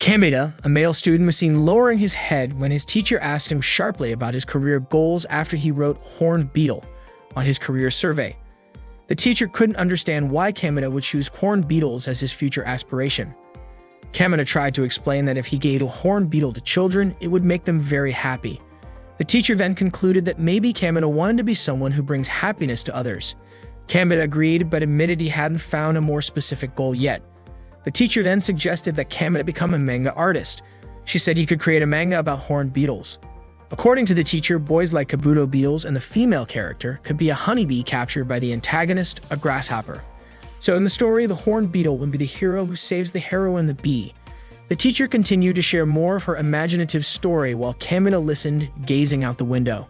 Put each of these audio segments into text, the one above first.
Kameda, a male student, was seen lowering his head when his teacher asked him sharply about his career goals after he wrote horned beetle on his career survey. The teacher couldn't understand why Kameda would choose horned beetles as his future aspiration. Kameda tried to explain that if he gave a horned beetle to children, it would make them very happy. The teacher then concluded that maybe Kameda wanted to be someone who brings happiness to others. Kameda agreed, but admitted he hadn't found a more specific goal yet. The teacher then suggested that Kameda become a manga artist. She said he could create a manga about horned beetles. According to the teacher, boys like kabuto beetles, and the female character could be a honeybee captured by the antagonist, a grasshopper. So in the story, the horned beetle would be the hero who saves the heroine, the bee. The teacher continued to share more of her imaginative story while Kameda listened, gazing out the window.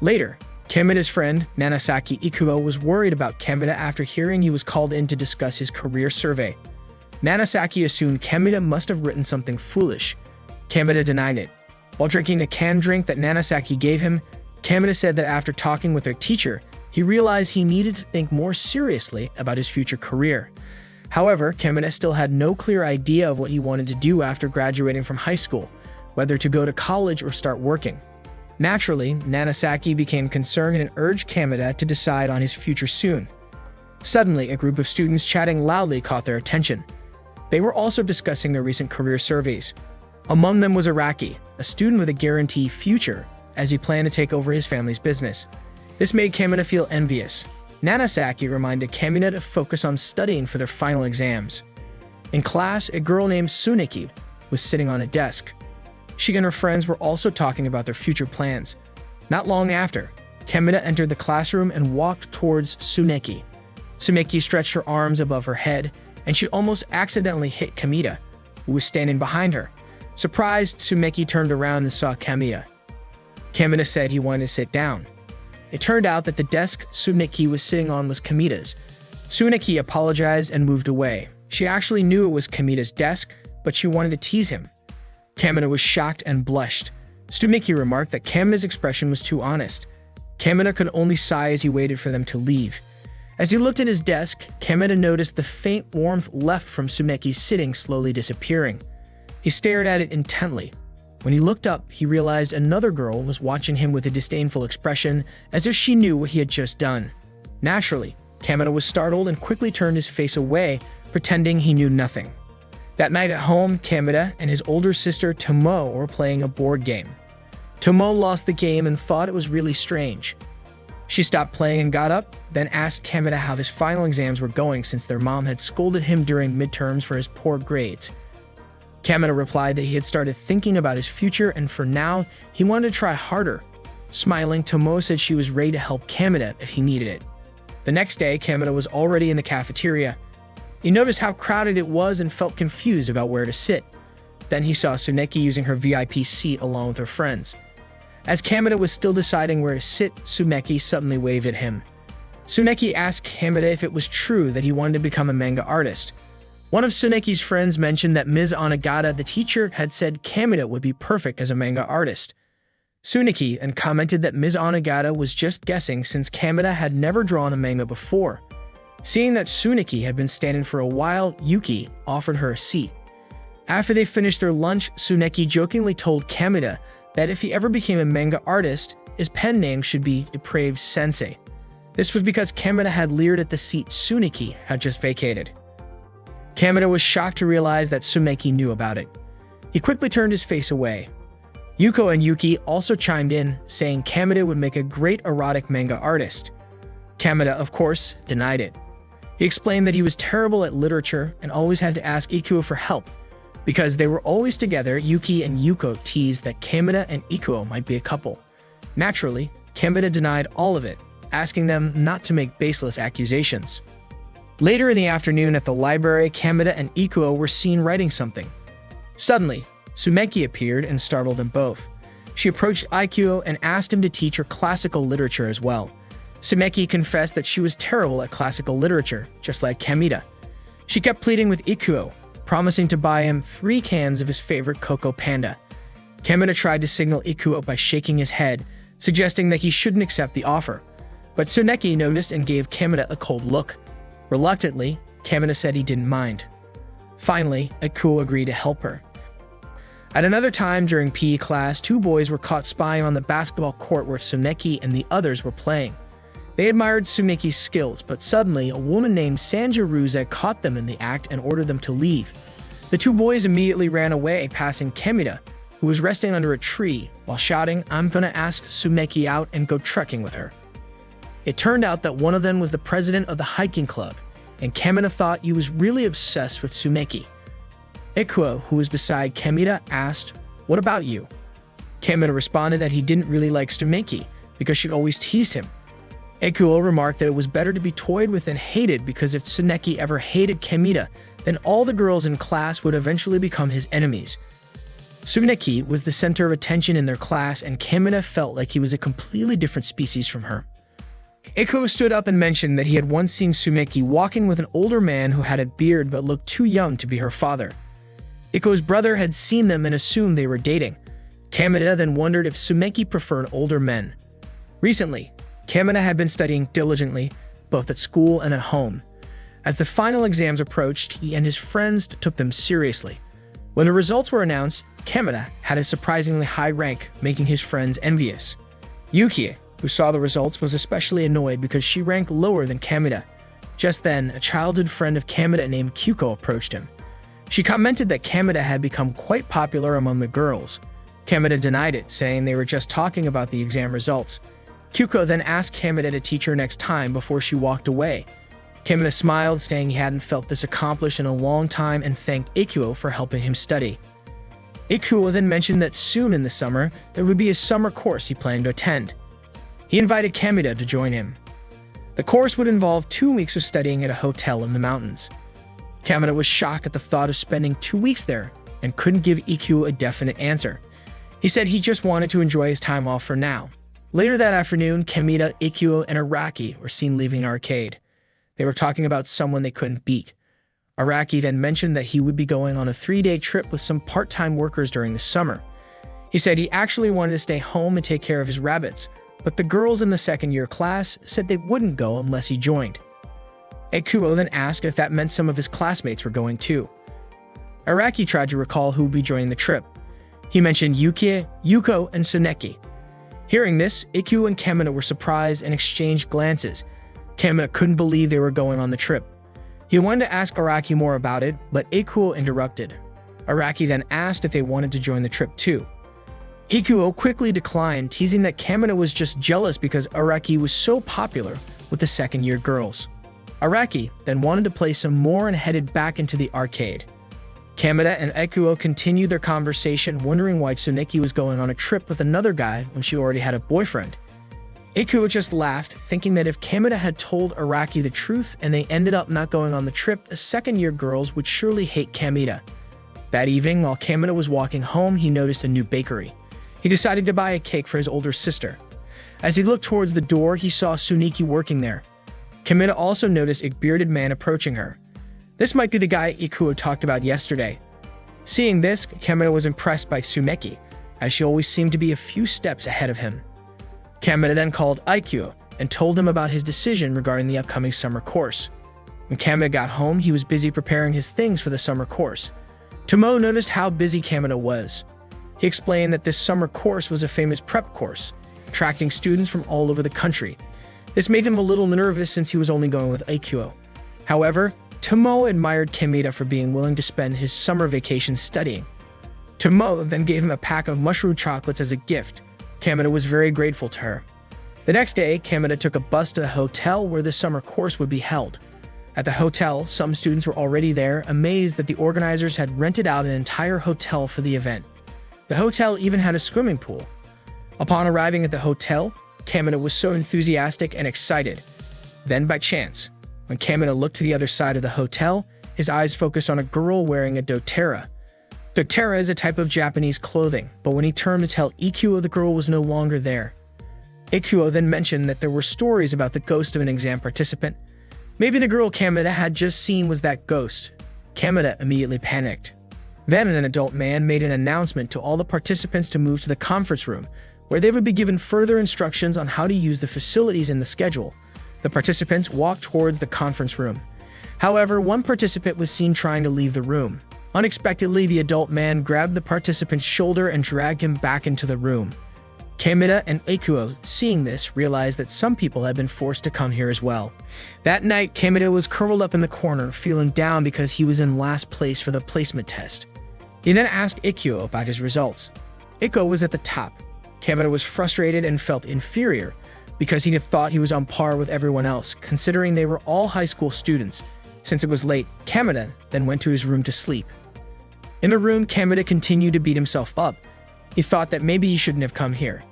Later, Kameda's friend, Nanasaki Ikuo, was worried about Kameda after hearing he was called in to discuss his career survey. Nanasaki assumed Kameda must have written something foolish. Kameda denied it. While drinking a canned drink that Nanasaki gave him, Kameda said that after talking with her teacher, he realized he needed to think more seriously about his future career. However, Kameda still had no clear idea of what he wanted to do after graduating from high school, whether to go to college or start working. Naturally, Nanasaki became concerned and urged Kameda to decide on his future soon. Suddenly, a group of students chatting loudly caught their attention. They were also discussing their recent career surveys. Among them was Araki, a student with a guaranteed future, as he planned to take over his family's business. This made Kameda feel envious. Nanasaki reminded Kameda to focus on studying for their final exams. In class, a girl named Tsuneki was sitting on a desk. She and her friends were also talking about their future plans. Not long after, Kameda entered the classroom and walked towards Tsuneki. Tsuneki stretched her arms above her head, and she almost accidentally hit Kameda, who was standing behind her. Surprised, Tsuneki turned around and saw Kameda. Kameda said he wanted to sit down. It turned out that the desk Tsuneki was sitting on was Kameda's. Tsuneki apologized and moved away. She actually knew it was Kameda's desk, but she wanted to tease him. Kameda was shocked and blushed. Tsuneki remarked that Kameda's expression was too honest. Kameda could only sigh as he waited for them to leave. As he looked at his desk, Kameda noticed the faint warmth left from Tsuneki's sitting slowly disappearing. He stared at it intently. When he looked up, he realized another girl was watching him with a disdainful expression, as if she knew what he had just done. Naturally, Kameda was startled and quickly turned his face away, pretending he knew nothing. That night at home, Kameda and his older sister Tomo were playing a board game. Tomo lost the game and thought it was really strange. She stopped playing and got up, then asked Kameda how his final exams were going since their mom had scolded him during midterms for his poor grades. Kameda replied that he had started thinking about his future and for now, he wanted to try harder. Smiling, Tomo said she was ready to help Kameda if he needed it. The next day, Kameda was already in the cafeteria. He noticed how crowded it was and felt confused about where to sit. Then he saw Tsuneki using her VIP seat along with her friends. As Kameda was still deciding where to sit, Tsuneki suddenly waved at him. Tsuneki asked Kameda if it was true that he wanted to become a manga artist. One of Tsuneki's friends mentioned that Ms. Onagata, the teacher, had said Kameda would be perfect as a manga artist. Tsuneki and commented that Ms. Onagata was just guessing since Kameda had never drawn a manga before. Seeing that Tsuneki had been standing for a while, Yuki offered her a seat. After they finished their lunch, Tsuneki jokingly told Kameda that if he ever became a manga artist, his pen name should be Depraved Sensei. This was because Kameda had leered at the seat Tsuneki had just vacated. Kameda was shocked to realize that Tsuneki knew about it. He quickly turned his face away. Yuko and Yuki also chimed in, saying Kameda would make a great erotic manga artist. Kameda, of course, denied it. He explained that he was terrible at literature and always had to ask Ikuo for help. Because they were always together, Yuki and Yuko teased that Kameda and Ikuo might be a couple. Naturally, Kameda denied all of it, asking them not to make baseless accusations. Later in the afternoon at the library, Kameda and Ikuo were seen writing something. Suddenly, Tsuneki appeared and startled them both. She approached Ikuo and asked him to teach her classical literature as well. Tsuneki confessed that she was terrible at classical literature, just like Kameda. She kept pleading with Ikuo, promising to buy him 3 cans of his favorite Cocoa Panda. Kameda tried to signal Ikuo by shaking his head, suggesting that he shouldn't accept the offer. But Tsuneki noticed and gave Kameda a cold look. Reluctantly, Kameda said he didn't mind. Finally, Ikuo agreed to help her. At another time during PE class, two boys were caught spying on the basketball court where Sumeki and the others were playing. They admired Sumeki's skills, but suddenly a woman named Sanjaruze caught them in the act and ordered them to leave. The two boys immediately ran away, passing Kemida, who was resting under a tree, while shouting, "I'm gonna ask Sumeki out and go trekking with her." It turned out that one of them was the president of the hiking club, and Kemida thought he was really obsessed with Sumeki. Ikuo, who was beside Kemida, asked, "What about you?" Kemida responded that he didn't really like Sumeki because she always teased him. Ikuo remarked that it was better to be toyed with than hated because if Tsuneki ever hated Kemida, then all the girls in class would eventually become his enemies. Tsuneki was the center of attention in their class, and Kemida felt like he was a completely different species from her. Ikuo stood up and mentioned that he had once seen Tsuneki walking with an older man who had a beard but looked too young to be her father. Ikuo's brother had seen them and assumed they were dating. Kemida then wondered if Tsuneki preferred older men. Recently, Kemida had been studying diligently, both at school and at home. As the final exams approached, he and his friends took them seriously. When the results were announced, Kemida had a surprisingly high rank, making his friends envious. Yukie, who saw the results, was especially annoyed because she ranked lower than Kemida. Just then, a childhood friend of Kemida named Kyuko approached him. She commented that Kemida had become quite popular among the girls. Kemida denied it, saying they were just talking about the exam results. Kyuko then asked Kemida to teach her next time before she walked away. Kemida smiled, saying he hadn't felt this accomplished in a long time, and thanked Ikuo for helping him study. Ikuo then mentioned that soon in the summer, there would be a summer course he planned to attend. He invited Kemida to join him. The course would involve 2 weeks of studying at a hotel in the mountains. Kemida was shocked at the thought of spending 2 weeks there and couldn't give Ikuo a definite answer. He said he just wanted to enjoy his time off for now. Later that afternoon, Kemida, Ikuo, and Araki were seen leaving an arcade. They were talking about someone they couldn't beat. Araki then mentioned that he would be going on a 3-day trip with some part-time workers during the summer. He said he actually wanted to stay home and take care of his rabbits, but the girls in the second-year class said they wouldn't go unless he joined. Ikuo then asked if that meant some of his classmates were going too. Araki tried to recall who would be joining the trip. He mentioned Yukie, Yuko, and Tsuneki. Hearing this, Ikuo and Kemida were surprised and exchanged glances. Kemida couldn't believe they were going on the trip. He wanted to ask Araki more about it, but Ikuo interrupted. Araki then asked if they wanted to join the trip too. Ikuo quickly declined, teasing that Kemida was just jealous because Araki was so popular with the second-year girls. Araki then wanted to play some more and headed back into the arcade. Kemida and Ikuo continued their conversation, wondering why Tsuneki was going on a trip with another guy when she already had a boyfriend. Ikuo just laughed, thinking that if Kemida had told Araki the truth and they ended up not going on the trip, the second-year girls would surely hate Kemida. That evening, while Kemida was walking home, he noticed a new bakery. He decided to buy a cake for his older sister. As he looked towards the door, he saw Tsuneki working there. Kemida also noticed a bearded man approaching her. This might be the guy Ikuo talked about yesterday. Seeing this, Kemida was impressed by Tsuneki, as she always seemed to be a few steps ahead of him. Kemida then called Ikuo and told him about his decision regarding the upcoming summer course. When Kemida got home, he was busy preparing his things for the summer course. Tomo noticed how busy Kemida was. He explained that this summer course was a famous prep course, attracting students from all over the country. This made him a little nervous since he was only going with Ikuo. However, Tomo admired Kemida for being willing to spend his summer vacation studying. Tomo then gave him a pack of mushroom chocolates as a gift. Kemida was very grateful to her. The next day, Kemida took a bus to the hotel where the summer course would be held. At the hotel, some students were already there, amazed that the organizers had rented out an entire hotel for the event. The hotel even had a swimming pool. Upon arriving at the hotel, Kemida was so enthusiastic and excited. Then, by chance, when Kemida looked to the other side of the hotel, his eyes focused on a girl wearing a doTERRA. doTERRA is a type of Japanese clothing, but when he turned to tell Ikuo, the girl was no longer there. Ikuo then mentioned that there were stories about the ghost of an exam participant. Maybe the girl Kemida had just seen was that ghost. Kemida immediately panicked. Then an adult man made an announcement to all the participants to move to the conference room, where they would be given further instructions on how to use the facilities in the schedule. The participants walked towards the conference room. However, one participant was seen trying to leave the room. Unexpectedly, the adult man grabbed the participant's shoulder and dragged him back into the room. Kamita and Ikuo, seeing this, realized that some people had been forced to come here as well. That night, Kamita was curled up in the corner, feeling down because he was in last place for the placement test. He then asked Ikuo about his results. Ikuo was at the top. Kamita was frustrated and felt inferior because he had thought he was on par with everyone else, considering they were all high school students. Since it was late, Kamita then went to his room to sleep. In the room, Kamita continued to beat himself up. He thought that maybe he shouldn't have come here.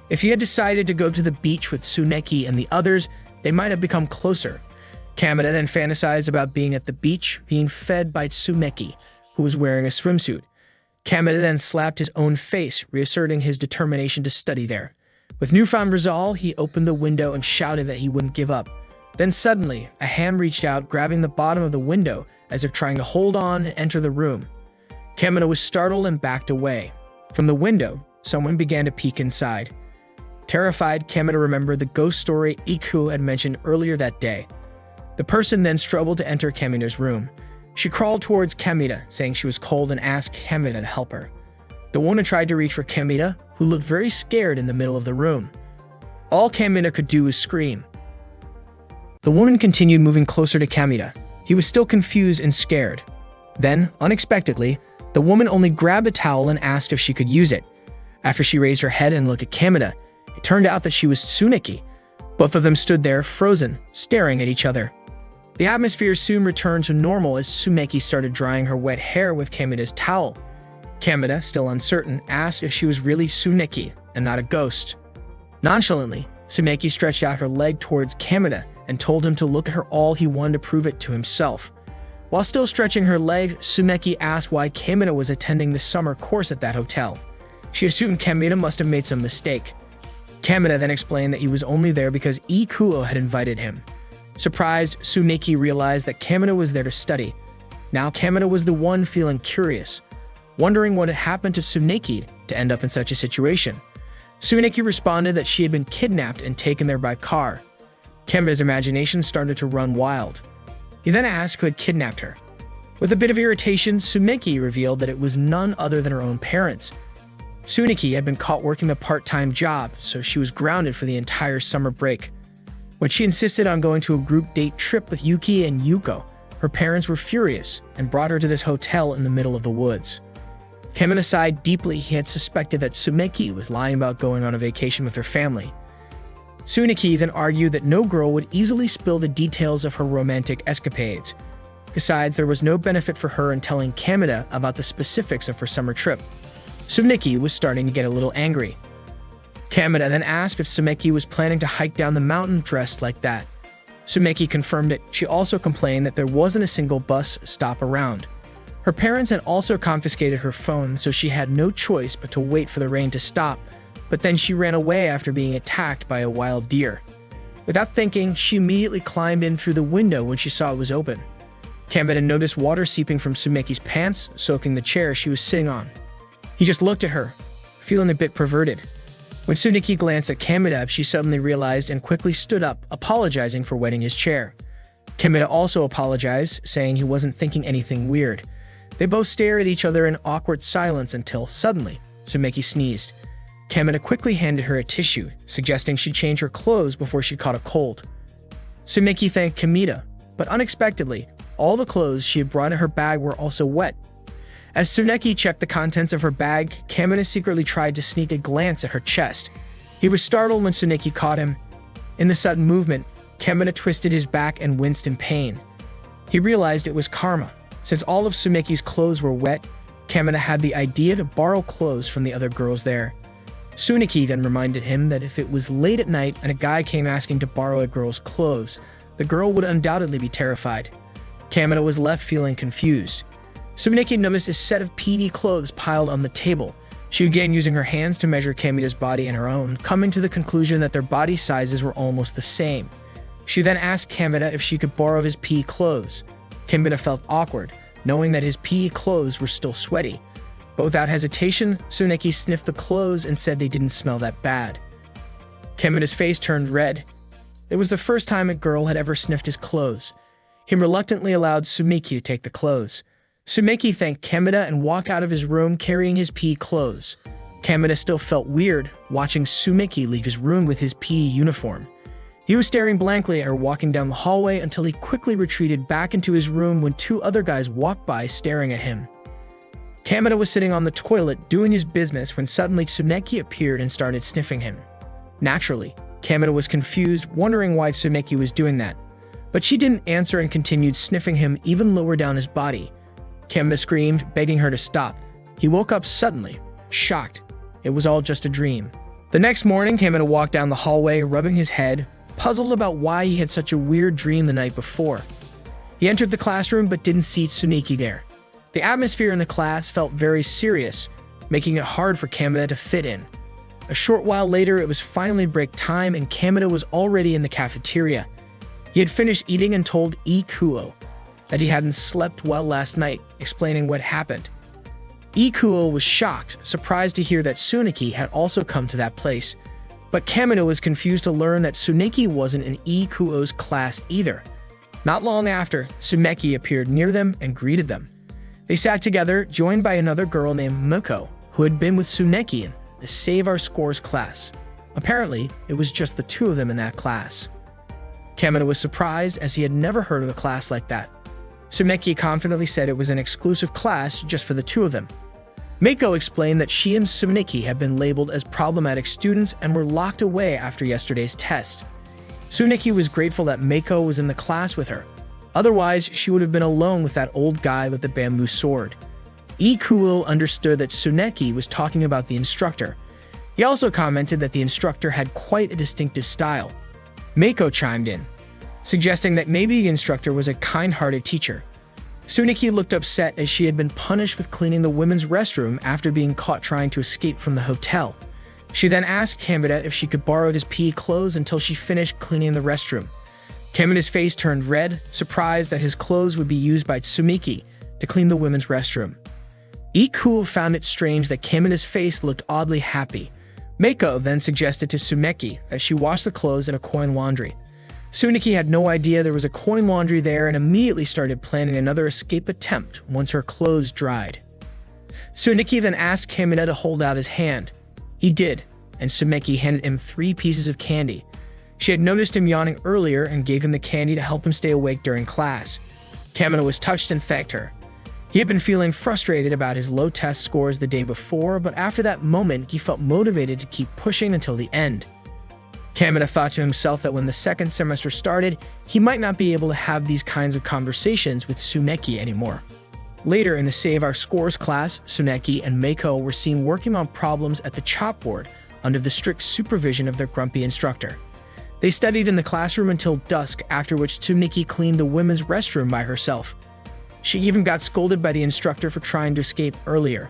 If he had decided to go to the beach with Tsuneki and the others, they might have become closer. Kamita then fantasized about being at the beach, being fed by Tsuneki, who was wearing a swimsuit. Kamita then slapped his own face, reasserting his determination to study there. With newfound resolve, he opened the window and shouted that he wouldn't give up. Then suddenly, a hand reached out, grabbing the bottom of the window as if trying to hold on and enter the room. Kamita was startled and backed away. From the window, someone began to peek inside. Terrified, Kamita remembered the ghost story Ikuo had mentioned earlier that day. The person then struggled to enter Kamita's room. She crawled towards Kamita, saying she was cold, and asked Kamita to help her. The woman tried to reach for Kamita, who looked very scared in the middle of the room. All Kamita could do was scream. The woman continued moving closer to Kamita. He was still confused and scared. Then, unexpectedly, the woman only grabbed a towel and asked if she could use it. After she raised her head and looked at Kamita, it turned out that she was Tsuneki. Both of them stood there, frozen, staring at each other. The atmosphere soon returned to normal as Tsuneki started drying her wet hair with Kamita's towel. Kamita, still uncertain, asked if she was really Tsuneki and not a ghost. Nonchalantly, Tsuneki stretched out her leg towards Kamita and told him to look at her all he wanted to prove it to himself. While still stretching her leg, Tsuneki asked why Kamita was attending the summer course at that hotel. She assumed Kamita must have made some mistake. Kamita then explained that he was only there because Ikuo had invited him. Surprised, Tsuneki realized that Kamita was there to study. Now Kamita was the one feeling curious, wondering what had happened to Tsuneki to end up in such a situation. Tsuneki responded that she had been kidnapped and taken there by car. Kamita's imagination started to run wild. He then asked who had kidnapped her. With a bit of irritation, Tsuneki revealed that it was none other than her own parents. Tsuneki had been caught working a part-time job, so she was grounded for the entire summer break. When she insisted on going to a group date trip with Yuki and Yuko, her parents were furious and brought her to this hotel in the middle of the woods. Kamita sighed deeply. He had suspected that Tsuneki was lying about going on a vacation with her family. Tsuneki then argued that no girl would easily spill the details of her romantic escapades. Besides, there was no benefit for her in telling Kamita about the specifics of her summer trip. Tsuneki was starting to get a little angry. Kamita then asked if Tsuneki was planning to hike down the mountain dressed like that. Tsuneki confirmed it. She also complained that there wasn't a single bus stop around. Her parents had also confiscated her phone, so she had no choice but to wait for the rain to stop, but then she ran away after being attacked by a wild deer. Without thinking, she immediately climbed in through the window when she saw it was open. Kamita noticed water seeping from Tsuneki's pants, soaking the chair she was sitting on. He just looked at her, feeling a bit perverted. When Tsuneki glanced at Kamita, she suddenly realized and quickly stood up, apologizing for wetting his chair. Kamita also apologized, saying he wasn't thinking anything weird. They both stared at each other in awkward silence until, suddenly, Tsuneki sneezed. Kamita quickly handed her a tissue, suggesting she change her clothes before she caught a cold. Tsuneki thanked Kamita, but unexpectedly, all the clothes she had brought in her bag were also wet. As Tsuneki checked the contents of her bag, Kamita secretly tried to sneak a glance at her chest. He was startled when Tsuneki caught him. In the sudden movement, Kamita twisted his back and winced in pain. He realized it was karma. Since all of Tsuneki's clothes were wet, Kamita had the idea to borrow clothes from the other girls there. Tsuneki then reminded him that if it was late at night and a guy came asking to borrow a girl's clothes, the girl would undoubtedly be terrified. Kamita was left feeling confused. Tsuneki noticed a set of PD clothes piled on the table. She began using her hands to measure Kamita's body and her own, coming to the conclusion that their body sizes were almost the same. She then asked Kamita if she could borrow his PE clothes. Kamita felt awkward, knowing that his PE clothes were still sweaty. But without hesitation, Tsuneki sniffed the clothes and said they didn't smell that bad. Kamita's face turned red. It was the first time a girl had ever sniffed his clothes. He reluctantly allowed Tsuneki to take the clothes. Sumeki thanked Kameda and walked out of his room carrying his PE clothes. Kameda still felt weird watching Sumeki leave his room with his PE uniform. He was staring blankly at her walking down the hallway until he quickly retreated back into his room when two other guys walked by staring at him. Kameda was sitting on the toilet doing his business when suddenly Sumeki appeared and started sniffing him. Naturally, Kameda was confused, wondering why Sumeki was doing that. But she didn't answer and continued sniffing him even lower down his body. Kameda screamed, begging her to stop. He woke up suddenly, shocked. It was all just a dream. The next morning, Kameda walked down the hallway, rubbing his head, puzzled about why he had such a weird dream the night before. He entered the classroom but didn't see Tsuneki there. The atmosphere in the class felt very serious, making it hard for Kameda to fit in. A short while later, it was finally break time and Kameda was already in the cafeteria. He had finished eating and told Ikuo that he hadn't slept well last night, explaining what happened. Ikuo was shocked, surprised to hear that Tsuneki had also come to that place. But Kameda was confused to learn that Tsuneki wasn't in Ikuo's class either. Not long after, Sumeki appeared near them and greeted them. They sat together, joined by another girl named Miko, who had been with Tsuneki in the Save Our Scores class. Apparently, it was just the two of them in that class. Kameda was surprised as he had never heard of a class like that. Tsuneki confidently said it was an exclusive class just for the two of them. Miko explained that she and Tsuneki had been labeled as problematic students and were locked away after yesterday's test. Tsuneki was grateful that Miko was in the class with her. Otherwise, she would have been alone with that old guy with the bamboo sword. Ikuo understood that Tsuneki was talking about the instructor. He also commented that the instructor had quite a distinctive style. Mako chimed in, suggesting that maybe the instructor was a kind-hearted teacher. Tsuneki looked upset as she had been punished with cleaning the women's restroom after being caught trying to escape from the hotel. She then asked Kameda if she could borrow his PE clothes until she finished cleaning the restroom. Kameda's face turned red, surprised that his clothes would be used by Tsumeki to clean the women's restroom. Ikuo found it strange that Kameda's face looked oddly happy. Mako then suggested to Tsumeki that she wash the clothes in a coin laundry. Tsuneki had no idea there was a coin laundry there and immediately started planning another escape attempt once her clothes dried. Tsuneki then asked Kameda to hold out his hand. He did, and Tsumeki handed him 3 pieces of candy. She had noticed him yawning earlier and gave him the candy to help him stay awake during class. Kameda was touched and thanked her. He had been feeling frustrated about his low test scores the day before, but after that moment, he felt motivated to keep pushing until the end. Kameda thought to himself that when the second semester started, he might not be able to have these kinds of conversations with Tsuneki anymore. Later in the Save Our Scores class, Tsuneki and Mako were seen working on problems at the chalkboard under the strict supervision of their grumpy instructor. They studied in the classroom until dusk, after which Tsuneki cleaned the women's restroom by herself. She even got scolded by the instructor for trying to escape earlier.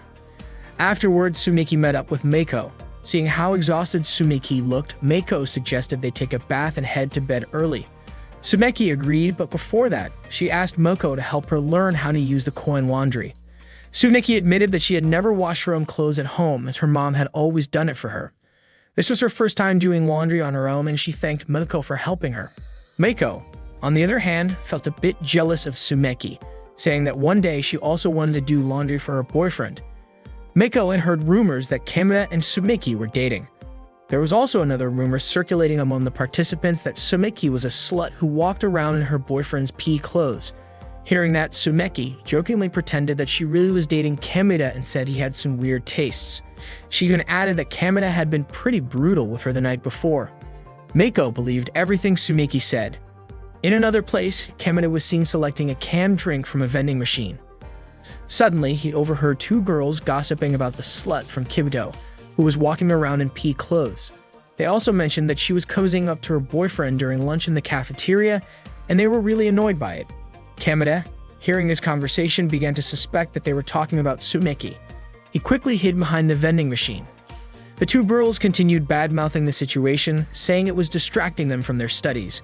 Afterwards, Tsuneki met up with Mako. Seeing how exhausted Tsuneki looked, Mako suggested they take a bath and head to bed early. Tsuneki agreed, but before that, she asked Mako to help her learn how to use the coin laundry. Tsuneki admitted that she had never washed her own clothes at home, as her mom had always done it for her. This was her first time doing laundry on her own, and she thanked Mako for helping her. Mako, on the other hand, felt a bit jealous of Tsuneki, saying that one day she also wanted to do laundry for her boyfriend. Mako had heard rumors that Kameda and Tsumeki were dating. There was also another rumor circulating among the participants that Tsumeki was a slut who walked around in her boyfriend's PE clothes. Hearing that, Tsumeki jokingly pretended that she really was dating Kameda and said he had some weird tastes. She even added that Kameda had been pretty brutal with her the night before. Mako believed everything Tsumeki said. In another place, Kameda was seen selecting a canned drink from a vending machine. Suddenly, he overheard 2 girls gossiping about the slut from Kibudo, who was walking around in PE clothes. They also mentioned that she was cozying up to her boyfriend during lunch in the cafeteria, and they were really annoyed by it. Kameda, hearing this conversation, began to suspect that they were talking about Tsumeki. He quickly hid behind the vending machine. The 2 girls continued bad-mouthing the situation, saying it was distracting them from their studies.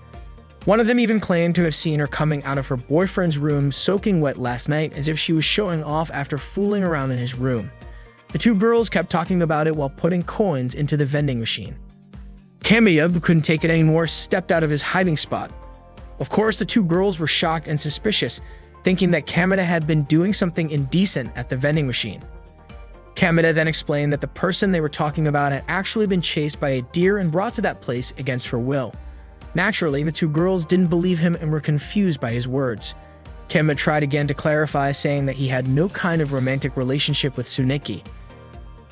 One of them even claimed to have seen her coming out of her boyfriend's room soaking wet last night, as if she was showing off after fooling around in his room. The 2 girls kept talking about it while putting coins into the vending machine. Kameda, who couldn't take it anymore, stepped out of his hiding spot. Of course, the 2 girls were shocked and suspicious, thinking that Kameda had been doing something indecent at the vending machine. Kameda then explained that the person they were talking about had actually been chased by a deer and brought to that place against her will. Naturally, the two girls didn't believe him and were confused by his words. Kameda tried again to clarify, saying that he had no kind of romantic relationship with Tsuneki.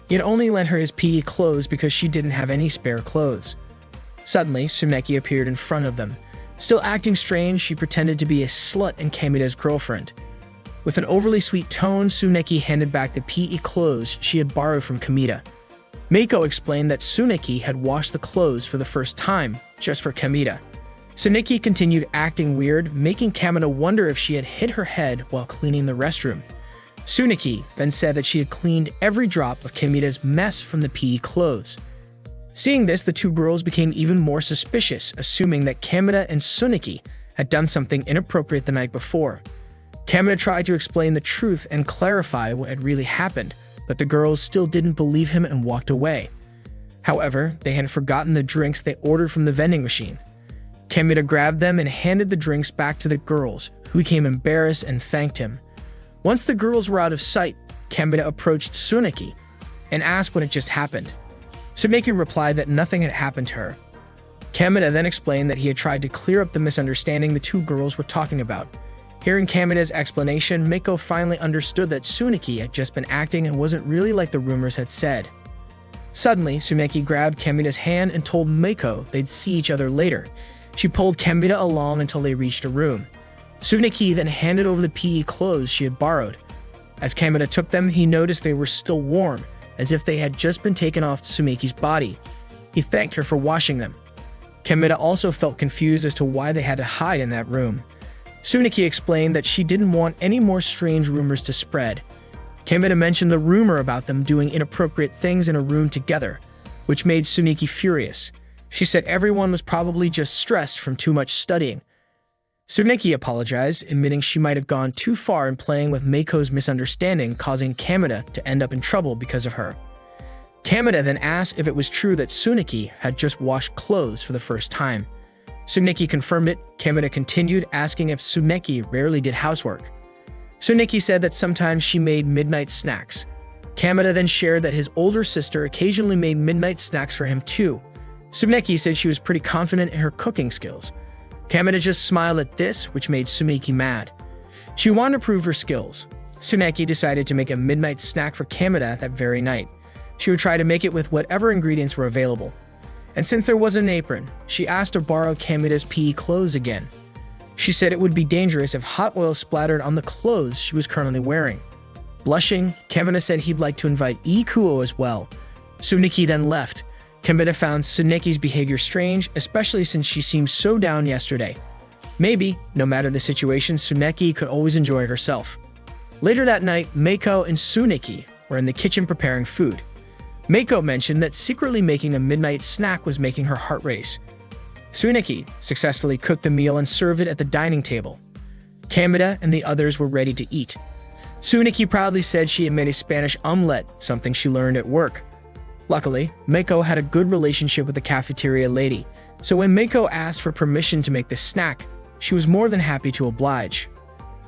He had only lent her his PE clothes because she didn't have any spare clothes. Suddenly, Tsuneki appeared in front of them. Still acting strange, she pretended to be a slut and Kameda's girlfriend. With an overly sweet tone, Tsuneki handed back the PE clothes she had borrowed from Kameda. Meiko explained that Tsuneki had washed the clothes for the first time, just for Kameda. Tsuneki continued acting weird, making Kameda wonder if she had hit her head while cleaning the restroom. Tsuneki then said that she had cleaned every drop of Kameda's mess from the PE clothes. Seeing this, the two girls became even more suspicious, assuming that Kameda and Tsuneki had done something inappropriate the night before. Kameda tried to explain the truth and clarify what had really happened, but the girls still didn't believe him and walked away. However, they had forgotten the drinks they ordered from the vending machine. Kameda grabbed them and handed the drinks back to the girls, who became embarrassed and thanked him. Once the girls were out of sight, Kameda approached Tsuneki and asked what had just happened. Tsuneki replied that nothing had happened to her. Kameda then explained that he had tried to clear up the misunderstanding the two girls were talking about. Hearing Kameda's explanation, Meiko finally understood that Tsuneki had just been acting and wasn't really like the rumors had said. Suddenly, Tsuneki grabbed Kameda's hand and told Meiko they'd see each other later. She pulled Kameda along until they reached a room. Tsuneki then handed over the PE clothes she had borrowed. As Kameda took them, he noticed they were still warm, as if they had just been taken off Tsumeki's body. He thanked her for washing them. Kameda also felt confused as to why they had to hide in that room. Tsuneki explained that she didn't want any more strange rumors to spread. Kameda mentioned the rumor about them doing inappropriate things in a room together, which made Tsuneki furious. She said everyone was probably just stressed from too much studying. Tsuneki apologized, admitting she might have gone too far in playing with Meiko's misunderstanding, causing Kameda to end up in trouble because of her. Kameda then asked if it was true that Tsuneki had just washed clothes for the first time. Tsuneki confirmed it. Kameda continued, asking if Tsuneki rarely did housework. Tsuneki said that sometimes she made midnight snacks. Kameda then shared that his older sister occasionally made midnight snacks for him too. Tsuneki said she was pretty confident in her cooking skills. Kameda just smiled at this, which made Tsuneki mad. She wanted to prove her skills. Tsuneki decided to make a midnight snack for Kameda that very night. She would try to make it with whatever ingredients were available. And since there was an apron, she asked to borrow Kameda's PE clothes again. She said it would be dangerous if hot oil splattered on the clothes she was currently wearing. Blushing, Kameda said he'd like to invite Ikuo as well. Tsuneki then left. Kameda found Tsuneki's behavior strange, especially since she seemed so down yesterday. Maybe, no matter the situation, Tsuneki could always enjoy herself. Later that night, Meiko and Tsuneki were in the kitchen preparing food. Meiko mentioned that secretly making a midnight snack was making her heart race. Tsuneki successfully cooked the meal and served it at the dining table. Kameda and the others were ready to eat. Tsuneki proudly said she had made a Spanish omelette, something she learned at work. Luckily, Meiko had a good relationship with the cafeteria lady, so when Meiko asked for permission to make the snack, she was more than happy to oblige.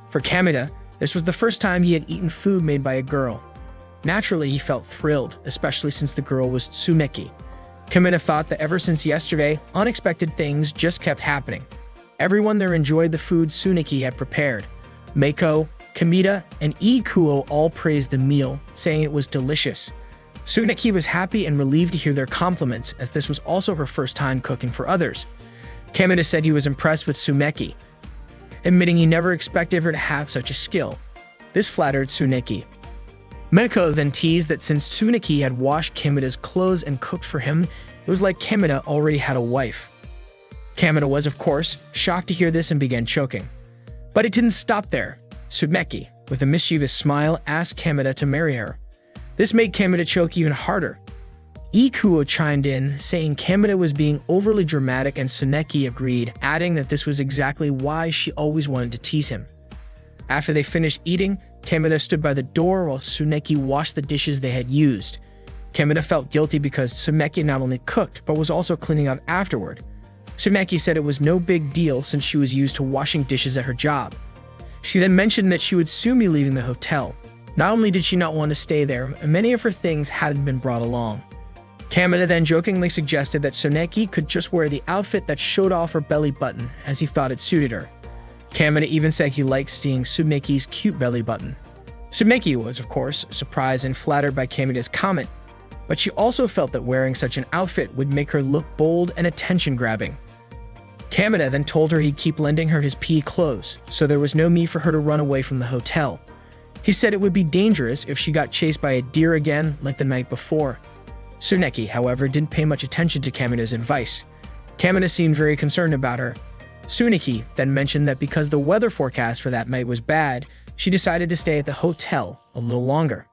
For Kameda, this was the first time he had eaten food made by a girl. Naturally, he felt thrilled, especially since the girl was Tsuneki. Kameda thought that ever since yesterday, unexpected things just kept happening. Everyone there enjoyed the food Tsuneki had prepared. Meiko, Kameda, and Ikuo all praised the meal, saying it was delicious. Tsuneki was happy and relieved to hear their compliments, as this was also her first time cooking for others. Kameda said he was impressed with Tsuneki, admitting he never expected her to have such a skill. This flattered Tsuneki. Meiko then teased that since Tsuneki had washed Kameda's clothes and cooked for him, it was like Kameda already had a wife. Kameda was, of course, shocked to hear this and began choking. But it didn't stop there. Tsuneki, with a mischievous smile, asked Kameda to marry her. This made Kameda choke even harder. Ikuo chimed in, saying Kameda was being overly dramatic, and Tsuneki agreed, adding that this was exactly why she always wanted to tease him. After they finished eating, Kameda stood by the door while Tsuneki washed the dishes they had used. Kameda felt guilty because Tsuneki not only cooked, but was also cleaning up afterward. Tsuneki said it was no big deal since she was used to washing dishes at her job. She then mentioned that she would soon be leaving the hotel. Not only did she not want to stay there, many of her things hadn't been brought along. Kamina then jokingly suggested that Soneki could just wear the outfit that showed off her belly button, as he thought it suited her. Kamina even said he liked seeing Tsumeki's cute belly button. Tsumeki was, of course, surprised and flattered by Kamina's comment, but she also felt that wearing such an outfit would make her look bold and attention-grabbing. Kamina then told her he'd keep lending her his PE clothes, so there was no need for her to run away from the hotel. He said it would be dangerous if she got chased by a deer again like the night before. Tsuneki, however, didn't pay much attention to Kamina's advice. Kamina seemed very concerned about her. Tsuneki then mentioned that because the weather forecast for that night was bad, she decided to stay at the hotel a little longer.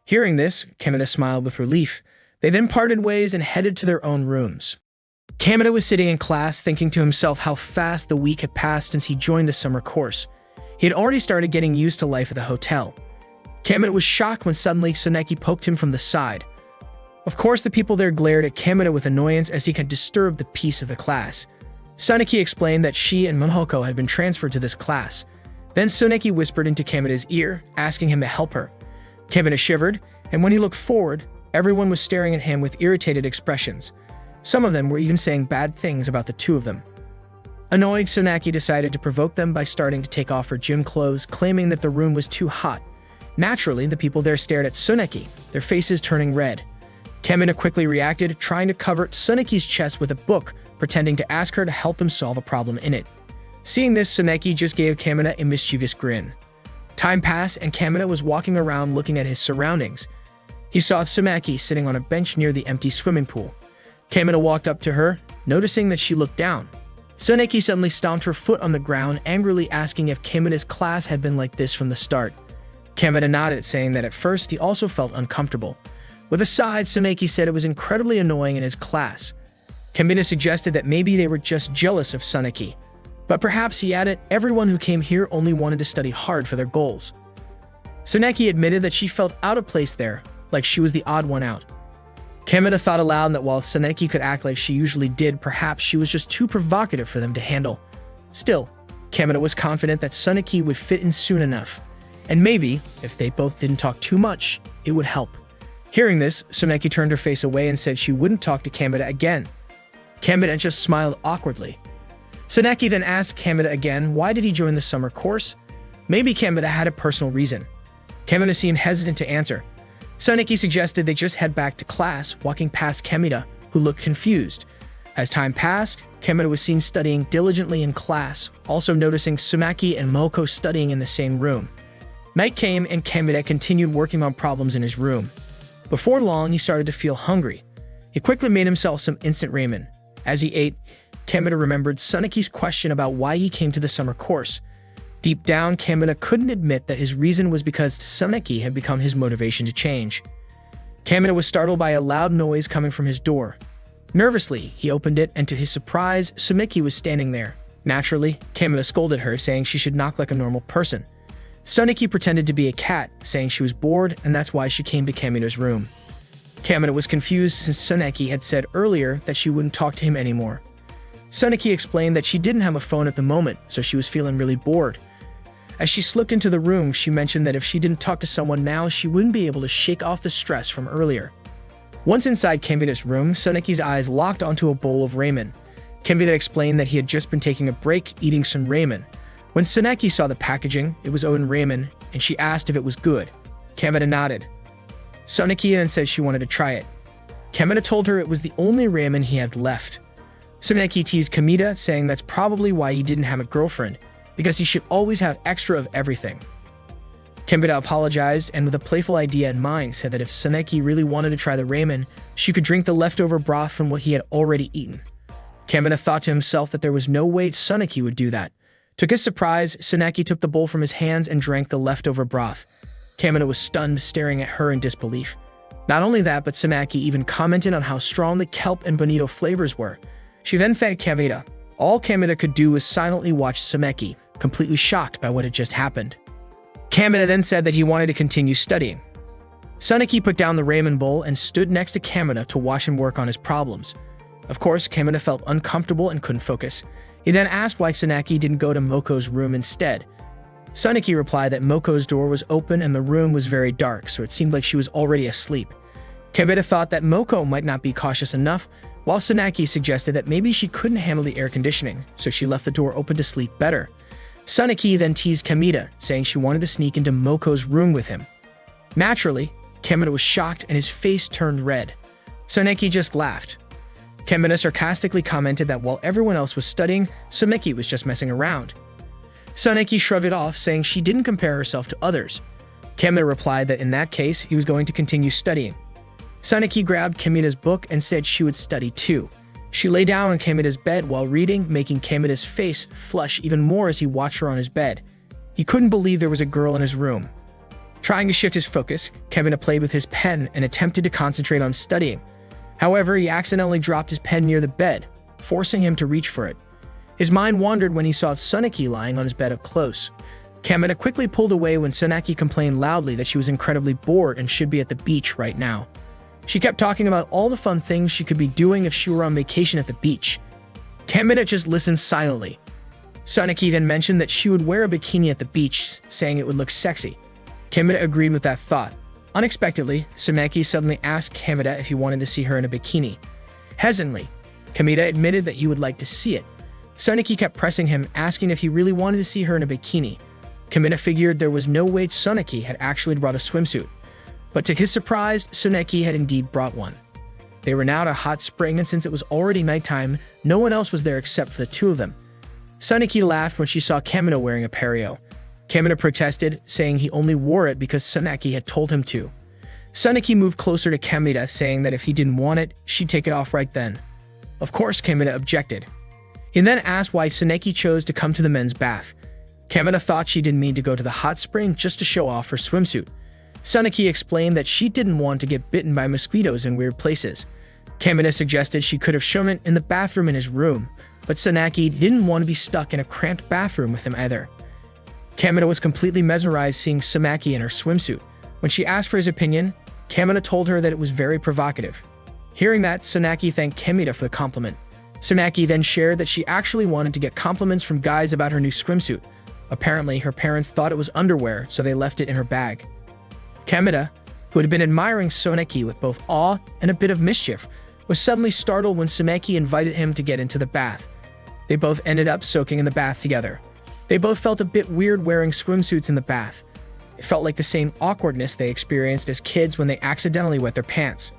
Hearing this, Kamina smiled with relief. They then parted ways and headed to their own rooms. Kamina was sitting in class thinking to himself how fast the week had passed since he joined the summer course. He had already started getting used to life at the hotel. Kamina was shocked when suddenly Tsuneki poked him from the side. Of course, the people there glared at Kamina with annoyance as he had disturbed the peace of the class. Tsuneki explained that she and Monhoko had been transferred to this class. Then Tsuneki whispered into Kamina's ear, asking him to help her. Kamina shivered, and when he looked forward, everyone was staring at him with irritated expressions. Some of them were even saying bad things about the two of them. Annoyed, Tsuneki decided to provoke them by starting to take off her gym clothes, claiming that the room was too hot. Naturally, the people there stared at Tsuneki, their faces turning red. Kamina quickly reacted, trying to cover Tsuneki's chest with a book, pretending to ask her to help him solve a problem in it. Seeing this, Tsuneki just gave Kamina a mischievous grin. Time passed, and Kamina was walking around looking at his surroundings. He saw Tsuneki sitting on a bench near the empty swimming pool. Kamina walked up to her, noticing that she looked down. Tsuneki suddenly stomped her foot on the ground, angrily asking if Kamina's class had been like this from the start. Kamina nodded, saying that at first he also felt uncomfortable. With a sigh, Tsuneki said it was incredibly annoying in his class. Kamina suggested that maybe they were just jealous of Tsuneki. But perhaps, he added, everyone who came here only wanted to study hard for their goals. Tsuneki admitted that she felt out of place there, like she was the odd one out. Kamina thought aloud that while Tsuneki could act like she usually did, perhaps she was just too provocative for them to handle. Still, Kamina was confident that Tsuneki would fit in soon enough. And maybe, if they both didn't talk too much, it would help. Hearing this, Tsuneki turned her face away and said she wouldn't talk to Kamina again. Kamina just smiled awkwardly. Tsuneki then asked Kamina again why did he join the summer course. Maybe Kamina had a personal reason. Kamina seemed hesitant to answer. Tsuneki suggested they just head back to class, walking past Kamina, who looked confused. As time passed, Kamina was seen studying diligently in class, also noticing Tsumaki and Moko studying in the same room. Night came and Kamina continued working on problems in his room. Before long, he started to feel hungry. He quickly made himself some instant ramen. As he ate, Kamina remembered Tsuneki's question about why he came to the summer course. Deep down, Kamina couldn't admit that his reason was because Tsuneki had become his motivation to change. Kamina was startled by a loud noise coming from his door. Nervously, he opened it, and to his surprise, Tsumeki was standing there. Naturally, Kamina scolded her, saying she should knock like a normal person. Tsuneki pretended to be a cat, saying she was bored and that's why she came to Kamina's room. Kamina was confused since Tsuneki had said earlier that she wouldn't talk to him anymore. Tsuneki explained that she didn't have a phone at the moment, so she was feeling really bored. As she slipped into the room, she mentioned that if she didn't talk to someone now, she wouldn't be able to shake off the stress from earlier. Once inside Kamina's room, Tsuneki's eyes locked onto a bowl of ramen. Kamina explained that he had just been taking a break, eating some ramen. When Tsuneki saw the packaging, it was Odin ramen, and she asked if it was good. Kamina nodded. Tsuneki then said she wanted to try it. Kamina told her it was the only ramen he had left. Tsuneki teased Kamina, saying that's probably why he didn't have a girlfriend, because he should always have extra of everything. Kamina apologized and with a playful idea in mind said that if Tsuneki really wanted to try the ramen, she could drink the leftover broth from what he had already eaten. Kamina thought to himself that there was no way Tsuneki would do that. To his surprise, Tsuneki took the bowl from his hands and drank the leftover broth. Kamina was stunned, staring at her in disbelief. Not only that, but Tsuneki even commented on how strong the kelp and bonito flavors were. She then thanked Kamina. All Kamina could do was silently watch Tsuneki, completely shocked by what had just happened. Kamina then said that he wanted to continue studying. Tsuneki put down the ramen bowl and stood next to Kamina to watch him work on his problems. Of course, Kamina felt uncomfortable and couldn't focus. He then asked why Tsuneki didn't go to Moko's room instead. Sunaki replied that Moko's door was open and the room was very dark, so it seemed like she was already asleep. Kamita thought that Moko might not be cautious enough, while Sunaki suggested that maybe she couldn't handle the air conditioning, so she left the door open to sleep better. Sunaki then teased Kamita, saying she wanted to sneak into Moko's room with him. Naturally, Kamita was shocked and his face turned red. Sunaki just laughed. Kamita sarcastically commented that while everyone else was studying, Sunaki was just messing around. Sunaki shrugged it off, saying she didn't compare herself to others. Kamita replied that in that case, he was going to continue studying. Sunaki grabbed Kamita's book and said she would study too. She lay down on Kamita's bed while reading, making Kamita's face flush even more as he watched her on his bed. He couldn't believe there was a girl in his room. Trying to shift his focus, Kamita played with his pen and attempted to concentrate on studying. However, he accidentally dropped his pen near the bed, forcing him to reach for it. His mind wandered when he saw Sunaki lying on his bed up close. Kamita quickly pulled away when Sunaki complained loudly that she was incredibly bored and should be at the beach right now. She kept talking about all the fun things she could be doing if she were on vacation at the beach. Kamita just listened silently. Sunaki then mentioned that she would wear a bikini at the beach, saying it would look sexy. Kamita agreed with that thought. Unexpectedly, Sunaki suddenly asked Kamita if he wanted to see her in a bikini. Hesitantly, Kamita admitted that he would like to see it. Sunaki kept pressing him, asking if he really wanted to see her in a bikini. Kamita figured there was no way Sunaki had actually brought a swimsuit. But to his surprise, Sunaki had indeed brought one. They were now at a hot spring, and since it was already nighttime, no one else was there except for the two of them. Sunaki laughed when she saw Kamita wearing a pareo. Kamita protested, saying he only wore it because Sunaki had told him to. Sunaki moved closer to Kamita, saying that if he didn't want it, she'd take it off right then. Of course, Kamita objected. He then asked why Sunaki chose to come to the men's bath. Kamita thought she didn't mean to go to the hot spring just to show off her swimsuit. Sunaki explained that she didn't want to get bitten by mosquitoes in weird places. Kamita suggested she could have shown it in the bathroom in his room, but Sunaki didn't want to be stuck in a cramped bathroom with him either. Kamita was completely mesmerized seeing Sunaki in her swimsuit. When she asked for his opinion, Kamita told her that it was very provocative. Hearing that, Sunaki thanked Kamita for the compliment. Sunaki then shared that she actually wanted to get compliments from guys about her new swimsuit. Apparently, her parents thought it was underwear, so they left it in her bag. Kamita, who had been admiring Sunaki with both awe and a bit of mischief, was suddenly startled when Sunaki invited him to get into the bath. They both ended up soaking in the bath together. They both felt a bit weird wearing swimsuits in the bath. It felt like the same awkwardness they experienced as kids when they accidentally wet their pants.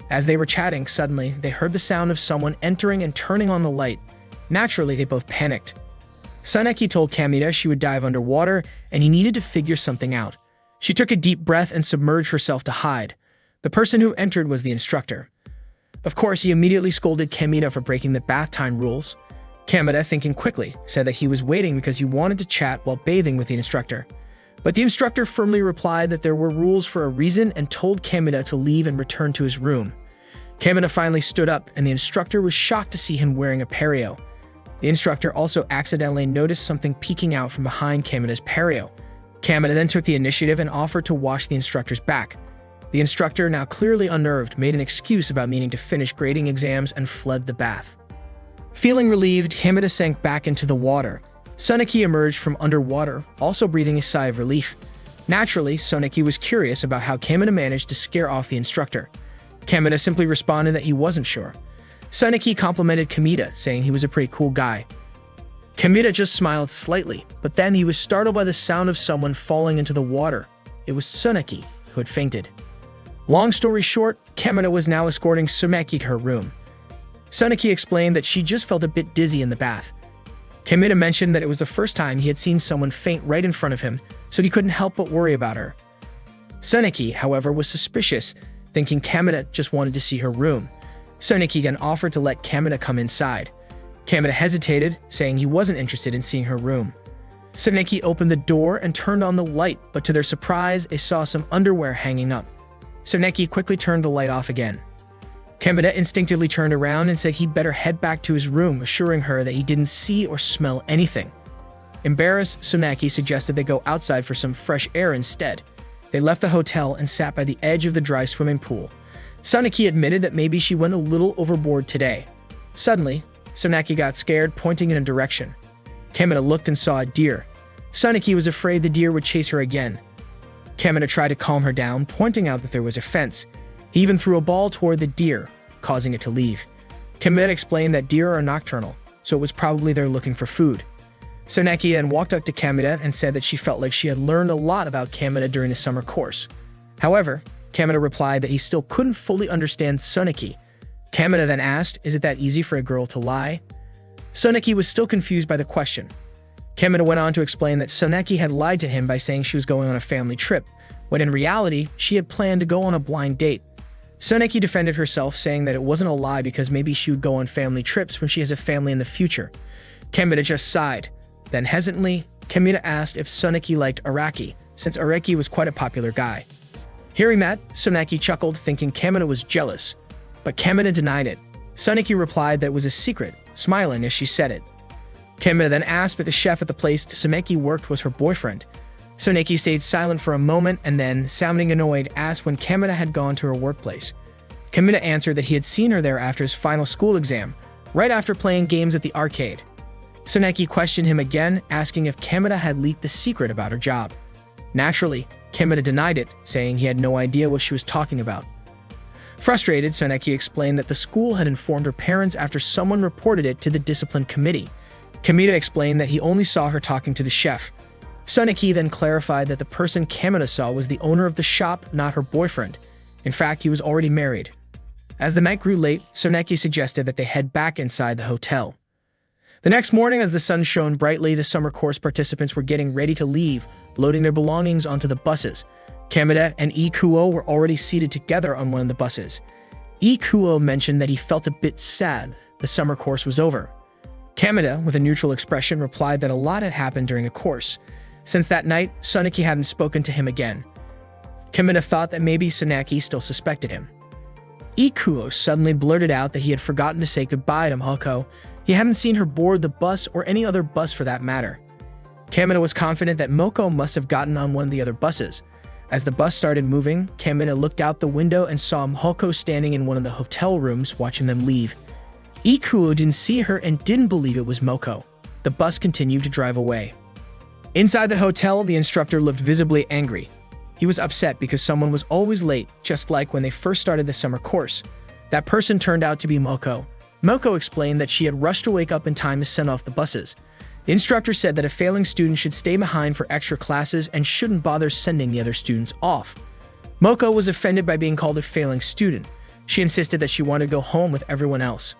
As they were chatting, suddenly, they heard the sound of someone entering and turning on the light. Naturally, they both panicked. Sunaki told Kamita she would dive underwater and he needed to figure something out. She took a deep breath and submerged herself to hide. The person who entered was the instructor. Of course, he immediately scolded Kamita for breaking the bath time rules. Kamita, thinking quickly, said that he was waiting because he wanted to chat while bathing with the instructor. But the instructor firmly replied that there were rules for a reason and told Kamita to leave and return to his room. Kamita finally stood up and the instructor was shocked to see him wearing a pareo. The instructor also accidentally noticed something peeking out from behind Kamita's pareo. Kamita then took the initiative and offered to wash the instructor's back. The instructor, now clearly unnerved, made an excuse about needing to finish grading exams and fled the bath. Feeling relieved, Kamita sank back into the water. Sunaki emerged from underwater, also breathing a sigh of relief. Naturally, Sunaki was curious about how Kamita managed to scare off the instructor. Kamita simply responded that he wasn't sure. Sunaki complimented Kamita, saying he was a pretty cool guy. Kamita just smiled slightly, but then he was startled by the sound of someone falling into the water. It was Sunaki, who had fainted. Long story short, Kamita was now escorting Sunaki to her room. Sunaki explained that she just felt a bit dizzy in the bath. Kamita mentioned that it was the first time he had seen someone faint right in front of him, so he couldn't help but worry about her. Sunaki, however, was suspicious, thinking Kamita just wanted to see her room. Sunaki then offered to let Kamita come inside. Kamita hesitated, saying he wasn't interested in seeing her room. Sunaki opened the door and turned on the light, but to their surprise, they saw some underwear hanging up. Sunaki quickly turned the light off again. Kamita instinctively turned around and said he'd better head back to his room, assuring her that he didn't see or smell anything. Embarrassed, Sunaki suggested they go outside for some fresh air instead. They left the hotel and sat by the edge of the dry swimming pool. Sunaki admitted that maybe she went a little overboard today. Suddenly, Sunaki got scared, pointing in a direction. Kamita looked and saw a deer. Suneki was afraid the deer would chase her again. Kamina tried to calm her down, pointing out that there was a fence. He even threw a ball toward the deer, causing it to leave. Kamina explained that deer are nocturnal, so it was probably there looking for food. Suneki then walked up to Kamina and said that she felt like she had learned a lot about Kamina during the summer course. However, Kamina replied that he still couldn't fully understand Suneki. Kamina then asked, "Is it that easy for a girl to lie?" Suneki was still confused by the question. Kamina went on to explain that Suneki had lied to him by saying she was going on a family trip, when in reality, she had planned to go on a blind date. Suneki defended herself, saying that it wasn't a lie because maybe she would go on family trips when she has a family in the future. Kamina just sighed. Then hesitantly, Kamina asked if Suneki liked Araki, since Araki was quite a popular guy. Hearing that, Suneki chuckled, thinking Kamina was jealous. But Kamina denied it. Suneki replied that it was a secret, smiling as she said it. Kamina then asked if the chef at the place Suneki worked was her boyfriend. Suneki stayed silent for a moment and then, sounding annoyed, asked when Kamina had gone to her workplace. Kamina answered that he had seen her there after his final school exam, right after playing games at the arcade. Suneki questioned him again, asking if Kamina had leaked the secret about her job. Naturally, Kamina denied it, saying he had no idea what she was talking about. Frustrated, Suneki explained that the school had informed her parents after someone reported it to the discipline committee. Kamina explained that he only saw her talking to the chef. Suneki then clarified that the person Kamina saw was the owner of the shop, not her boyfriend. In fact, he was already married. As the night grew late, Suneki suggested that they head back inside the hotel. The next morning, as the sun shone brightly, the summer course participants were getting ready to leave, loading their belongings onto the buses. Kamina and Ikuo were already seated together on one of the buses. Ikuo mentioned that he felt a bit sad the summer course was over. Kamina, with a neutral expression, replied that a lot had happened during the course. Since that night, Suneki hadn't spoken to him again. Kamina thought that maybe Suneki still suspected him. Ikuo suddenly blurted out that he had forgotten to say goodbye to Moko. He hadn't seen her board the bus or any other bus for that matter. Kamina was confident that Moko must have gotten on one of the other buses. As the bus started moving, Kamina looked out the window and saw Moko standing in one of the hotel rooms watching them leave. Ikuo didn't see her and didn't believe it was Moko. The bus continued to drive away. Inside the hotel, the instructor looked visibly angry. He was upset because someone was always late, just like when they first started the summer course. That person turned out to be Moko. Moko explained that she had rushed to wake up in time to send off the buses. The instructor said that a failing student should stay behind for extra classes and shouldn't bother sending the other students off. Moko was offended by being called a failing student. She insisted that she wanted to go home with everyone else.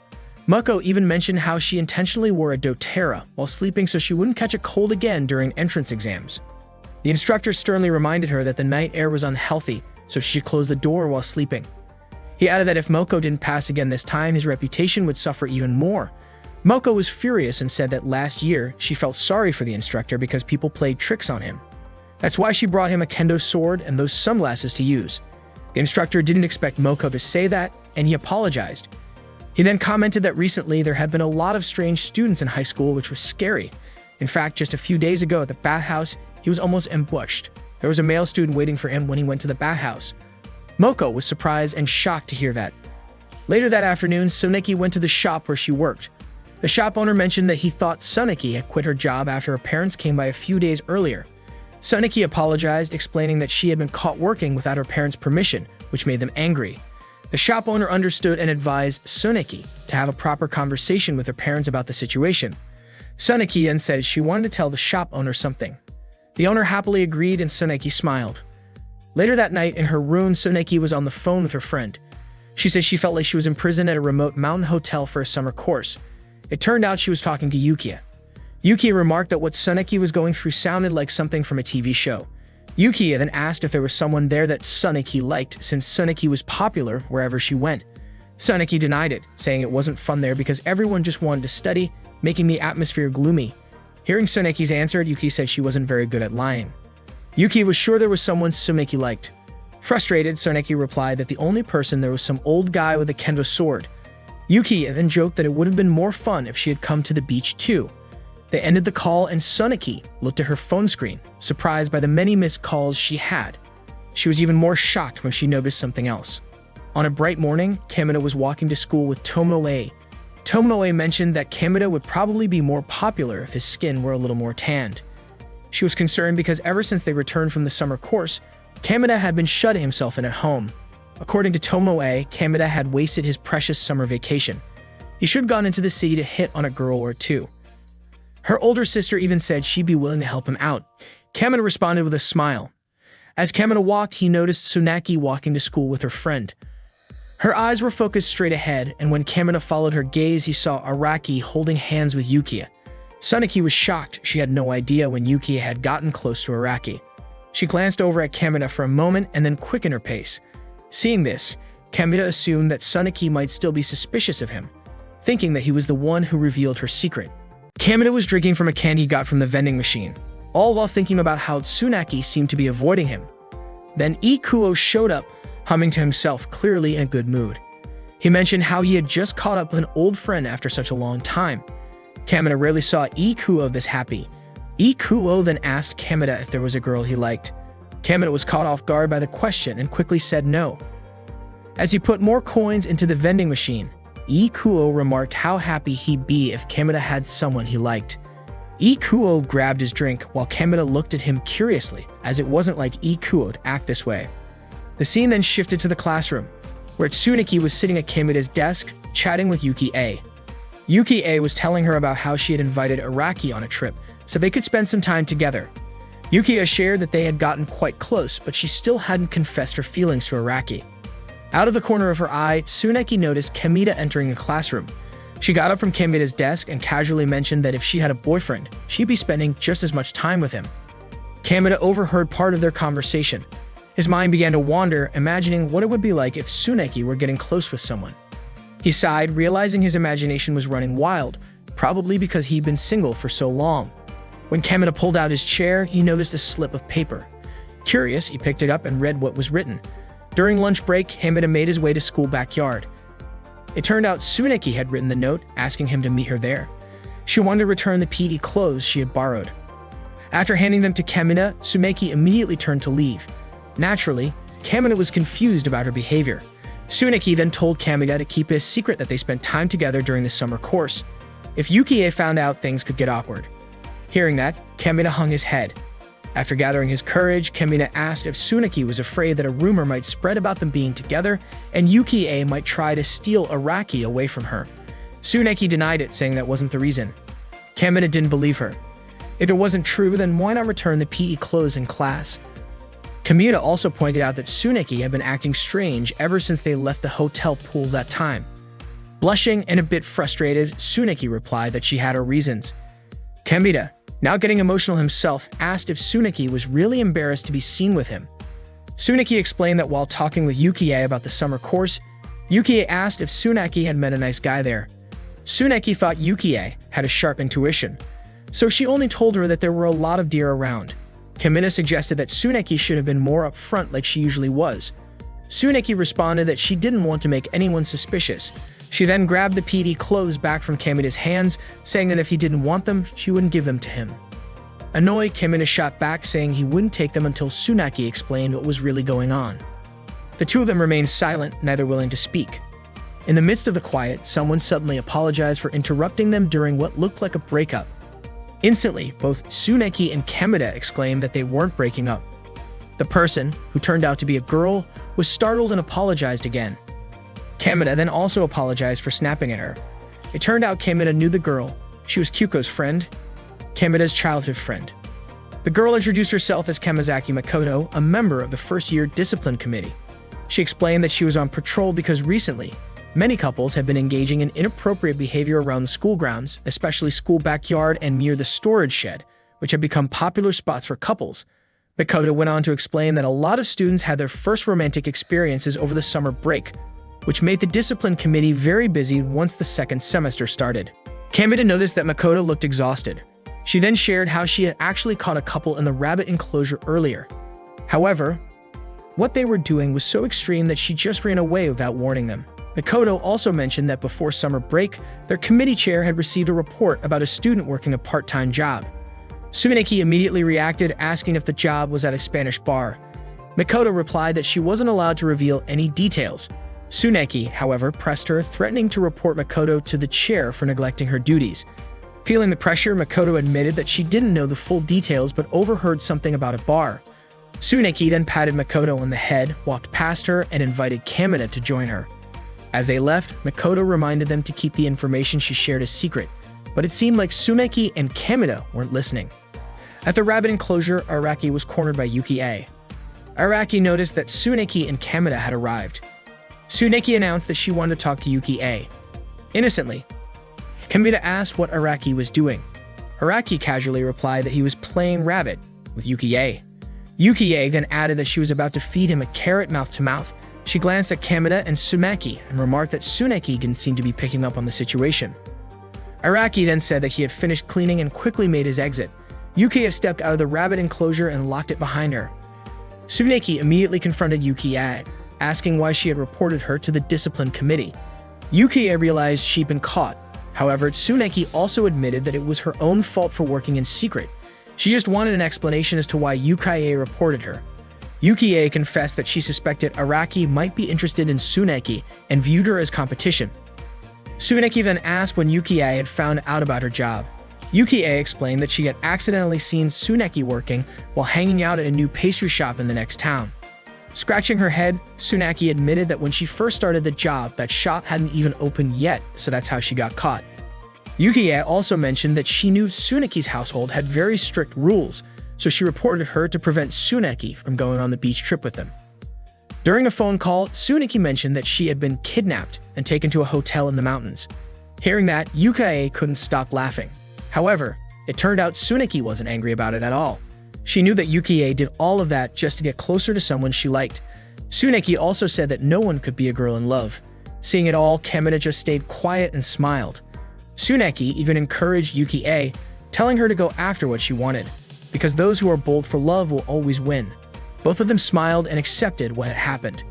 Moko even mentioned how she intentionally wore a doTERRA while sleeping so she wouldn't catch a cold again during entrance exams. The instructor sternly reminded her that the night air was unhealthy, so she should close the door while sleeping. He added that if Moko didn't pass again this time, his reputation would suffer even more. Moko was furious and said that last year, she felt sorry for the instructor because people played tricks on him. That's why she brought him a kendo sword and those sunglasses to use. The instructor didn't expect Moko to say that, and he apologized. He then commented that recently there had been a lot of strange students in high school, which was scary. In fact, just a few days ago at the bathhouse, he was almost ambushed. There was a male student waiting for him when he went to the bathhouse. Moko was surprised and shocked to hear that. Later that afternoon, Suneki went to the shop where she worked. The shop owner mentioned that he thought Suneki had quit her job after her parents came by a few days earlier. Suneki apologized, explaining that she had been caught working without her parents' permission, which made them angry. The shop owner understood and advised Suneki to have a proper conversation with her parents about the situation. Suneki then said she wanted to tell the shop owner something. The owner happily agreed and Suneki smiled. Later that night, in her room, Suneki was on the phone with her friend. She said she felt like she was imprisoned at a remote mountain hotel for a summer course. It turned out she was talking to Yukia. Yukia remarked that what Suneki was going through sounded like something from a TV show. Yukia then asked if there was someone there that Suneki liked, since Suneki was popular wherever she went. Suneki denied it, saying it wasn't fun there because everyone just wanted to study, making the atmosphere gloomy. Hearing Suneki's answer, Yuki said she wasn't very good at lying. Yuki was sure there was someone Suneki liked. Frustrated, Suneki replied that the only person there was some old guy with a kendo sword. Yuki then joked that it would have been more fun if she had come to the beach too. They ended the call and Suneki looked at her phone screen, surprised by the many missed calls she had. She was even more shocked when she noticed something else. On a bright morning, Kamina was walking to school with Tomoe. Tomoe mentioned that Kamina would probably be more popular if his skin were a little more tanned. She was concerned because ever since they returned from the summer course, Kameda had been shutting himself in at home. According to Tomoe, Kameda had wasted his precious summer vacation. He should have gone into the city to hit on a girl or two. Her older sister even said she'd be willing to help him out. Kameda responded with a smile. As Kameda walked, he noticed Tsunaki walking to school with her friend. Her eyes were focused straight ahead, and when Kameda followed her gaze, he saw Araki holding hands with Yukiya. Tsunaki was shocked. She had no idea when Yukiya had gotten close to Araki. She glanced over at Kameda for a moment and then quickened her pace. Seeing this, Kameda assumed that Tsunaki might still be suspicious of him, thinking that he was the one who revealed her secret. Kameda was drinking from a can he got from the vending machine, all while thinking about how Tsunaki seemed to be avoiding him. Then Ikuo showed up, humming to himself, clearly in a good mood. He mentioned how he had just caught up with an old friend after such a long time. Kameda rarely saw Ikuo this happy. Ikuo then asked Kameda if there was a girl he liked. Kameda was caught off guard by the question and quickly said no. As he put more coins into the vending machine, Ikuo remarked how happy he'd be if Kameda had someone he liked. Ikuo grabbed his drink while Kameda looked at him curiously, as it wasn't like Ikuo to act this way. The scene then shifted to the classroom, where Tsunaki was sitting at Kameda's desk, chatting with Yuki-A. Yuki-A was telling her about how she had invited Araki on a trip, so they could spend some time together. Yuki-A shared that they had gotten quite close, but she still hadn't confessed her feelings to Araki. Out of the corner of her eye, Tsunaki noticed Kameda entering the classroom. She got up from Kameda's desk and casually mentioned that if she had a boyfriend, she'd be spending just as much time with him. Kameda overheard part of their conversation. His mind began to wander, imagining what it would be like if Tsunaki were getting close with someone. He sighed, realizing his imagination was running wild, probably because he'd been single for so long. When Kameda pulled out his chair, he noticed a slip of paper. Curious, he picked it up and read what was written. During lunch break, Kameda made his way to school backyard. It turned out Tsunaki had written the note, asking him to meet her there. She wanted to return the PE clothes she had borrowed. After handing them to Kameda, Tsunaki immediately turned to leave. Naturally, Kameda was confused about her behavior. Tsunaki then told Kameda to keep it a secret that they spent time together during the summer course. If Yuki-A found out, things could get awkward. Hearing that, Kameda hung his head. After gathering his courage, Kameda asked if Tsunaki was afraid that a rumor might spread about them being together and Yuki-A might try to steal Araki away from her. Tsunaki denied it, saying that wasn't the reason. Kameda didn't believe her. If it wasn't true, then why not return the PE clothes in class? Kameda also pointed out that Tsunaki had been acting strange ever since they left the hotel pool that time. Blushing and a bit frustrated, Tsunaki replied that she had her reasons. Kameda, now getting emotional himself, asked if Tsunaki was really embarrassed to be seen with him. Tsunaki explained that while talking with Yuki-A about the summer course, Yuki-A asked if Tsunaki had met a nice guy there. Tsunaki thought Yuki-A had a sharp intuition, so she only told her that there were a lot of deer around. Kameda suggested that Tsunaki should have been more upfront like she usually was. Tsunaki responded that she didn't want to make anyone suspicious. She then grabbed the PE clothes back from Kameda's hands, saying that if he didn't want them, she wouldn't give them to him. Annoyed, Kameda shot back, saying he wouldn't take them until Tsunaki explained what was really going on. The two of them remained silent, neither willing to speak. In the midst of the quiet, someone suddenly apologized for interrupting them during what looked like a breakup. Instantly, both Tsunaki and Kameda exclaimed that they weren't breaking up. The person, who turned out to be a girl, was startled and apologized again. Kameda then also apologized for snapping at her. It turned out Kameda knew the girl. She was Kyuko's friend, Kameda's childhood friend. The girl introduced herself as Kamazaki Makoto, a member of the first-year discipline committee. She explained that she was on patrol because recently, many couples have been engaging in inappropriate behavior around the school grounds, especially school backyard and near the storage shed, which have become popular spots for couples. Makoto went on to explain that a lot of students had their first romantic experiences over the summer break, which made the discipline committee very busy once the second semester started. Kameda noticed that Makoto looked exhausted. She then shared how she had actually caught a couple in the rabbit enclosure earlier. However, what they were doing was so extreme that she just ran away without warning them. Makoto also mentioned that before summer break, their committee chair had received a report about a student working a part-time job. Tsunaki immediately reacted, asking if the job was at a Spanish bar. Makoto replied that she wasn't allowed to reveal any details. Tsunaki, however, pressed her, threatening to report Makoto to the chair for neglecting her duties. Feeling the pressure, Makoto admitted that she didn't know the full details but overheard something about a bar. Tsuneki then patted Makoto on the head, walked past her, and invited Kamina to join her. As they left, Makoto reminded them to keep the information she shared a secret, but it seemed like Tsuneki and Kamina weren't listening. At the rabbit enclosure, Araki was cornered by Yuki-e. Araki noticed that Tsuneki and Kamina had arrived. Tsuneki announced that she wanted to talk to Yuki-e. Innocently, Kamina asked what Araki was doing. Araki casually replied that he was playing rabbit with Yuki-e. Yuki-e then added that she was about to feed him a carrot mouth-to-mouth. She glanced at Kamina and Tsuneki and remarked that Tsuneki didn't seem to be picking up on the situation. Araki then said that he had finished cleaning and quickly made his exit. Yuki-e stepped out of the rabbit enclosure and locked it behind her. Tsuneki immediately confronted Yuki-e, asking why she had reported her to the discipline committee. Yuki-e realized she'd been caught. However, Tsuneki also admitted that it was her own fault for working in secret. She just wanted an explanation as to why Yuki-e reported her. Yuki-e confessed that she suspected Araki might be interested in Tsuneki and viewed her as competition. Tsuneki then asked when Yuki-e had found out about her job. Yuki-e explained that she had accidentally seen Tsuneki working while hanging out at a new pastry shop in the next town. Scratching her head, Tsuneki admitted that when she first started the job, that shop hadn't even opened yet, so that's how she got caught. Yuki-e also mentioned that she knew Tsuneki's household had very strict rules, so she reported her to prevent Tsuneki from going on the beach trip with them. During a phone call, Tsuneki mentioned that she had been kidnapped and taken to a hotel in the mountains. Hearing that, Yuki-e couldn't stop laughing. However, it turned out Tsuneki wasn't angry about it at all. She knew that Yuki-e did all of that just to get closer to someone she liked. Tsuneki also said that no one could be a girl in love. Seeing it all, Kamina just stayed quiet and smiled. Tsuneki even encouraged Yuki-e, telling her to go after what she wanted, because those who are bold for love will always win. Both of them smiled and accepted what had happened.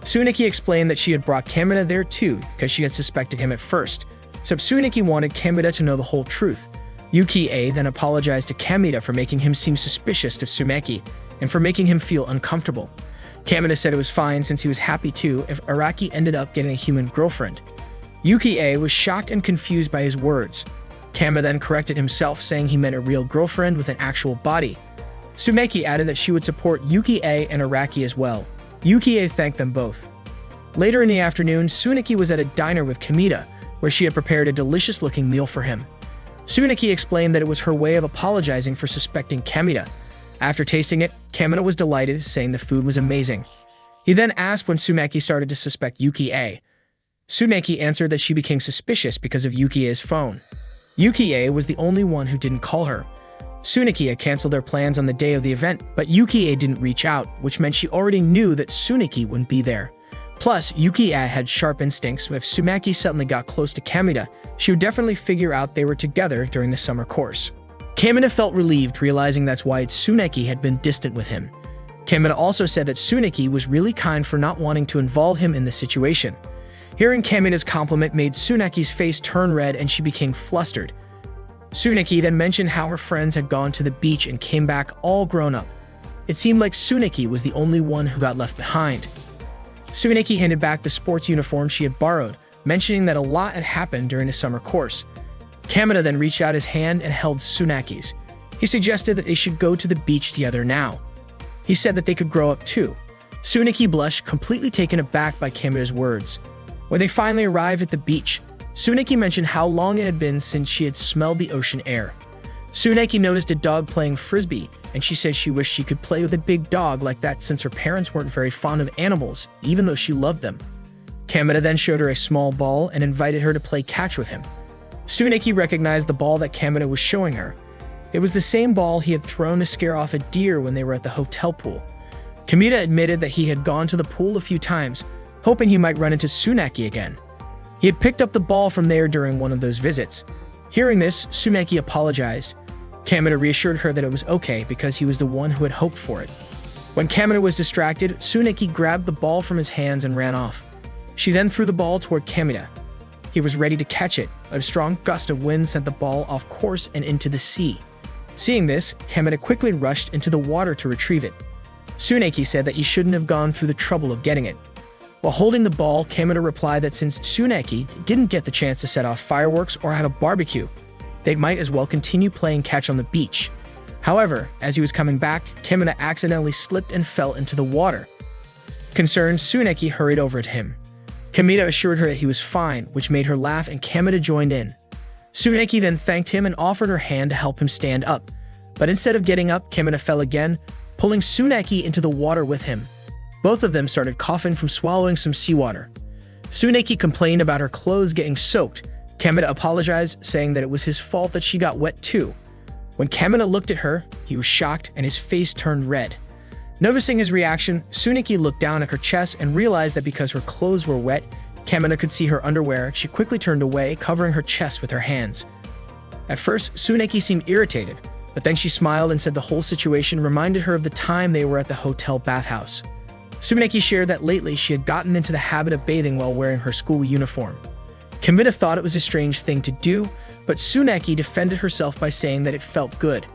Tsuneki explained that she had brought Kamina there too because she had suspected him at first, so Tsuneki wanted Kamina to know the whole truth. Yuki-e then apologized to Kamina for making him seem suspicious of Tsuneki and for making him feel uncomfortable. Kamina said it was fine since he was happy too if Araki ended up getting a human girlfriend. Yuki-e was shocked and confused by his words. Kamina then corrected himself, saying he meant a real girlfriend with an actual body. Tsuneki added that she would support Yuki-e and Araki as well. Yuki-e thanked them both. Later in the afternoon, Tsuneki was at a diner with Kamina, where she had prepared a delicious-looking meal for him. Tsuneki explained that it was her way of apologizing for suspecting Kamina. After tasting it, Kamina was delighted, saying the food was amazing. He then asked when Tsuneki started to suspect Yuki-e. Tsuneki answered that she became suspicious because of Yuki-e's phone. Yuki-e was the only one who didn't call her. Tsuneki had canceled their plans on the day of the event, but Yuki-e didn't reach out, which meant she already knew that Tsuneki wouldn't be there. Plus, Yuki-e had sharp instincts, so if Tsuneki suddenly got close to Kamina, she would definitely figure out they were together during the summer course. Kamina felt relieved, realizing that's why Tsuneki had been distant with him. Kamina also said that Tsuneki was really kind for not wanting to involve him in the situation. Hearing Kamina's compliment made Tsuneki's face turn red and she became flustered. Tsuneki then mentioned how her friends had gone to the beach and came back all grown up. It seemed like Tsuneki was the only one who got left behind. Tsuneki handed back the sports uniform she had borrowed, mentioning that a lot had happened during the summer course. Kamina then reached out his hand and held Tsuneki's. He suggested that they should go to the beach together now. He said that they could grow up too. Tsuneki blushed, completely taken aback by Kamina's words. When they finally arrived at the beach, Tsuneki mentioned how long it had been since she had smelled the ocean air. Tsuneki noticed a dog playing frisbee, and she said she wished she could play with a big dog like that since her parents weren't very fond of animals, even though she loved them. Kamina then showed her a small ball and invited her to play catch with him. Tsuneki recognized the ball that Kamina was showing her. It was the same ball he had thrown to scare off a deer when they were at the hotel pool. Kamina admitted that he had gone to the pool a few times, hoping he might run into Tsuneki again. He had picked up the ball from there during one of those visits. Hearing this, Tsuneki apologized. Kamina reassured her that it was okay because he was the one who had hoped for it. When Kamina was distracted, Tsuneki grabbed the ball from his hands and ran off. She then threw the ball toward Kamina. He was ready to catch it, but a strong gust of wind sent the ball off course and into the sea. Seeing this, Kamina quickly rushed into the water to retrieve it. Tsuneki said that he shouldn't have gone through the trouble of getting it. While holding the ball, Kamina replied that since Tsuneki didn't get the chance to set off fireworks or have a barbecue, They might as well continue playing catch on the beach. However, as he was coming back, Kamina accidentally slipped and fell into the water. Concerned, Tsuneki hurried over to him. Kamina assured her that he was fine, which made her laugh, and Kamina joined in. Tsuneki then thanked him and offered her hand to help him stand up. But instead of getting up, Kamina fell again, pulling Tsuneki into the water with him. Both of them started coughing from swallowing some seawater. Tsuneki complained about her clothes getting soaked. Kamina apologized, saying that it was his fault that she got wet too. When Kamina looked at her, he was shocked and his face turned red. Noticing his reaction, Tsuneki looked down at her chest and realized that because her clothes were wet, Kamina could see her underwear. She quickly turned away, covering her chest with her hands. At first, Tsuneki seemed irritated, but then she smiled and said the whole situation reminded her of the time they were at the hotel bathhouse. Tsuneki shared that lately she had gotten into the habit of bathing while wearing her school uniform. Kamina thought it was a strange thing to do, but Tsuneki defended herself by saying that it felt good.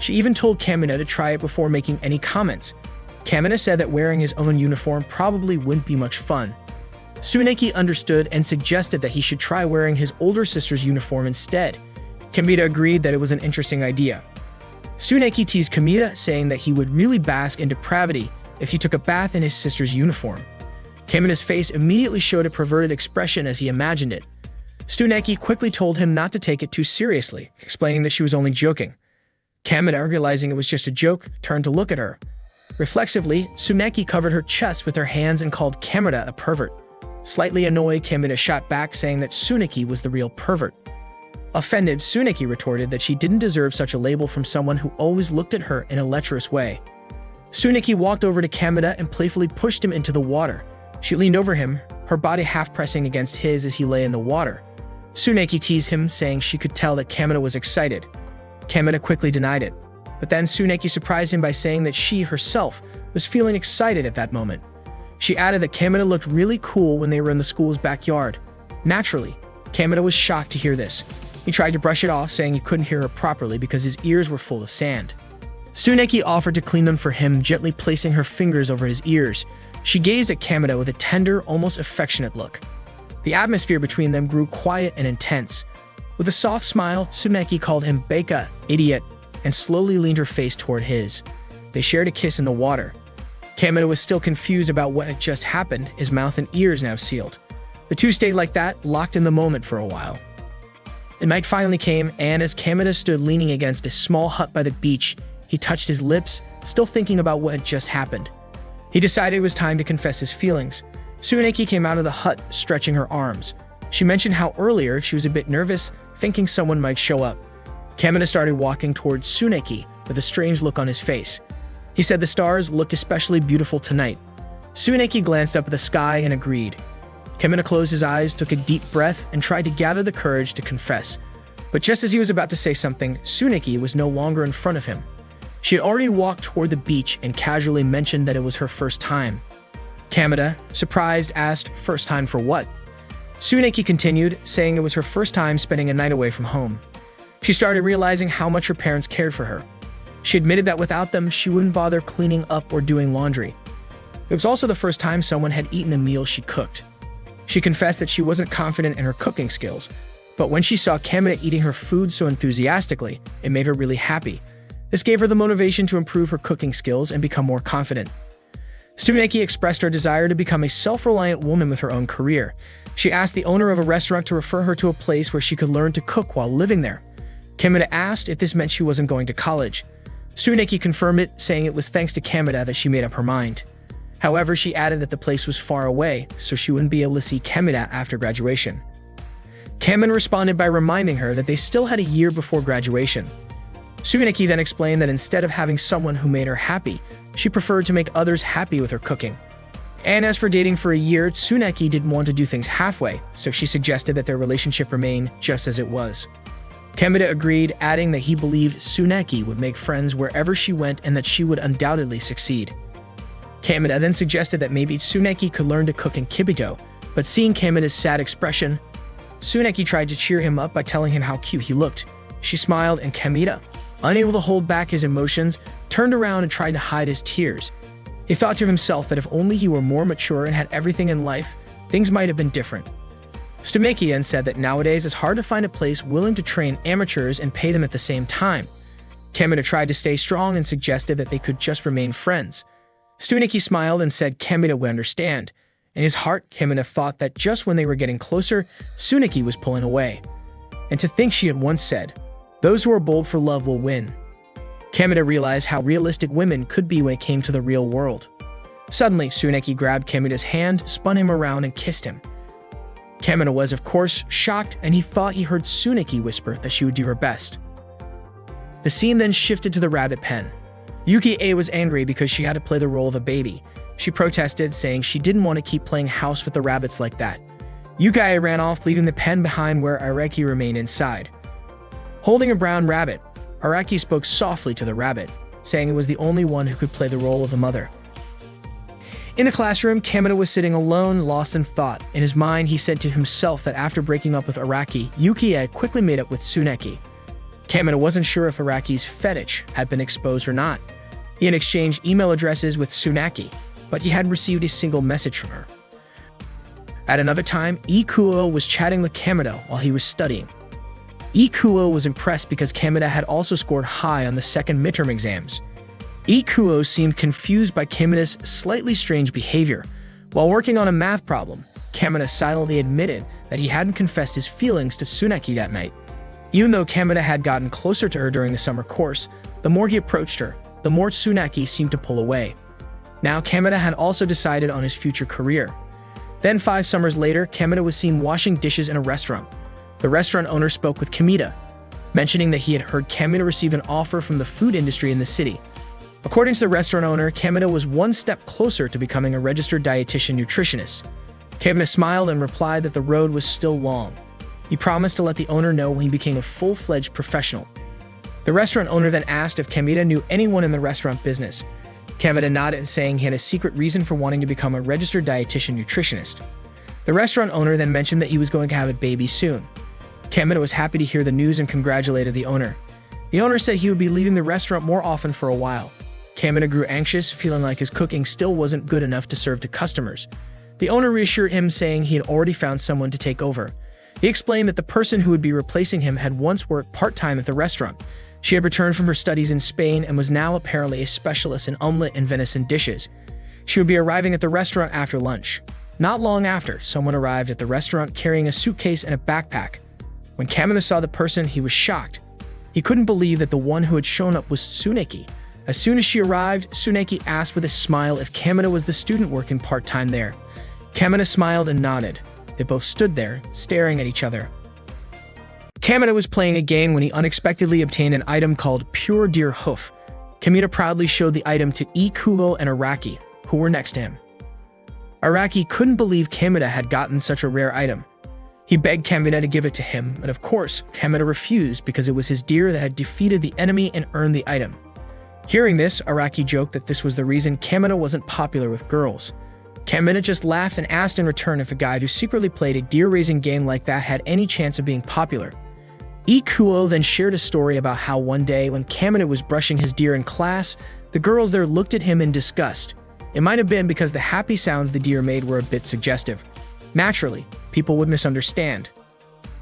She even told Kamina to try it before making any comments. Kamina said that wearing his own uniform probably wouldn't be much fun. Tsuneki understood and suggested that he should try wearing his older sister's uniform instead. Kamina agreed that it was an interesting idea. Tsuneki teased Kamina, saying that he would really bask in depravity if he took a bath in his sister's uniform. Kamina's face immediately showed a perverted expression as he imagined it. Tsuneki quickly told him not to take it too seriously, explaining that she was only joking. Kamina, realizing it was just a joke, turned to look at her. Reflexively, Tsuneki covered her chest with her hands and called Kamina a pervert. Slightly annoyed, Kamina shot back, saying that Tsuneki was the real pervert. Offended, Tsuneki retorted that she didn't deserve such a label from someone who always looked at her in a lecherous way. Tsuneki walked over to Kamina and playfully pushed him into the water. She leaned over him, her body half pressing against his as he lay in the water. Tsuneki teased him, saying she could tell that Kamina was excited. Kamina quickly denied it, but then Tsuneki surprised him by saying that she herself was feeling excited at that moment. She added that Kamina looked really cool when they were in the school's backyard. Naturally, Kamina was shocked to hear this. He tried to brush it off, saying he couldn't hear her properly because his ears were full of sand. Tsuneki offered to clean them for him, gently placing her fingers over his ears. She gazed at Kamina with a tender, almost affectionate look. The atmosphere between them grew quiet and intense. With a soft smile, Tsuneki called him Beka, idiot, and slowly leaned her face toward his. They shared a kiss in the water. Kamina was still confused about what had just happened, his mouth and ears now sealed. The two stayed like that, locked in the moment for a while. The night finally came, and as Kamina stood leaning against a small hut by the beach, he touched his lips, still thinking about what had just happened. He decided it was time to confess his feelings. Tsuneki came out of the hut, stretching her arms. She mentioned how earlier she was a bit nervous, thinking someone might show up. Kamina started walking towards Tsuneki with a strange look on his face. He said the stars looked especially beautiful tonight. Tsuneki glanced up at the sky and agreed. Kamina closed his eyes, took a deep breath, and tried to gather the courage to confess. But just as he was about to say something, Tsuneki was no longer in front of him. She had already walked toward the beach and casually mentioned that it was her first time. Kamina, surprised, asked, "First time for what?" Tsuneki continued, saying it was her first time spending a night away from home. She started realizing how much her parents cared for her. She admitted that without them, she wouldn't bother cleaning up or doing laundry. It was also the first time someone had eaten a meal she cooked. She confessed that she wasn't confident in her cooking skills, but when she saw Kamina eating her food so enthusiastically, it made her really happy. This gave her the motivation to improve her cooking skills and become more confident. Tsuneki expressed her desire to become a self-reliant woman with her own career. She asked the owner of a restaurant to refer her to a place where she could learn to cook while living there. Kamina asked if this meant she wasn't going to college. Tsuneki confirmed it, saying it was thanks to Kamina that she made up her mind. However, she added that the place was far away, so she wouldn't be able to see Kamina after graduation. Kamina responded by reminding her that they still had a year before graduation. Tsuneki then explained that instead of having someone who made her happy, she preferred to make others happy with her cooking. And as for dating for a year, Tsuneki didn't want to do things halfway, so she suggested that their relationship remain just as it was. Kamina agreed, adding that he believed Tsuneki would make friends wherever she went and that she would undoubtedly succeed. Kamina then suggested that maybe Tsuneki could learn to cook in Kibito, but seeing Kamina's sad expression, Tsuneki tried to cheer him up by telling him how cute he looked. She smiled, and Kamina, unable to hold back his emotions, turned around and tried to hide his tears. He thought to himself that if only he were more mature and had everything in life, things might have been different. Stumeki then said that nowadays it's hard to find a place willing to train amateurs and pay them at the same time. Kamina tried to stay strong and suggested that they could just remain friends. Stumeki smiled and said Kamina would understand. In his heart, Kamina thought that just when they were getting closer, Tsuneki was pulling away. And to think she had once said, "Those who are bold for love will win." Kamina realized how realistic women could be when it came to the real world. Suddenly, Tsuneki grabbed Kamina's hand, spun him around, and kissed him. Kamina was, of course, shocked, and he thought he heard Tsuneki whisper that she would do her best. The scene then shifted to the rabbit pen. Yuki-A was angry because she had to play the role of a baby. She protested, saying she didn't want to keep playing house with the rabbits like that. Yuki-A ran off, leaving the pen behind where Araki remained inside. Holding a brown rabbit, Araki spoke softly to the rabbit, saying it was the only one who could play the role of the mother. In the classroom, Kamina was sitting alone, lost in thought. In his mind, he said to himself that after breaking up with Araki, Yuki quickly made up with Tsuneki. Kamina wasn't sure if Araki's fetish had been exposed or not. He had exchanged email addresses with Tsuneki, but he hadn't received a single message from her. At another time, Ikuo was chatting with Kamina while he was studying. Ikuo was impressed because Kamina had also scored high on the second midterm exams. Ikuo seemed confused by Kamina's slightly strange behavior. While working on a math problem, Kamina silently admitted that he hadn't confessed his feelings to Tsuneki that night. Even though Kamina had gotten closer to her during the summer course, the more he approached her, the more Tsuneki seemed to pull away. Now Kamina had also decided on his future career. Then 5 summers later, Kamina was seen washing dishes in a restaurant. The restaurant owner spoke with Kamina, mentioning that he had heard Kamina received an offer from the food industry in the city. According to the restaurant owner, Kamina was one step closer to becoming a registered dietitian nutritionist. Kamina smiled and replied that the road was still long. He promised to let the owner know when he became a full-fledged professional. The restaurant owner then asked if Kamina knew anyone in the restaurant business. Kamina nodded, saying he had a secret reason for wanting to become a registered dietitian nutritionist. The restaurant owner then mentioned that he was going to have a baby soon. Kamina was happy to hear the news and congratulated the owner. The owner said he would be leaving the restaurant more often for a while. Kamina grew anxious, feeling like his cooking still wasn't good enough to serve to customers. The owner reassured him, saying he had already found someone to take over. He explained that the person who would be replacing him had once worked part-time at the restaurant. She had returned from her studies in Spain and was now apparently a specialist in omelet and venison dishes. She would be arriving at the restaurant after lunch. Not long after, someone arrived at the restaurant carrying a suitcase and a backpack. When Kamina saw the person, he was shocked. He couldn't believe that the one who had shown up was Tsuneki. As soon as she arrived, Tsuneki asked with a smile if Kamina was the student working part-time there. Kamina smiled and nodded. They both stood there, staring at each other. Kamina was playing a game when he unexpectedly obtained an item called Pure Deer Hoof. Kamina proudly showed the item to Ikuo and Araki, who were next to him. Araki couldn't believe Kamina had gotten such a rare item. He begged Kamina to give it to him, but of course, Kamina refused because it was his deer that had defeated the enemy and earned the item. Hearing this, Araki joked that this was the reason Kamina wasn't popular with girls. Kamina just laughed and asked in return if a guy who secretly played a deer-raising game like that had any chance of being popular. Ikuo then shared a story about how one day when Kamina was brushing his deer in class, the girls there looked at him in disgust. It might have been because the happy sounds the deer made were a bit suggestive. Naturally, people would misunderstand.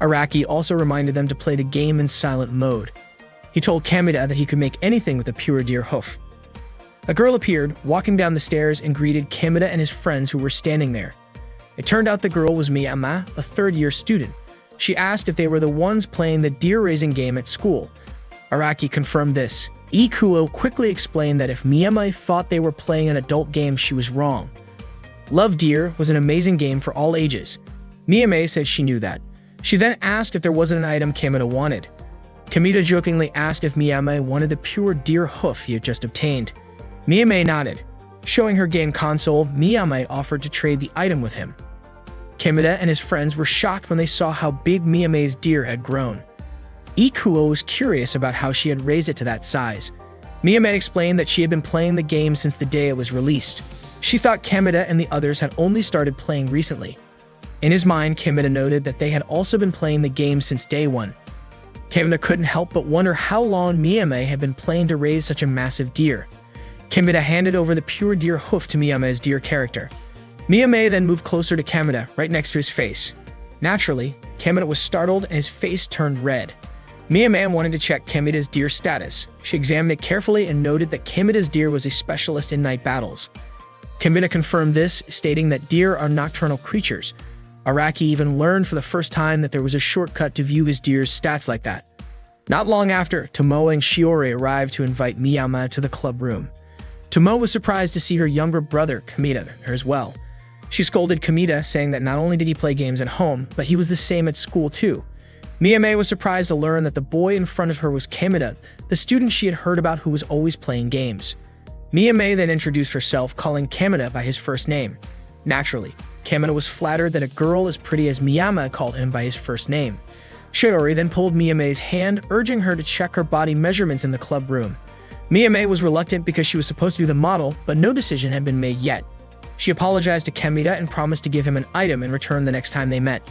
Araki also reminded them to play the game in silent mode. He told Kamina that he could make anything with a pure deer hoof. A girl appeared, walking down the stairs, and greeted Kamina and his friends who were standing there. It turned out the girl was Miyama, a third-year student. She asked if they were the ones playing the deer-raising game at school. Araki confirmed this. Ikuo quickly explained that if Miyama thought they were playing an adult game, she was wrong. Love Deer was an amazing game for all ages. Miyame said she knew that. She then asked if there wasn't an item Kamina wanted. Kamina jokingly asked if Miyame wanted the pure deer hoof he had just obtained. Miyame nodded. Showing her game console, Miyame offered to trade the item with him. Kamina and his friends were shocked when they saw how big Miyame's deer had grown. Ikuo was curious about how she had raised it to that size. Miyame explained that she had been playing the game since the day it was released. She thought Kamina and the others had only started playing recently. In his mind, Kamina noted that they had also been playing the game since day one. Kamina couldn't help but wonder how long Miyame had been playing to raise such a massive deer. Kamina handed over the pure deer hoof to Miyame's deer character. Miyame then moved closer to Kamina, right next to his face. Naturally, Kameda was startled and his face turned red. Miyame wanted to check Kameda's deer status. She examined it carefully and noted that Kameda's deer was a specialist in night battles. Kameda confirmed this, stating that deer are nocturnal creatures. Araki even learned for the first time that there was a shortcut to view his deer's stats like that. Not long after, Tomoe and Shiori arrived to invite Miyama to the club room. Tomoe was surprised to see her younger brother, Kameda, there as well. She scolded Kameda, saying that not only did he play games at home, but he was the same at school too. Miyame was surprised to learn that the boy in front of her was Kameda, the student she had heard about who was always playing games. Miyame then introduced herself, calling Kameda by his first name. Naturally, Kameda was flattered that a girl as pretty as Miyama called him by his first name. Shiori then pulled Miyame's hand, urging her to check her body measurements in the club room. Miyame was reluctant because she was supposed to be the model, but no decision had been made yet. She apologized to Kameda and promised to give him an item in return the next time they met.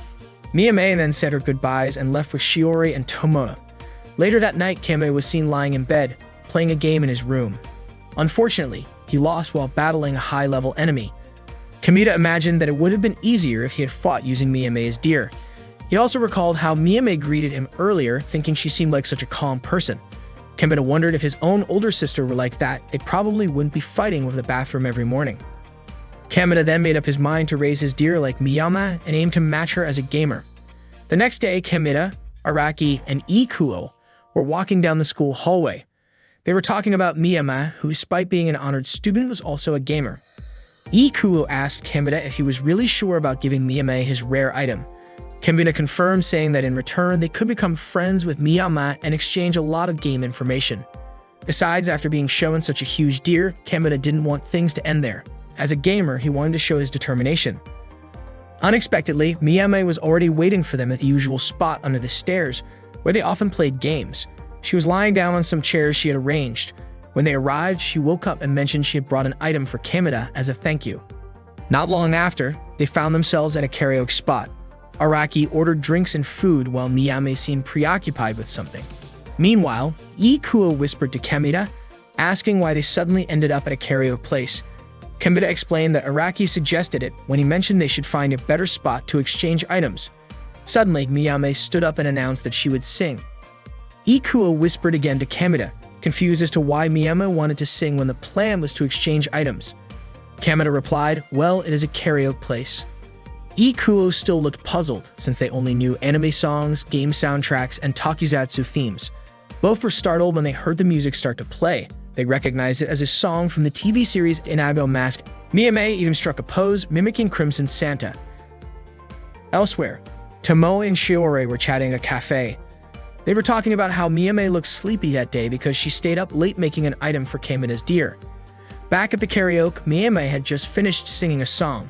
Miyame then said her goodbyes and left with Shiori and Tomoe. Later that night, Kameda was seen lying in bed, playing a game in his room. Unfortunately, he lost while battling a high-level enemy. Kameda imagined that it would have been easier if he had fought using Miyame's deer. He also recalled how Miyame greeted him earlier, thinking she seemed like such a calm person. Kameda wondered if his own older sister were like that, they probably wouldn't be fighting over the bathroom every morning. Kameda then made up his mind to raise his deer like Miyama and aimed to match her as a gamer. The next day, Kameda, Araki, and Ikuo were walking down the school hallway. They were talking about Miyama, who despite being an honored student was also a gamer. Ikuo asked Kameda if he was really sure about giving Miyame his rare item. Kameda confirmed, saying that in return they could become friends with Miyama and exchange a lot of game information. Besides, after being shown such a huge deer, Kameda didn't want things to end there. As a gamer, he wanted to show his determination. Unexpectedly, Miyame was already waiting for them at the usual spot under the stairs, where they often played games. She was lying down on some chairs she had arranged. When they arrived, she woke up and mentioned she had brought an item for Kameda as a thank you. Not long after, they found themselves at a karaoke spot. Araki ordered drinks and food while Miyame seemed preoccupied with something. Meanwhile, Ikuo whispered to Kameda, asking why they suddenly ended up at a karaoke place. Kameda explained that Araki suggested it when he mentioned they should find a better spot to exchange items. Suddenly, Miyame stood up and announced that she would sing. Ikuo whispered again to Kameda, confused as to why Miyame wanted to sing when the plan was to exchange items. Kameda replied, "Well, it is a karaoke place." Ikuo still looked puzzled, since they only knew anime songs, game soundtracks, and tokusatsu themes. Both were startled when they heard the music start to play. They recognized it as a song from the TV series Inago Mask. Miyame even struck a pose, mimicking Crimson Santa. Elsewhere, Tomoe and Shiori were chatting at a cafe. They were talking about how Miyame looked sleepy that day because she stayed up late making an item for Kameda's deer. Back at the karaoke, Miyame had just finished singing a song.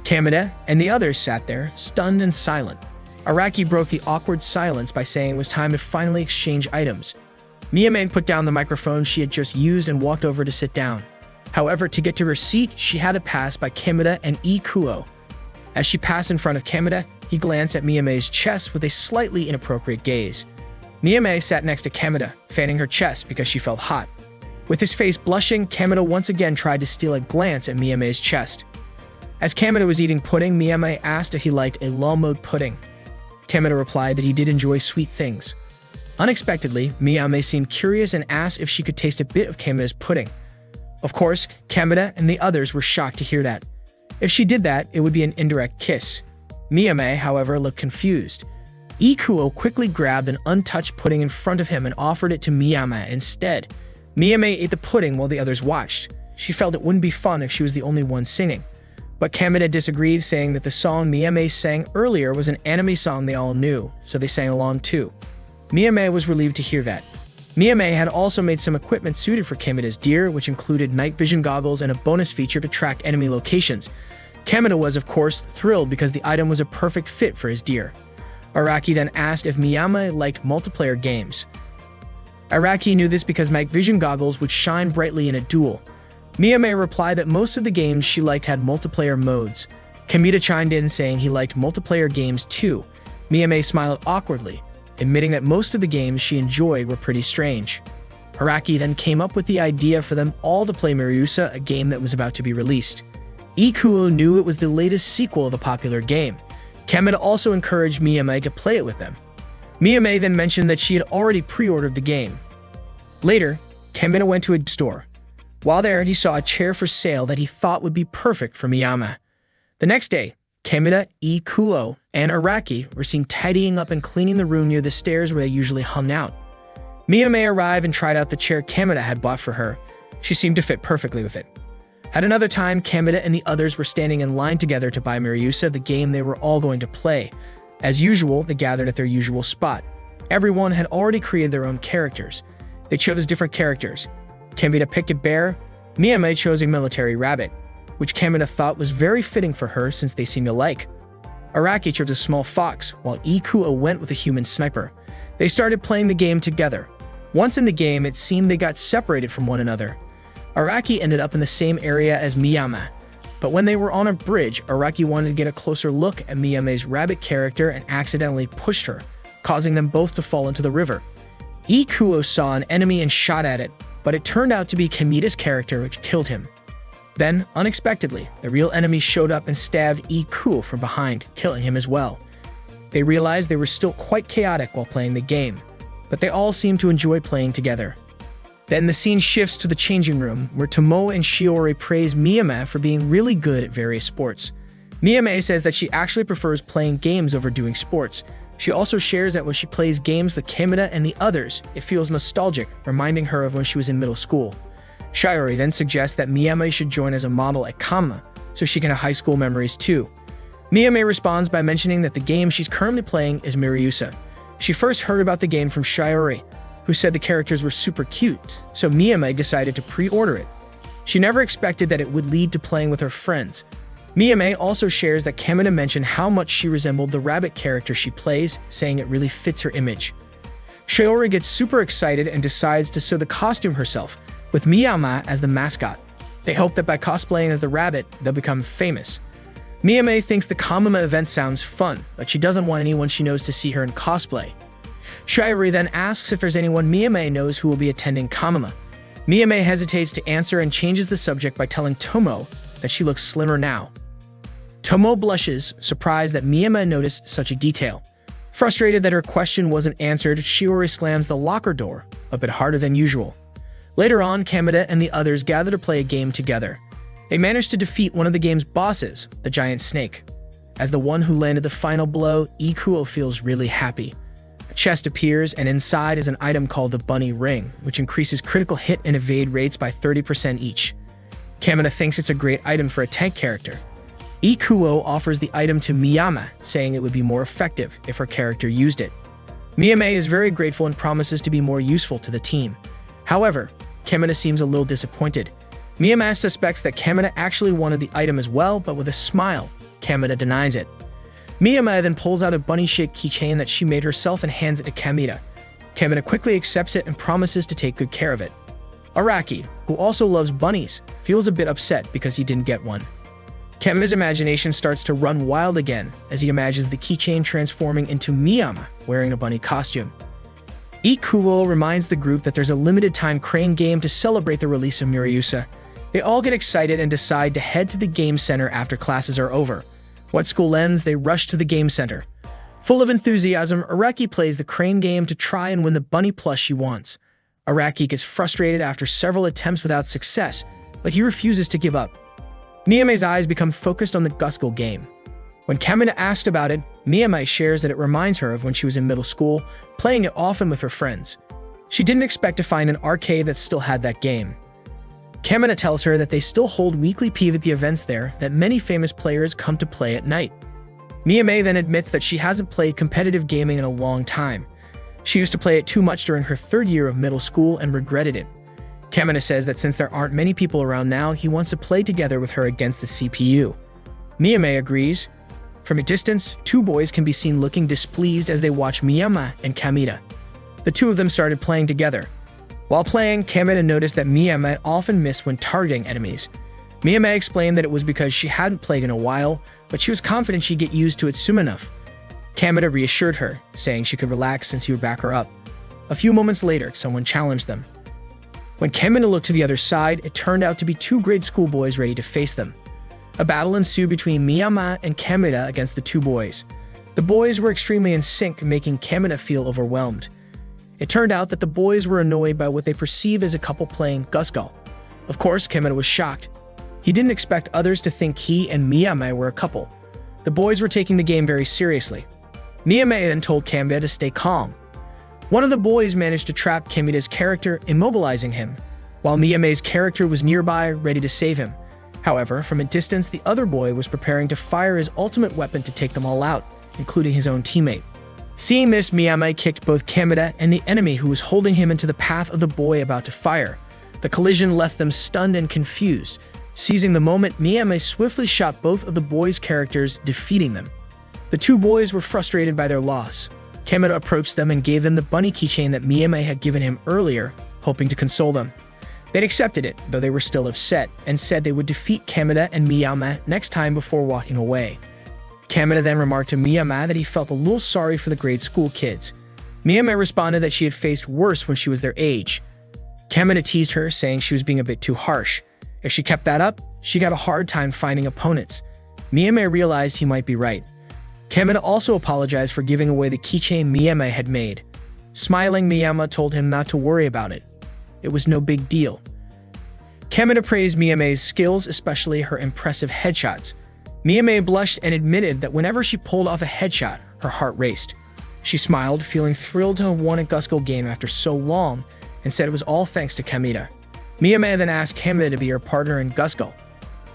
Kameda and the others sat there, stunned and silent. Araki broke the awkward silence by saying it was time to finally exchange items. Miyame put down the microphone she had just used and walked over to sit down. However, to get to her seat, she had to pass by Kameda and Ikuo. As she passed in front of Kameda, he glanced at Miyame's chest with a slightly inappropriate gaze. Miyame sat next to Kameda, fanning her chest because she felt hot. With his face blushing, Kameda once again tried to steal a glance at Miyame's chest. As Kameda was eating pudding, Miyame asked if he liked a law mode pudding. Kameda replied that he did enjoy sweet things. Unexpectedly, Miyame seemed curious and asked if she could taste a bit of Kameda's pudding. Of course, Kameda and the others were shocked to hear that. If she did that, it would be an indirect kiss. Miyame, however, looked confused. Ikuo quickly grabbed an untouched pudding in front of him and offered it to Miyame instead. Miyame ate the pudding while the others watched. She felt it wouldn't be fun if she was the only one singing. But Kameda disagreed, saying that the song Miyame sang earlier was an anime song they all knew, so they sang along too. Miyame was relieved to hear that. Miyame had also made some equipment suited for Kameda's deer, which included night vision goggles and a bonus feature to track enemy locations. Kameda was, of course, thrilled because the item was a perfect fit for his deer. Araki then asked if Miyame liked multiplayer games. Araki knew this because night vision goggles would shine brightly in a duel. Miyame replied that most of the games she liked had multiplayer modes. Kameda chimed in saying he liked multiplayer games too. Miyame smiled awkwardly, admitting that most of the games she enjoyed were pretty strange. Araki then came up with the idea for them all to play Miryusa, a game that was about to be released. Ikuo knew it was the latest sequel of a popular game. Kameda also encouraged Miyame to play it with them. Miyame then mentioned that she had already pre-ordered the game. Later, Kameda went to a store. While there, he saw a chair for sale that he thought would be perfect for Miyama. The next day, Kameda, Ikuo, and Araki were seen tidying up and cleaning the room near the stairs where they usually hung out. Miyame arrived and tried out the chair Kameda had bought for her. She seemed to fit perfectly with it. At another time, Kameda and the others were standing in line together to buy Miryusa, the game they were all going to play. As usual, they gathered at their usual spot. Everyone had already created their own characters. They chose different characters. Kameda picked a bear. Miyame chose a military rabbit, which Kameda thought was very fitting for her since they seemed alike. Araki chose a small fox, while Ikuo went with a human sniper. They started playing the game together. Once in the game, it seemed they got separated from one another. Araki ended up in the same area as Miyama, but when they were on a bridge, Araki wanted to get a closer look at Miyame's rabbit character and accidentally pushed her, causing them both to fall into the river. Ikuo saw an enemy and shot at it, but it turned out to be Kameda's character, which killed him. Then, unexpectedly, the real enemy showed up and stabbed Ikuo from behind, killing him as well. They realized they were still quite chaotic while playing the game, but they all seemed to enjoy playing together. Then the scene shifts to the changing room, where Tomoe and Shiori praise Miyame for being really good at various sports. Miyame says that she actually prefers playing games over doing sports. She also shares that when she plays games with Kameda and the others, it feels nostalgic, reminding her of when she was in middle school. Shiori then suggests that Miyame should join as a model at Kama, so she can have high school memories too. Miyame responds by mentioning that the game she's currently playing is Miryusa. She first heard about the game from Shiori, who said the characters were super cute, so Miyame decided to pre-order it. She never expected that it would lead to playing with her friends. Miyame also shares that Kameda mentioned how much she resembled the rabbit character she plays, saying it really fits her image. Shiori gets super excited and decides to sew the costume herself, with Miyama as the mascot. They hope that by cosplaying as the rabbit, they'll become famous. Miyame thinks the Kamama event sounds fun, but she doesn't want anyone she knows to see her in cosplay. Shiori then asks if there's anyone Miyame knows who will be attending Kamama. Miyame hesitates to answer and changes the subject by telling Tomoe that she looks slimmer now. Tomoe blushes, surprised that Miyame noticed such a detail. Frustrated that her question wasn't answered, Shiori slams the locker door, a bit harder than usual. Later on, Kameda and the others gather to play a game together. They manage to defeat one of the game's bosses, the giant snake. As the one who landed the final blow, Ikuo feels really happy. A chest appears, and inside is an item called the Bunny Ring, which increases critical hit and evade rates by 30% each. Kameda thinks it's a great item for a tank character. Ikuo offers the item to Miyama, saying it would be more effective if her character used it. Miyame is very grateful and promises to be more useful to the team. However, Kameda seems a little disappointed. Miyama suspects that Kameda actually wanted the item as well, but with a smile, Kameda denies it. Miyama then pulls out a bunny-shaped keychain that she made herself and hands it to Kameda. Kameda quickly accepts it and promises to take good care of it. Araki, who also loves bunnies, feels a bit upset because he didn't get one. Kameda's imagination starts to run wild again as he imagines the keychain transforming into Miyama wearing a bunny costume. Ikuo reminds the group that there's a limited-time crane game to celebrate the release of Miryusa. They all get excited and decide to head to the game center after classes are over. Once school ends, they rush to the game center. Full of enthusiasm, Araki plays the crane game to try and win the bunny plush she wants. Araki gets frustrated after several attempts without success, but he refuses to give up. Miyame's eyes become focused on the Gusgle game. When Kameda asked about it, Miyame shares that it reminds her of when she was in middle school, playing it often with her friends. She didn't expect to find an arcade that still had that game. Kameda tells her that they still hold weekly PvP events there that many famous players come to play at night. Miyame then admits that she hasn't played competitive gaming in a long time. She used to play it too much during her third year of middle school and regretted it. Kameda says that since there aren't many people around now, he wants to play together with her against the CPU. Miyame agrees. From a distance, two boys can be seen looking displeased as they watch Miyama and Kameda. The two of them started playing together. While playing, Kameda noticed that Miyame often missed when targeting enemies. Miyame explained that it was because she hadn't played in a while, but she was confident she'd get used to it soon enough. Kameda reassured her, saying she could relax since he would back her up. A few moments later, someone challenged them. When Kameda looked to the other side, it turned out to be two grade school boys ready to face them. A battle ensued between Miyama and Kameda against the two boys. The boys were extremely in sync, making Kamina feel overwhelmed. It turned out that the boys were annoyed by what they perceive as a couple playing Gusgal. Of course, Kamina was shocked. He didn't expect others to think he and Miyame were a couple. The boys were taking the game very seriously. Miyame then told Kamina to stay calm. One of the boys managed to trap Kamina's character, immobilizing him, while Miyame's character was nearby, ready to save him. However, from a distance, the other boy was preparing to fire his ultimate weapon to take them all out, including his own teammate. Seeing this, Miyame kicked both Kamina and the enemy who was holding him into the path of the boy about to fire. The collision left them stunned and confused. Seizing the moment, Miyame swiftly shot both of the boys' characters, defeating them. The two boys were frustrated by their loss. Kamina approached them and gave them the bunny keychain that Miyame had given him earlier, hoping to console them. They'd accepted it, though they were still upset, and said they would defeat Kamina and Miyame next time before walking away. Kamina then remarked to Miyame that he felt a little sorry for the grade school kids. Miyame responded that she had faced worse when she was their age. Kamina teased her, saying she was being a bit too harsh. If she kept that up, she got a hard time finding opponents. Miyame realized he might be right. Kamina also apologized for giving away the keychain Miyame had made. Smiling, Miyame told him not to worry about it. It was no big deal. Kamina praised Miyame's skills, especially her impressive headshots. Miyame blushed and admitted that whenever she pulled off a headshot, her heart raced. She smiled, feeling thrilled to have won a Gusgal game after so long, and said it was all thanks to Kamina. Miyame then asked Kamina to be her partner in Gusgal.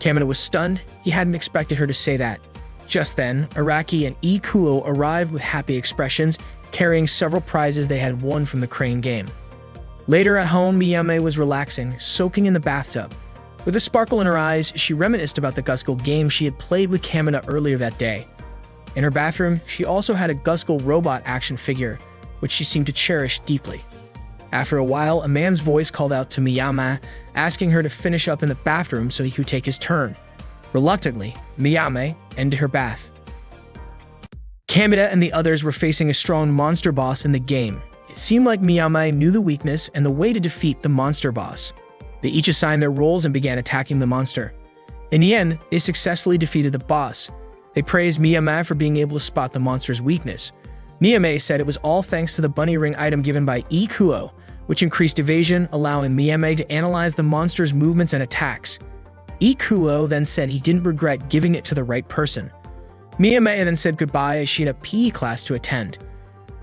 Kamina was stunned. He hadn't expected her to say that. Just then, Araki and Ikuo arrived with happy expressions, carrying several prizes they had won from the crane game. Later at home, Miyame was relaxing, soaking in the bathtub. With a sparkle in her eyes, she reminisced about the Gusgal game she had played with Kamina earlier that day. In her bathroom, she also had a Gusgal robot action figure, which she seemed to cherish deeply. After a while, a man's voice called out to Miyame, asking her to finish up in the bathroom so he could take his turn. Reluctantly, Miyame ended her bath. Kamina and the others were facing a strong monster boss in the game. It seemed like Miyame knew the weakness and the way to defeat the monster boss. They each assigned their roles and began attacking the monster. In the end, they successfully defeated the boss. They praised Miyame for being able to spot the monster's weakness. Miyame said it was all thanks to the bunny ring item given by Ikuo, which increased evasion, allowing Miyame to analyze the monster's movements and attacks. Ikuo then said he didn't regret giving it to the right person. Miyame then said goodbye as she had a PE class to attend.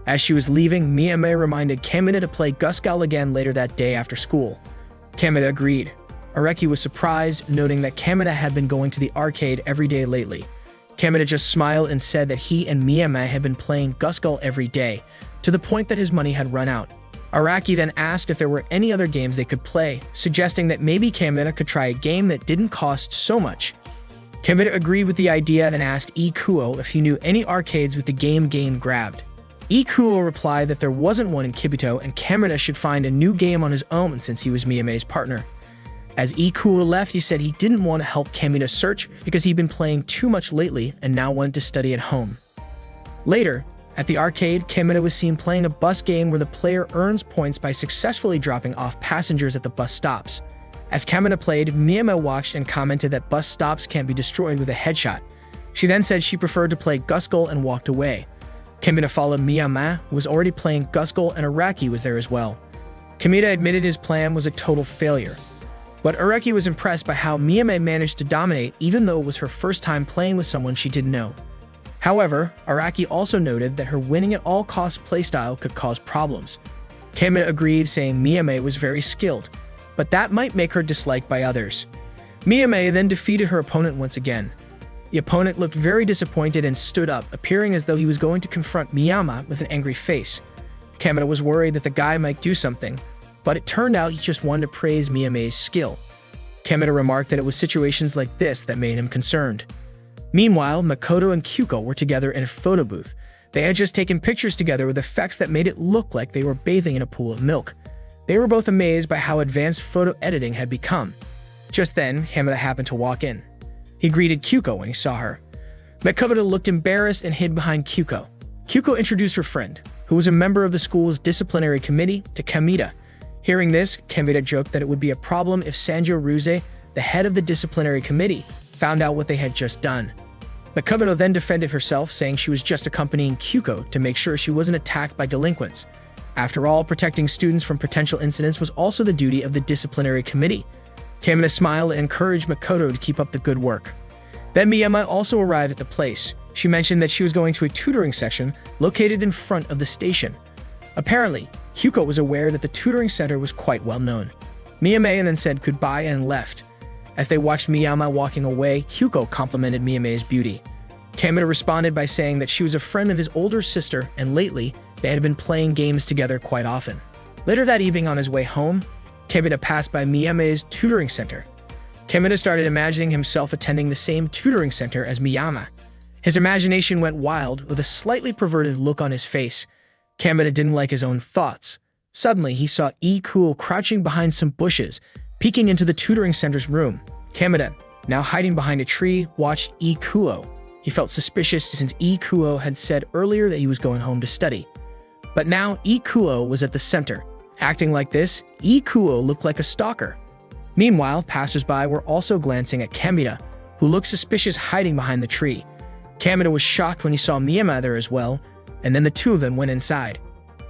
As she was leaving, Miyame reminded Kamina to play Gusgal again later that day after school. Kamina agreed. Araki was surprised, noting that Kamina had been going to the arcade every day lately. Kamina just smiled and said that he and Miyame had been playing Gusgal every day, to the point that his money had run out. Araki then asked if there were any other games they could play, suggesting that maybe Kamina could try a game that didn't cost so much. Kamina agreed with the idea and asked Ikuo if he knew any arcades with the game grabbed. Ikuo replied that there wasn't one in Kibito and Kamina should find a new game on his own since he was Miyame's partner. As Ikuo left, he said he didn't want to help Kamina search because he'd been playing too much lately and now wanted to study at home. Later, at the arcade, Kamina was seen playing a bus game where the player earns points by successfully dropping off passengers at the bus stops. As Kamina played, Miyame watched and commented that bus stops can't be destroyed with a headshot. She then said she preferred to play Gusgal and walked away. Kamina followed Miyame, who was already playing Gusgal, and Araki was there as well. Kamina admitted his plan was a total failure. But Araki was impressed by how Miyame managed to dominate even though it was her first time playing with someone she didn't know. However, Araki also noted that her winning at all costs playstyle could cause problems. Kamina agreed, saying Miyame was very skilled, but that might make her disliked by others. Miyame then defeated her opponent once again. The opponent looked very disappointed and stood up, appearing as though he was going to confront Miyame with an angry face. Kamina was worried that the guy might do something, but it turned out he just wanted to praise Miyame's skill. Kamina remarked that it was situations like this that made him concerned. Meanwhile, Makoto and Kyuko were together in a photo booth. They had just taken pictures together with effects that made it look like they were bathing in a pool of milk. They were both amazed by how advanced photo editing had become. Just then, Kamina happened to walk in. He greeted Kyuko when he saw her. Makoto looked embarrassed and hid behind Kyuko. Kyuko introduced her friend, who was a member of the school's disciplinary committee, to Kamina. Hearing this, Kamina joked that it would be a problem if Sanjo Ruze, the head of the disciplinary committee, found out what they had just done. Makoto then defended herself, saying she was just accompanying Kyuko to make sure she wasn't attacked by delinquents. After all, protecting students from potential incidents was also the duty of the disciplinary committee. Kamina smiled and encouraged Makoto to keep up the good work. Then Miyama also arrived at the place. She mentioned that she was going to a tutoring section located in front of the station. Apparently, Kyuko was aware that the tutoring center was quite well known. Miyame then said goodbye and left. As they watched Miyama walking away, Kyuko complimented Miyame's beauty. Kamina responded by saying that she was a friend of his older sister and lately they had been playing games together quite often. Later that evening on his way home, Kamina passed by Miyame's tutoring center. Kamina started imagining himself attending the same tutoring center as Miyama. His imagination went wild with a slightly perverted look on his face. Kamina didn't like his own thoughts. Suddenly, he saw Ikuo crouching behind some bushes, peeking into the tutoring center's room. Kamina, now hiding behind a tree, watched Ikuo. He felt suspicious since Ikuo had said earlier that he was going home to study. But now Ikuo was at the center. Acting like this, Ikuo looked like a stalker. Meanwhile, passersby were also glancing at Kamina, who looked suspicious hiding behind the tree. Kamina was shocked when he saw Miyama there as well, and then the two of them went inside.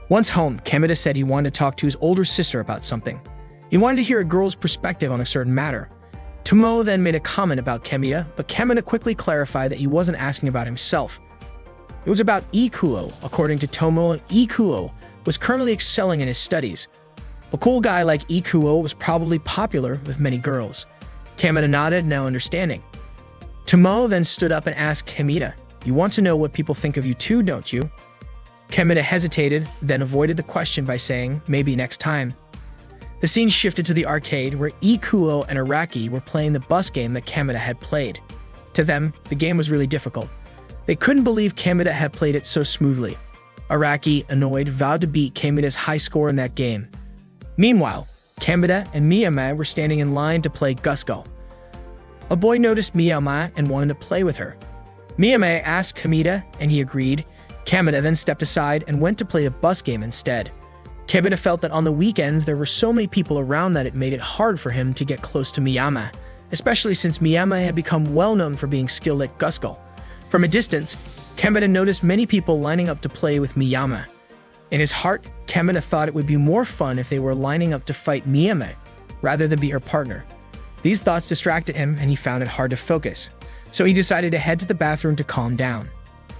Once home, Kamina said he wanted to talk to his older sister about something. He wanted to hear a girl's perspective on a certain matter. Tomo then made a comment about Kamina, but Kamina quickly clarified that he wasn't asking about himself. It was about Ikuo. According to Tomo, Ikuo was currently excelling in his studies. A cool guy like Ikuo was probably popular with many girls. Kamina nodded, now understanding. Tomo then stood up and asked Kamina, "You want to know what people think of you too, don't you?" Kamina hesitated, then avoided the question by saying, "Maybe next time." The scene shifted to the arcade where Ikuo and Araki were playing the bus game that Kamina had played. To them, the game was really difficult. They couldn't believe Kamina had played it so smoothly. Araki, annoyed, vowed to beat Kamina's high score in that game. Meanwhile, Kamina and Miyama were standing in line to play Gusko. A boy noticed Miyama and wanted to play with her. Miyama asked Kamina, and he agreed. Kamina then stepped aside and went to play a bus game instead. Kamina felt that on the weekends there were so many people around that it made it hard for him to get close to Miyama, especially since Miyama had become well known for being skilled at Gusko. From a distance, Kamina noticed many people lining up to play with Miyama. In his heart, Kamina thought it would be more fun if they were lining up to fight Miyama, rather than be her partner. These thoughts distracted him and he found it hard to focus, so he decided to head to the bathroom to calm down.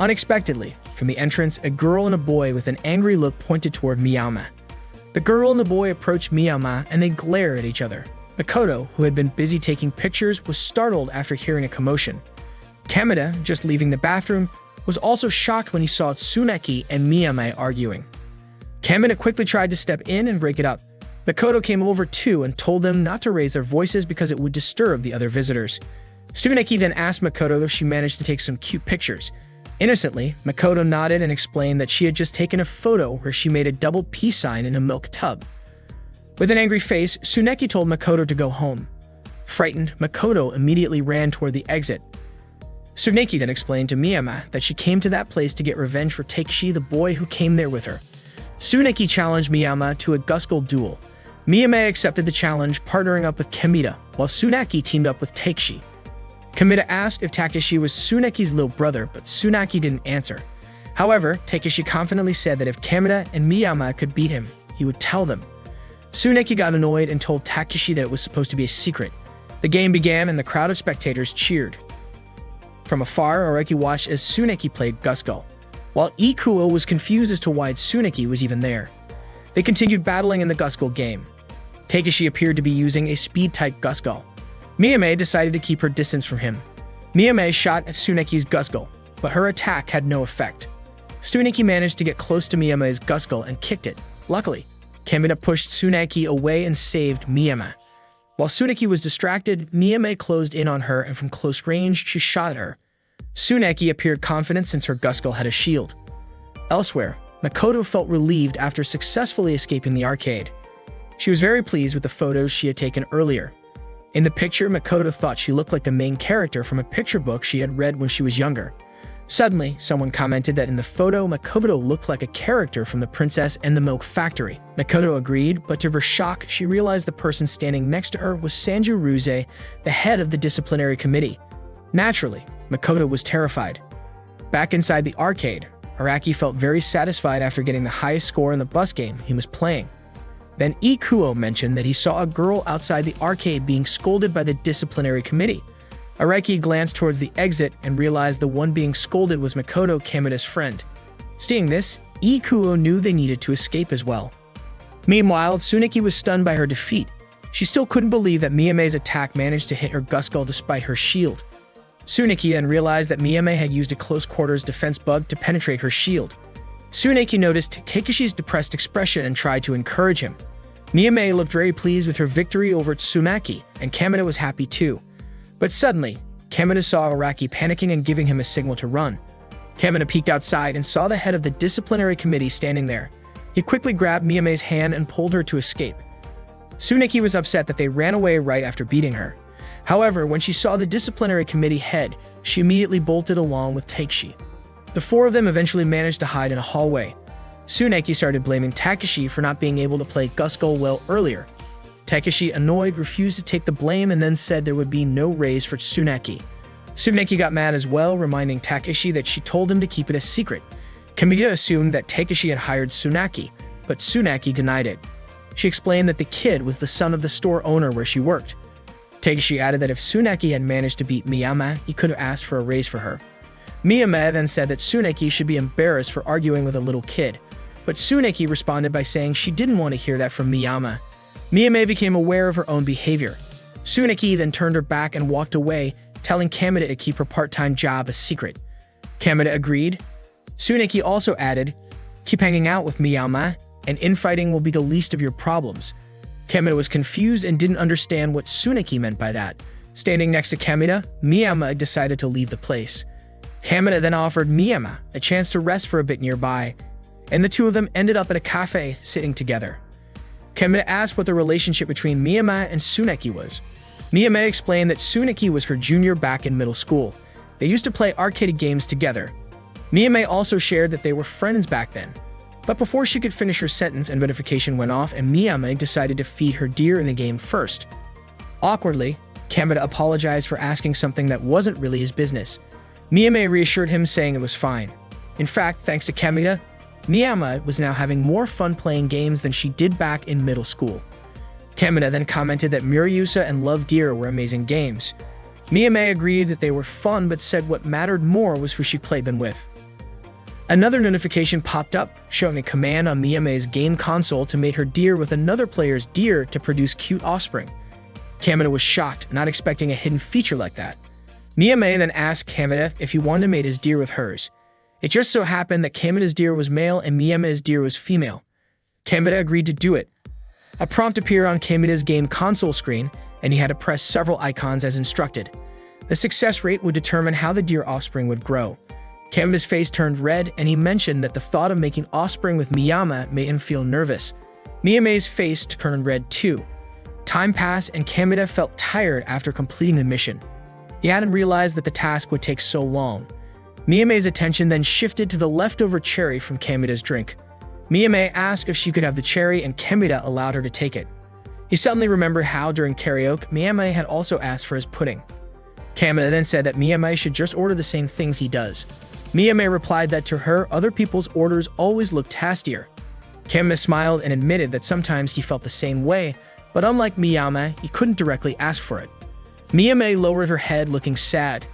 Unexpectedly, from the entrance, a girl and a boy with an angry look pointed toward Miyama. The girl and the boy approached Miyama and they glared at each other. Makoto, who had been busy taking pictures, was startled after hearing a commotion. Kamina, just leaving the bathroom, was also shocked when he saw Tsuneki and Miyama arguing. Kamina quickly tried to step in and break it up. Makoto came over too and told them not to raise their voices because it would disturb the other visitors. Tsuneki then asked Makoto if she managed to take some cute pictures. Innocently, Makoto nodded and explained that she had just taken a photo where she made a double peace sign in a milk tub. With an angry face, Tsuneki told Makoto to go home. Frightened, Makoto immediately ran toward the exit. Tsuneki then explained to Miyama that she came to that place to get revenge for Takeshi, the boy who came there with her. Tsuneki challenged Miyama to a Gusko duel. Miyama accepted the challenge, partnering up with Kamina, while Tsuneki teamed up with Takeshi. Kamina asked if Takeshi was Tsuneki's little brother, but Tsuneki didn't answer. However, Takeshi confidently said that if Kamina and Miyama could beat him, he would tell them. Tsuneki got annoyed and told Takeshi that it was supposed to be a secret. The game began and the crowd of spectators cheered. From afar, Araki watched as Tsuneki played Gusko, while Ikuo was confused as to why Tsuneki was even there. They continued battling in the Gusko game. Takeshi appeared to be using a speed-type Gusko. Miyame decided to keep her distance from him. Miyame shot at Tsuneki's Gusko, but her attack had no effect. Tsuneki managed to get close to Miyame's Gusko and kicked it. Luckily, Kamina pushed Tsuneki away and saved Miyama. While Tsuneki was distracted, Miyame closed in on her and from close range, she shot at her. Tsuneki appeared confident since her Gusko had a shield. Elsewhere, Makoto felt relieved after successfully escaping the arcade. She was very pleased with the photos she had taken earlier. In the picture, Makoto thought she looked like the main character from a picture book she had read when she was younger. Suddenly, someone commented that in the photo, Makoto looked like a character from The Princess and the Milk Factory. Makoto agreed, but to her shock, she realized the person standing next to her was Sanju Ruze, the head of the disciplinary committee. Naturally, Makoto was terrified. Back inside the arcade, Araki felt very satisfied after getting the highest score in the bus game he was playing. Then Ikuo mentioned that he saw a girl outside the arcade being scolded by the disciplinary committee. Araki glanced towards the exit and realized the one being scolded was Makoto, Kamida's friend. Seeing this, Ikuo knew they needed to escape as well. Meanwhile, Tsuneki was stunned by her defeat. She still couldn't believe that Miyame's attack managed to hit her Guskull despite her shield. Tsuneki then realized that Miyame had used a close-quarters defense bug to penetrate her shield. Tsuneki noticed Takeshi's depressed expression and tried to encourage him. Miyame looked very pleased with her victory over Tsuneki, and Kamida was happy too. But suddenly, Kamida saw Araki panicking and giving him a signal to run. Kamida peeked outside and saw the head of the disciplinary committee standing there. He quickly grabbed Miyame's hand and pulled her to escape. Tsuneki was upset that they ran away right after beating her. However, when she saw the disciplinary committee head, she immediately bolted along with Takeshi. The four of them eventually managed to hide in a hallway. Tsuneki started blaming Takeshi for not being able to play Guskull well earlier. Takeshi, annoyed, refused to take the blame and then said there would be no raise for Tsuneki. Tsuneki got mad as well, reminding Takeshi that she told him to keep it a secret. Kamida assumed that Takeshi had hired Tsuneki, but Tsuneki denied it. She explained that the kid was the son of the store owner where she worked. Takeshi added that if Tsuneki had managed to beat Miyama, he could have asked for a raise for her. Miyame then said that Tsuneki should be embarrassed for arguing with a little kid, but Tsuneki responded by saying she didn't want to hear that from Miyama. Miyame became aware of her own behavior. Tsuneki then turned her back and walked away, telling Kamida to keep her part-time job a secret. Kamida agreed. Tsuneki also added, "Keep hanging out with Miyama, and infighting will be the least of your problems." Kamida was confused and didn't understand what Tsuneki meant by that. Standing next to Kamida, Miyama decided to leave the place. Kamida then offered Miyama a chance to rest for a bit nearby, and the two of them ended up at a cafe sitting together. Kamida asked what the relationship between Miyama and Tsuneki was. Miyame explained that Tsuneki was her junior back in middle school. They used to play arcade games together. Miyame also shared that they were friends back then. But before she could finish her sentence, a notification went off and Miyame decided to feed her deer in the game first. Awkwardly, Kamida apologized for asking something that wasn't really his business. Miyame reassured him, saying it was fine. In fact, thanks to Kamida, Miyama was now having more fun playing games than she did back in middle school. Kamida then commented that Murayusa and Love Deer were amazing games. Miyame agreed that they were fun but said what mattered more was who she played them with. Another notification popped up, showing a command on Miyame's game console to mate her deer with another player's deer to produce cute offspring. Kamida was shocked, not expecting a hidden feature like that. Miyame then asked Kamida if he wanted to mate his deer with hers. It just so happened that Kamida's deer was male and Miyame's deer was female. Kamida agreed to do it. A prompt appeared on Kamida's game console screen, and he had to press several icons as instructed. The success rate would determine how the deer offspring would grow. Kamida's face turned red, and he mentioned that the thought of making offspring with Miyama made him feel nervous. Miyame's face turned red too. Time passed, and Kamida felt tired after completing the mission. He hadn't realized that the task would take so long. Miyame's attention then shifted to the leftover cherry from Kamida's drink. Miyame asked if she could have the cherry, and Kamida allowed her to take it. He suddenly remembered how, during karaoke, Miyame had also asked for his pudding. Kamida then said that Miyame should just order the same things he does. Miyame replied that to her, other people's orders always looked tastier. Kamida smiled and admitted that sometimes he felt the same way, but unlike Miyame, he couldn't directly ask for it. Miyame lowered her head, looking sad.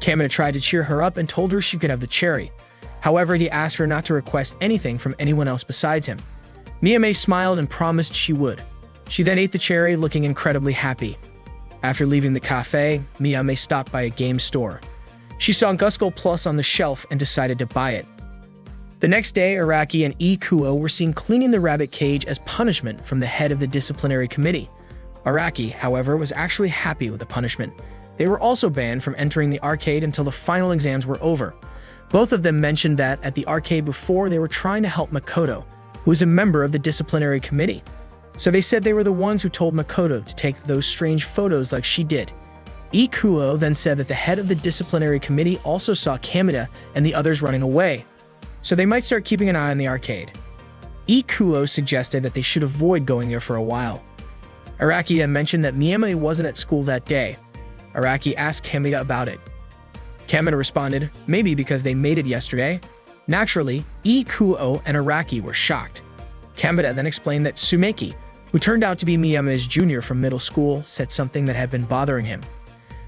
Kamida tried to cheer her up and told her she could have the cherry. However, he asked her not to request anything from anyone else besides him. Miyame smiled and promised she would. She then ate the cherry, looking incredibly happy. After leaving the cafe, Miyame stopped by a game store. She saw Guskull Plus on the shelf and decided to buy it. The next day, Araki and Ikuo were seen cleaning the rabbit cage as punishment from the head of the disciplinary committee. Araki, however, was actually happy with the punishment. They were also banned from entering the arcade until the final exams were over. Both of them mentioned that at the arcade before, they were trying to help Makoto, who was a member of the disciplinary committee. So they said they were the ones who told Makoto to take those strange photos like she did. Ikuo then said that the head of the disciplinary committee also saw Kamida and the others running away, so they might start keeping an eye on the arcade. Ikuo suggested that they should avoid going there for a while. Araki then mentioned that Miyame wasn't at school that day. Araki asked Kamida about it. Kamina responded, maybe because they mated yesterday. Naturally, Ikuo and Araki were shocked. Kamina then explained that Tsuneki, who turned out to be Miyama's junior from middle school, said something that had been bothering him.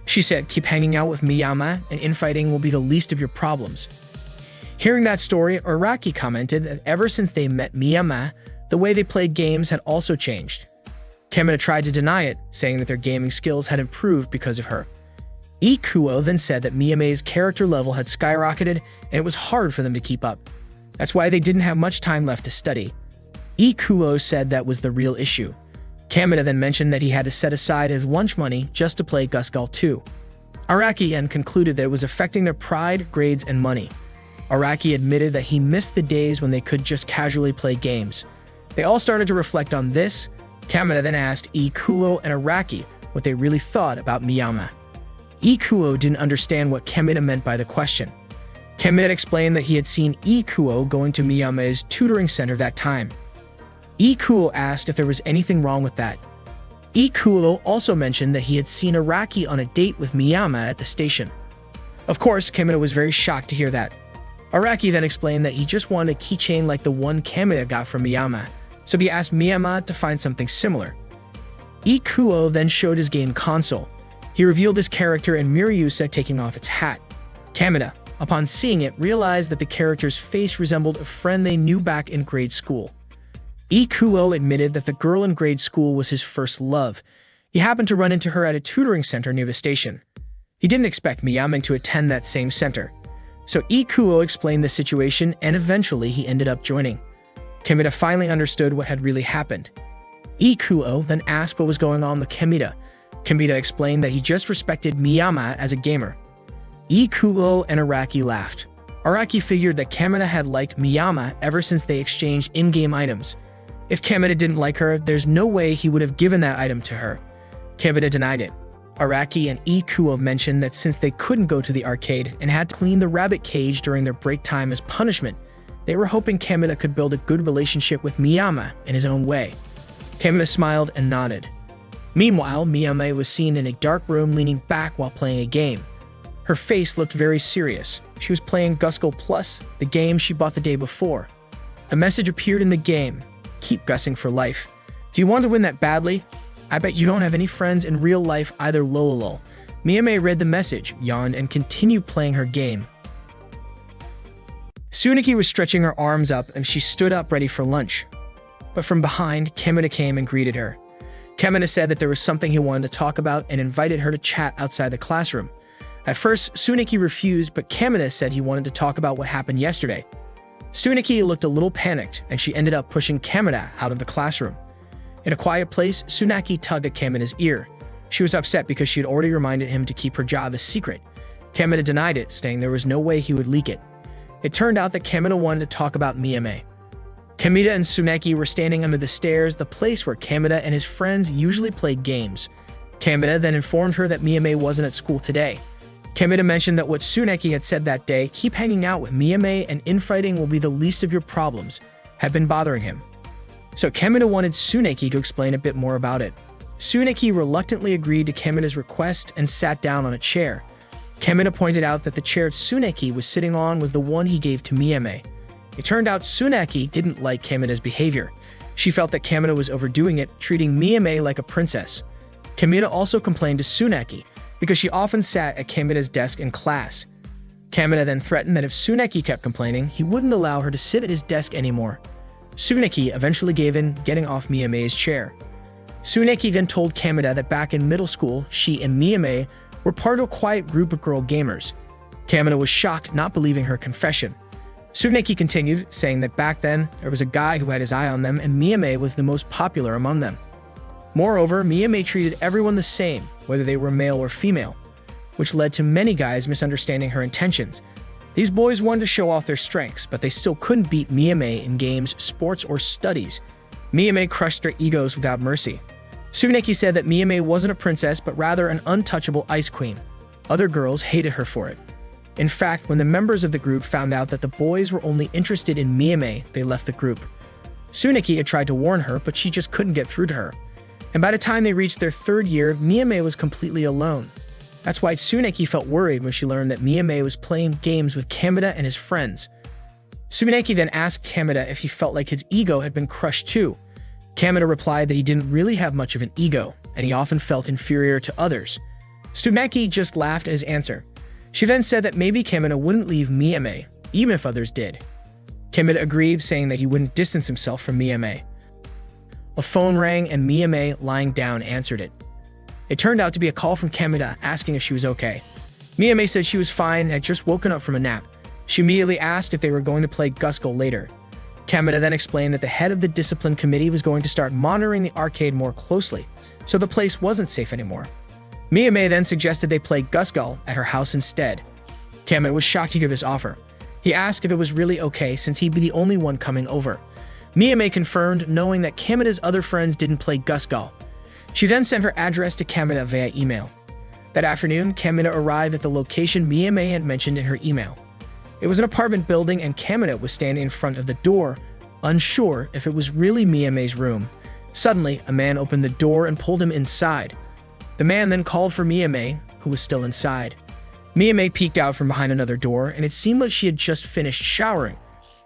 She said, keep hanging out with Miyama and infighting will be the least of your problems. Hearing that story, Araki commented that ever since they met Miyama, the way they played games had also changed. Kamina tried to deny it, saying that their gaming skills had improved because of her. Ikuo then said that Miyama's character level had skyrocketed and it was hard for them to keep up. That's why they didn't have much time left to study. Ikuo said that was the real issue. Kamina then mentioned that he had to set aside his lunch money just to play Gusgall 2. Araki then concluded that it was affecting their pride, grades, and money. Araki admitted that he missed the days when they could just casually play games. They all started to reflect on this. Kamina then asked Ikuo and Araki what they really thought about Miyama. Ikuo didn't understand what Kamina meant by the question. Kamina explained that he had seen Ikuo going to Miyama's tutoring center that time. Ikuo asked if there was anything wrong with that. Ikuo also mentioned that he had seen Araki on a date with Miyama at the station. Of course, Kamina was very shocked to hear that. Araki then explained that he just wanted a keychain like the one Kamina got from Miyama, so he asked Miyama to find something similar. Ikuo then showed his game console. He revealed his character and Miryusa taking off its hat. Kamina, upon seeing it, realized that the character's face resembled a friend they knew back in grade school. Ikuo admitted that the girl in grade school was his first love. He happened to run into her at a tutoring center near the station. He didn't expect Miyama to attend that same center. So Ikuo explained the situation and eventually he ended up joining. Kamina finally understood what had really happened. Ikuo then asked what was going on with Kamina. Kamina explained that he just respected Miyama as a gamer. Ikuo and Araki laughed. Araki figured that Kamina had liked Miyama ever since they exchanged in-game items. If Kamina didn't like her, there's no way he would have given that item to her. Kamina denied it. Araki and Ikuo mentioned that since they couldn't go to the arcade and had to clean the rabbit cage during their break time as punishment, they were hoping Kamina could build a good relationship with Miyama in his own way. Kamina smiled and nodded. Meanwhile, Miyama was seen in a dark room leaning back while playing a game. Her face looked very serious. She was playing Gusgall Plus, the game she bought the day before. A message appeared in the game. Keep gussing for life. Do you want to win that badly? I bet you don't have any friends in real life either, lol. Miyama read the message, yawned, and continued playing her game. Tsuneki was stretching her arms up and she stood up ready for lunch. But from behind, Kamina came and greeted her. Kamina said that there was something he wanted to talk about and invited her to chat outside the classroom. At first, Tsuneki refused, but Kamina said he wanted to talk about what happened yesterday. Tsuneki looked a little panicked, and she ended up pushing Kamina out of the classroom. In a quiet place, Tsuneki tugged at Kamina's ear. She was upset because she had already reminded him to keep her job a secret. Kamina denied it, saying there was no way he would leak it. It turned out that Kamina wanted to talk about Miyama. Kamina and Tsuneki were standing under the stairs, the place where Kamina and his friends usually played games. Kamina then informed her that Miyama wasn't at school today. Kamina mentioned that what Tsuneki had said that day, keep hanging out with Miyama and infighting will be the least of your problems, had been bothering him. So Kamina wanted Tsuneki to explain a bit more about it. Tsuneki reluctantly agreed to Kamina's request and sat down on a chair. Kamina pointed out that the chair Tsuneki was sitting on was the one he gave to Miyama. It turned out Tsuneki didn't like Kamina's behavior. She felt that Kamina was overdoing it, treating Miyama like a princess. Kamina also complained to Tsuneki because she often sat at Kamina's desk in class. Kamina then threatened that if Tsuneki kept complaining, he wouldn't allow her to sit at his desk anymore. Tsuneki eventually gave in, getting off Miyama's chair. Tsuneki then told Kamina that back in middle school, she and Miyama were part of a quiet group of girl gamers. Kamina was shocked, not believing her confession. Tsuneki continued, saying that back then, there was a guy who had his eye on them and Miyama was the most popular among them. Moreover, Miyama treated everyone the same, whether they were male or female, which led to many guys misunderstanding her intentions. These boys wanted to show off their strengths, but they still couldn't beat Miyama in games, sports, or studies. Miyama crushed their egos without mercy. Tsuneki said that Miyama wasn't a princess, but rather an untouchable ice queen. Other girls hated her for it. In fact, when the members of the group found out that the boys were only interested in Miyama, they left the group. Tsuneki had tried to warn her, but she just couldn't get through to her. And by the time they reached their third year, Miyama was completely alone. That's why Tsuneki felt worried when she learned that Miyame was playing games with Kameda and his friends. Tsuneki then asked Kameda if he felt like his ego had been crushed too. Kameda replied that he didn't really have much of an ego, and he often felt inferior to others. Tsuneki just laughed at his answer. She then said that maybe Kameda wouldn't leave Miyame, even if others did. Kameda agreed, saying that he wouldn't distance himself from Miyame. A phone rang and Miyame, lying down, answered it. It turned out to be a call from Kameda asking if she was okay. Miyame said she was fine and had just woken up from a nap. She immediately asked if they were going to play Guskull later. Kameda then explained that the head of the discipline committee was going to start monitoring the arcade more closely, so the place wasn't safe anymore. Miyame then suggested they play Guskull at her house instead. Kameda was shocked to hear this offer. He asked if it was really okay since he'd be the only one coming over. Miyame confirmed, knowing that Kameda's other friends didn't play Guskull. She then sent her address to Kameda via email. That afternoon, Kameda arrived at the location Miyame had mentioned in her email. It was an apartment building and Kameda was standing in front of the door, unsure if it was really Miyame's room. Suddenly, a man opened the door and pulled him inside. The man then called for Miyame, who was still inside. Miyame peeked out from behind another door, and it seemed like she had just finished showering.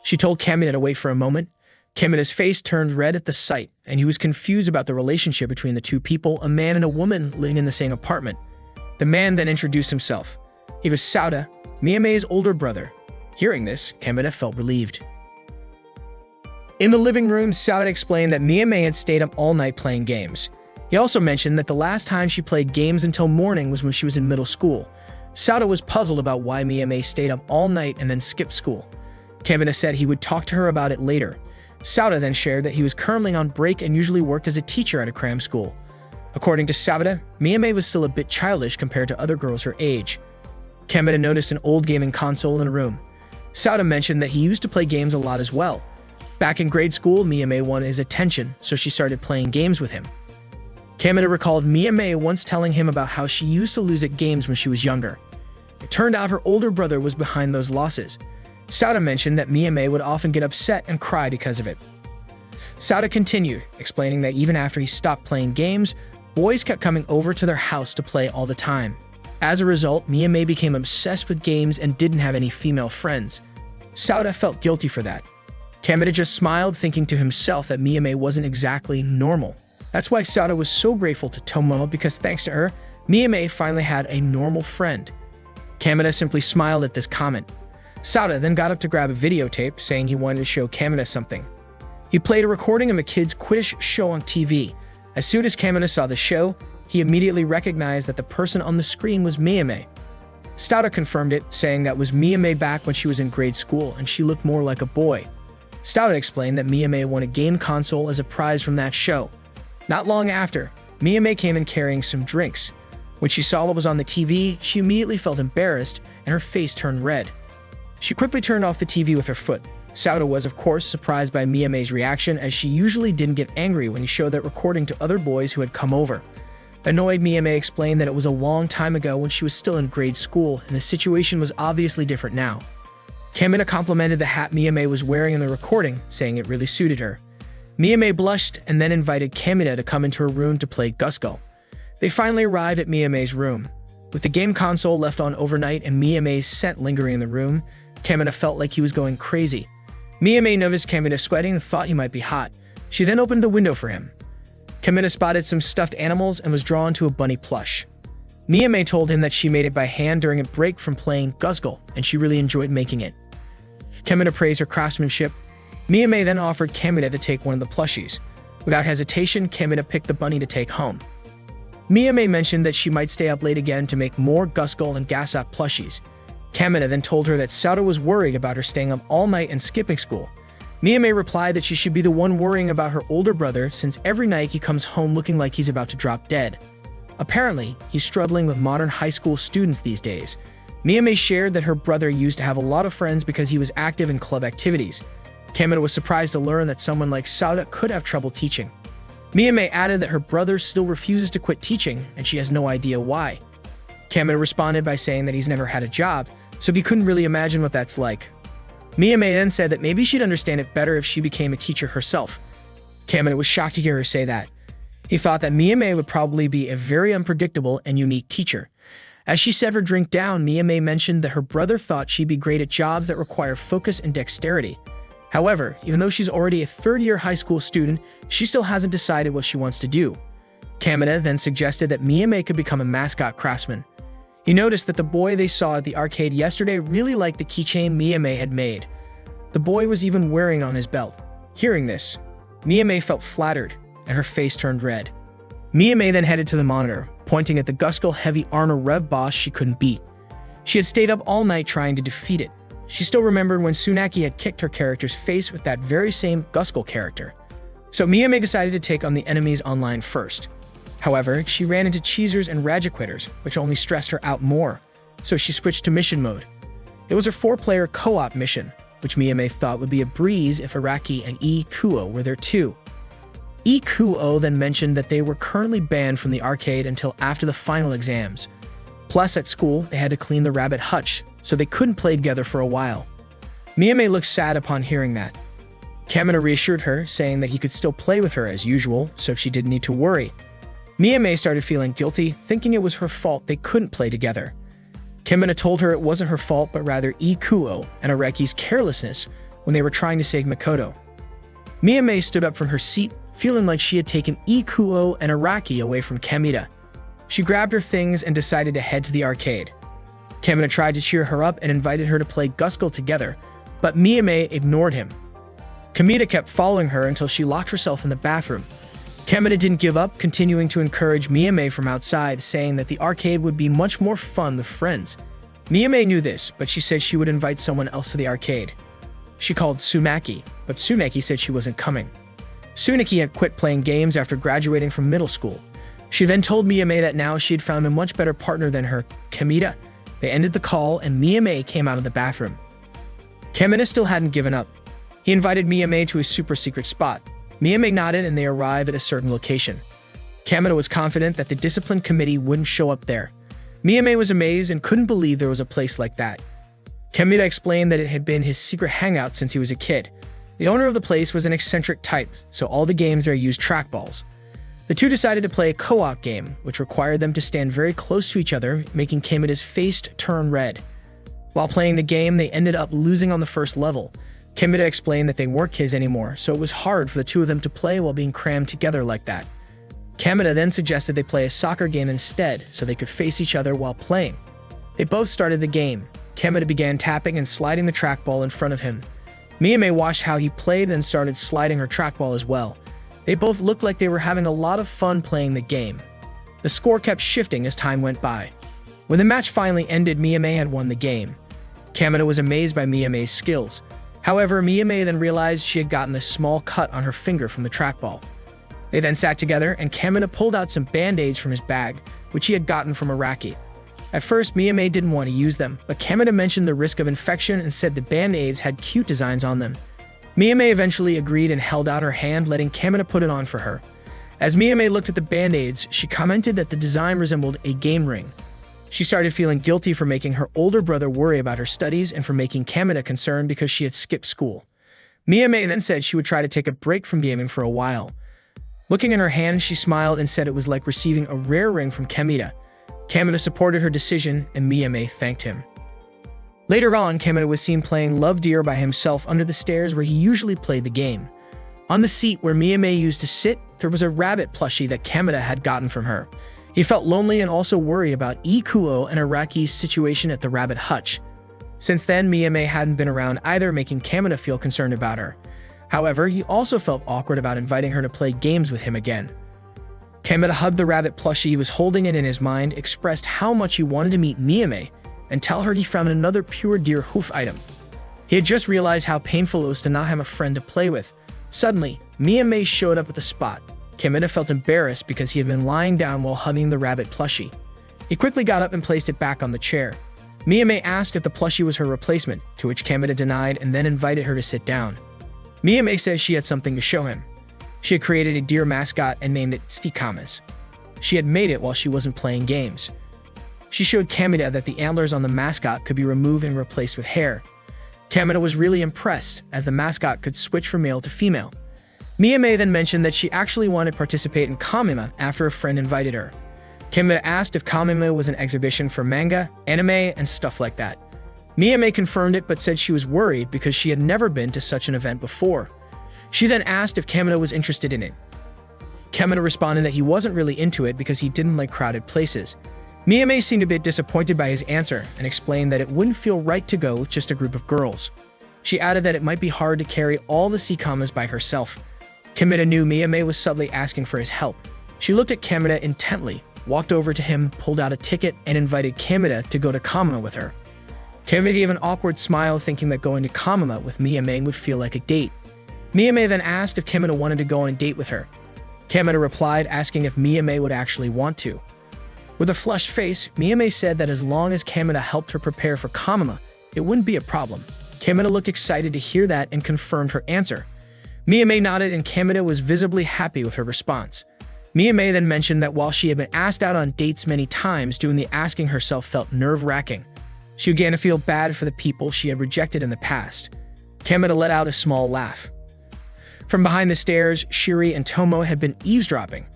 She told Kameda to wait for a moment. Kameda's face turned red at the sight, and he was confused about the relationship between the two people, a man and a woman living in the same apartment. The man then introduced himself. He was Sauda, Miyame's older brother. Hearing this, Kameda felt relieved. In the living room, Sauda explained that Miyame had stayed up all night playing games. He also mentioned that the last time she played games until morning was when she was in middle school. Sauda was puzzled about why Miyame stayed up all night and then skipped school. Kameda said he would talk to her about it later. Sauda then shared that he was currently on break and usually worked as a teacher at a cram school. According to Sauda, Miyame was still a bit childish compared to other girls her age. Kameda noticed an old gaming console in the room. Sauda mentioned that he used to play games a lot as well. Back in grade school, Miyame wanted his attention, so she started playing games with him. Kameda recalled Miyame once telling him about how she used to lose at games when she was younger. It turned out her older brother was behind those losses. Sauda mentioned that Miyame would often get upset and cry because of it. Sauda continued, explaining that even after he stopped playing games, boys kept coming over to their house to play all the time. As a result, Miyame became obsessed with games and didn't have any female friends. Sauda felt guilty for that. Kameda just smiled, thinking to himself that Miyame wasn't exactly normal. That's why Sauda was so grateful to Tomomo, because thanks to her, Miyame finally had a normal friend. Kameda simply smiled at this comment. Sauda then got up to grab a videotape, saying he wanted to show Kameda something. He played a recording of a kid's Quidditch show on TV. As soon as Kameda saw the show, he immediately recognized that the person on the screen was Miyame. Sauda confirmed it, saying that was Miyame back when she was in grade school and she looked more like a boy. Sauda explained that Miyame won a game console as a prize from that show. Not long after, Miyame came in carrying some drinks. When she saw what was on the TV, she immediately felt embarrassed and her face turned red. She quickly turned off the TV with her foot. Sauda was, of course, surprised by Miyame's reaction, as she usually didn't get angry when he showed that recording to other boys who had come over. Annoyed, Miyame explained that it was a long time ago when she was still in grade school, and the situation was obviously different now. Kameda complimented the hat Miyame was wearing in the recording, saying it really suited her. Miyame blushed and then invited Kameda to come into her room to play Guskull. They finally arrived at Miyame's room. With the game console left on overnight and Miyame's scent lingering in the room, Kameda felt like he was going crazy. Miyame noticed Kameda sweating and thought he might be hot. She then opened the window for him. Kameda spotted some stuffed animals and was drawn to a bunny plush. Miyame told him that she made it by hand during a break from playing Guskull, and she really enjoyed making it. Kameda praised her craftsmanship. Miyame then offered Kameda to take one of the plushies. Without hesitation, Kameda picked the bunny to take home. Miyame mentioned that she might stay up late again to make more Guskull and Gasop plushies. Kameda then told her that Sauda was worried about her staying up all night and skipping school. Miyame replied that she should be the one worrying about her older brother, since every night he comes home looking like he's about to drop dead. Apparently, he's struggling with modern high school students these days. Miyame shared that her brother used to have a lot of friends because he was active in club activities. Kameda was surprised to learn that someone like Sauda could have trouble teaching. Miyame added that her brother still refuses to quit teaching, and she has no idea why. Kameda responded by saying that he's never had a job, so he couldn't really imagine what that's like. Miyame then said that maybe she'd understand it better if she became a teacher herself. Kameda was shocked to hear her say that. He thought that Miyame would probably be a very unpredictable and unique teacher. As she set her drink down, Miyame mentioned that her brother thought she'd be great at jobs that require focus and dexterity. However, even though she's already a third-year high school student, she still hasn't decided what she wants to do. Kamina then suggested that Miyame could become a mascot craftsman. He noticed that the boy they saw at the arcade yesterday really liked the keychain Miyame had made. The boy was even wearing on his belt. Hearing this, Miyame felt flattered, and her face turned red. Miyame then headed to the monitor, pointing at the Guskull Heavy Armor Rev boss she couldn't beat. She had stayed up all night trying to defeat it. She still remembered when Tsunaki had kicked her character's face with that very same Guskull character. So Miyame decided to take on the enemies online first. However, she ran into cheesers and Rajaquitters, which only stressed her out more, so she switched to mission mode. It was her 4-player co-op mission, which Miyame thought would be a breeze if Araki and Ikuo were there too. Ikuo then mentioned that they were currently banned from the arcade until after the final exams. Plus, at school, they had to clean the rabbit hutch, so they couldn't play together for a while. Miyame looked sad upon hearing that. Kamina reassured her, saying that he could still play with her as usual, so she didn't need to worry. Miyame started feeling guilty, thinking it was her fault they couldn't play together. Kamina told her it wasn't her fault, but rather Ikuo and Araki's carelessness when they were trying to save Makoto. Miyame stood up from her seat, feeling like she had taken Ikuo and Araki away from Kamina. She grabbed her things and decided to head to the arcade. Kamina tried to cheer her up and invited her to play Guskull together, but Miyame ignored him. Kamina kept following her until she locked herself in the bathroom. Kamina didn't give up, continuing to encourage Miyame from outside, saying that the arcade would be much more fun with friends. Miyame knew this, but she said she would invite someone else to the arcade. She called Tsunaki, but Tsunaki said she wasn't coming. Tsunaki had quit playing games after graduating from middle school. She then told Miyame that now she had found a much better partner than her, Kamina. They ended the call and Miyame came out of the bathroom. Kamina still hadn't given up. He invited Miyame to his super secret spot. Miyame nodded and they arrived at a certain location. Kamina was confident that the discipline committee wouldn't show up there. Miyame was amazed and couldn't believe there was a place like that. Kamina explained that it had been his secret hangout since he was a kid. The owner of the place was an eccentric type, so all the games there used trackballs. The two decided to play a co-op game, which required them to stand very close to each other, making Kamina's face turn red. While playing the game, they ended up losing on the first level. Kamina explained that they weren't kids anymore, so it was hard for the two of them to play while being crammed together like that. Kamina then suggested they play a soccer game instead, so they could face each other while playing. They both started the game. Kamina began tapping and sliding the trackball in front of him. Miyame watched how he played and started sliding her trackball as well. They both looked like they were having a lot of fun playing the game. The score kept shifting as time went by. When the match finally ended, Miyame had won the game. Kamina was amazed by Miyame's skills. However, Miyame then realized she had gotten a small cut on her finger from the trackball. They then sat together and Kamina pulled out some band-aids from his bag, which he had gotten from Araki. At first, Miyame didn't want to use them, but Kamina mentioned the risk of infection and said the band-aids had cute designs on them. Miyame eventually agreed and held out her hand, letting Kamina put it on for her. As Miyame looked at the band-aids, she commented that the design resembled a game ring. She started feeling guilty for making her older brother worry about her studies and for making Kamina concerned because she had skipped school. Miyame then said she would try to take a break from gaming for a while. Looking in her hand, she smiled and said it was like receiving a rare ring from Kamina. Kamina supported her decision, and Miyame thanked him. Later on, Kamina was seen playing Love Deer by himself under the stairs where he usually played the game. On the seat where Miyame used to sit, there was a rabbit plushie that Kamina had gotten from her. He felt lonely and also worried about Ikuo and Araki's situation at the rabbit hutch. Since then, Miyame hadn't been around either, making Kamina feel concerned about her. However, he also felt awkward about inviting her to play games with him again. Kamina hugged the rabbit plushie he was holding it in his mind, expressed how much he wanted to meet Miyame, and tell her he found another pure deer hoof item. He had just realized how painful it was to not have a friend to play with. Suddenly, Miyame showed up at the spot. Kamina felt embarrassed because he had been lying down while hugging the rabbit plushie. He quickly got up and placed it back on the chair. Miyame asked if the plushie was her replacement, to which Kamina denied and then invited her to sit down. Miyame says she had something to show him. She had created a deer mascot and named it Stikamas. She had made it while she wasn't playing games. She showed Kamina that the antlers on the mascot could be removed and replaced with hair. Kamina was really impressed, as the mascot could switch from male to female. Miyame then mentioned that she actually wanted to participate in Kamima after a friend invited her. Kameda asked if Kamime was an exhibition for manga, anime, and stuff like that. Miyame confirmed it but said she was worried because she had never been to such an event before. She then asked if Kameda was interested in it. Kameda responded that he wasn't really into it because he didn't like crowded places. Miyame seemed a bit disappointed by his answer and explained that it wouldn't feel right to go with just a group of girls. She added that it might be hard to carry all the sikamas by herself. Kameda knew Miyame was subtly asking for his help. She looked at Kameda intently, walked over to him, pulled out a ticket, and invited Kameda to go to Kamima with her. Kameda gave an awkward smile, thinking that going to Kamima with Miyame would feel like a date. Miyame then asked if Kameda wanted to go on a date with her. Kameda replied, asking if Miyame would actually want to. With a flushed face, Miyame said that as long as Kameda helped her prepare for Kamima, it wouldn't be a problem. Kameda looked excited to hear that and confirmed her answer. Miyame nodded and Kameda was visibly happy with her response. Miyame then mentioned that while she had been asked out on dates many times, doing the asking herself felt nerve-wracking. She began to feel bad for the people she had rejected in the past. Kameda let out a small laugh. From behind the stairs, Shuri and Tomo had been eavesdropping.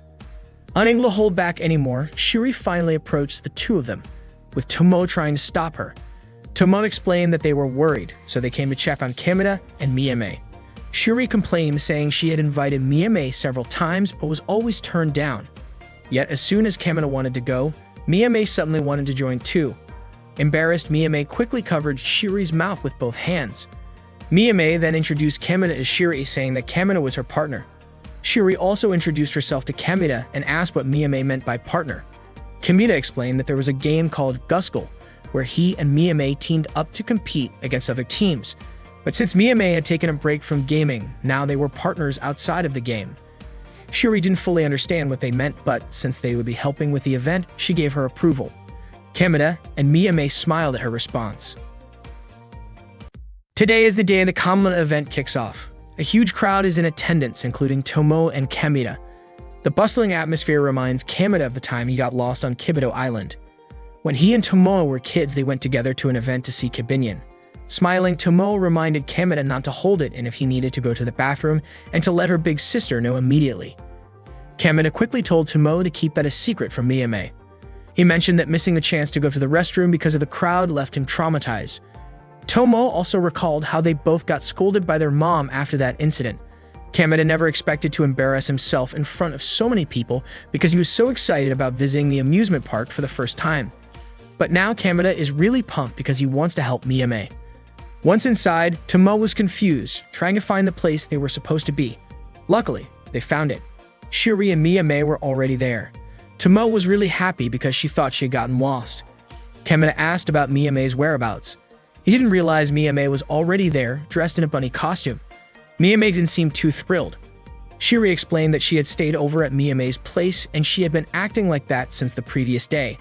Unable to hold back anymore, Shuri finally approached the two of them, with Tomo trying to stop her. Tomo explained that they were worried, so they came to check on Kameda and Miyame. Shuri complained, saying she had invited Miyame several times but was always turned down. Yet as soon as Kameda wanted to go, Miyame suddenly wanted to join too. Embarrassed, Miyame quickly covered Shuri's mouth with both hands. Miyame then introduced Kameda as Shuri, saying that Kameda was her partner. Shuri also introduced herself to Kameda and asked what Miyame meant by partner. Kameda explained that there was a game called Guskull, where he and Miyame teamed up to compete against other teams. But since Miyame had taken a break from gaming, now they were partners outside of the game. Shuri didn't fully understand what they meant, but since they would be helping with the event, she gave her approval. Kameda and Miyame smiled at her response. Today is the day the Kamina event kicks off. A huge crowd is in attendance, including Tomo and Kameda. The bustling atmosphere reminds Kameda of the time he got lost on Kibido Island. When he and Tomo were kids, they went together to an event to see Kibinion. Smiling, Tomo reminded Kameda not to hold it and if he needed to go to the bathroom and to let her big sister know immediately. Kameda quickly told Tomo to keep that a secret from Miyame. He mentioned that missing the chance to go to the restroom because of the crowd left him traumatized. Tomo also recalled how they both got scolded by their mom after that incident. Kameda never expected to embarrass himself in front of so many people because he was so excited about visiting the amusement park for the first time. But now Kameda is really pumped because he wants to help Miyame. Once inside, Tomo was confused, trying to find the place they were supposed to be. Luckily, they found it. Shuri and Miyame were already there. Tomo was really happy because she thought she had gotten lost. Kameda asked about Miyame's whereabouts. He didn't realize Miyame was already there, dressed in a bunny costume. Miyame didn't seem too thrilled. Shuri explained that she had stayed over at Miyame's place and she had been acting like that since the previous day.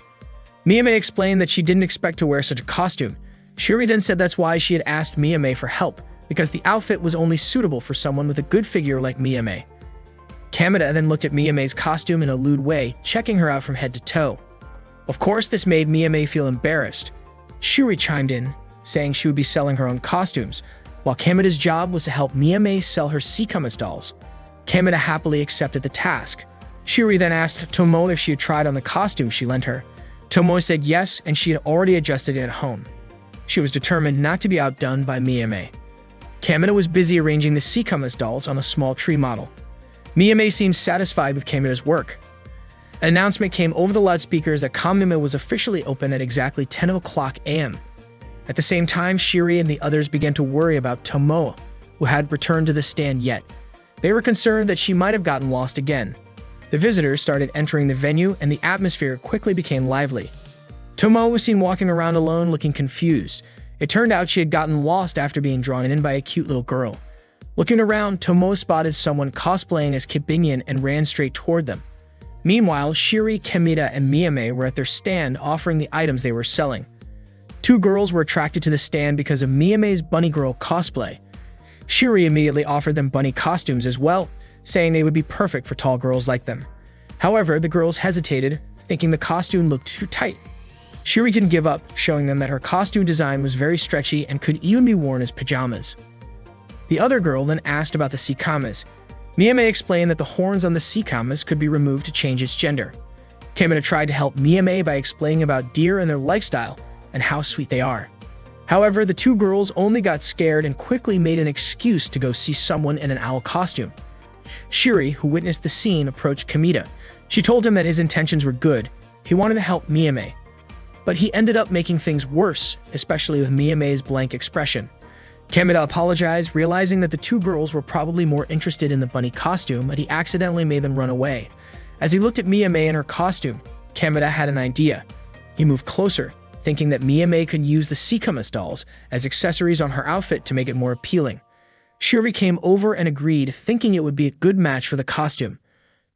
Miyame explained that she didn't expect to wear such a costume. Shuri then said that's why she had asked Miyame for help, because the outfit was only suitable for someone with a good figure like Miyame. Kameda then looked at Miyame's costume in a lewd way, checking her out from head to toe. Of course, this made Miyame feel embarrassed. Shuri chimed in, saying she would be selling her own costumes, while Kameda's job was to help Miyame sell her Seikamas dolls. Kameda happily accepted the task. Shuri then asked Tomo if she had tried on the costume she lent her. Tomo said yes, and she had already adjusted it at home. She was determined not to be outdone by Miyame. Kameda was busy arranging the Seikamas dolls on a small tree model. Miyame seemed satisfied with Kameda's work. An announcement came over the loudspeakers that Kamima was officially open at exactly 10 o'clock a.m. At the same time, Shuri and the others began to worry about Tomo, who hadn't returned to the stand yet. They were concerned that she might have gotten lost again. The visitors started entering the venue and the atmosphere quickly became lively. Tomo was seen walking around alone, looking confused. It turned out she had gotten lost after being drawn in by a cute little girl. Looking around, Tomo spotted someone cosplaying as Kibinion and ran straight toward them. Meanwhile, Shuri, Kameda, and Miyame were at their stand offering the items they were selling. Two girls were attracted to the stand because of Miyame's bunny girl cosplay. Shuri immediately offered them bunny costumes as well, saying they would be perfect for tall girls like them. However, the girls hesitated, thinking the costume looked too tight. Shuri didn't give up, showing them that her costume design was very stretchy and could even be worn as pajamas. The other girl then asked about the Seikamas. Miyame explained that the horns on the Seikamas could be removed to change its gender. Kamina tried to help Miyame by explaining about deer and their lifestyle and how sweet they are. However, the two girls only got scared and quickly made an excuse to go see someone in an owl costume. Shiri, who witnessed the scene, approached Kamita. She told him that his intentions were good. He wanted to help Miyame. But he ended up making things worse, especially with Miyame's blank expression. Kamita apologized, realizing that the two girls were probably more interested in the bunny costume, but he accidentally made them run away. As he looked at Miyame in her costume, Kamita had an idea. He moved closer, thinking that Miyame could use the Seikamas dolls as accessories on her outfit to make it more appealing. Shiri came over and agreed, thinking it would be a good match for the costume.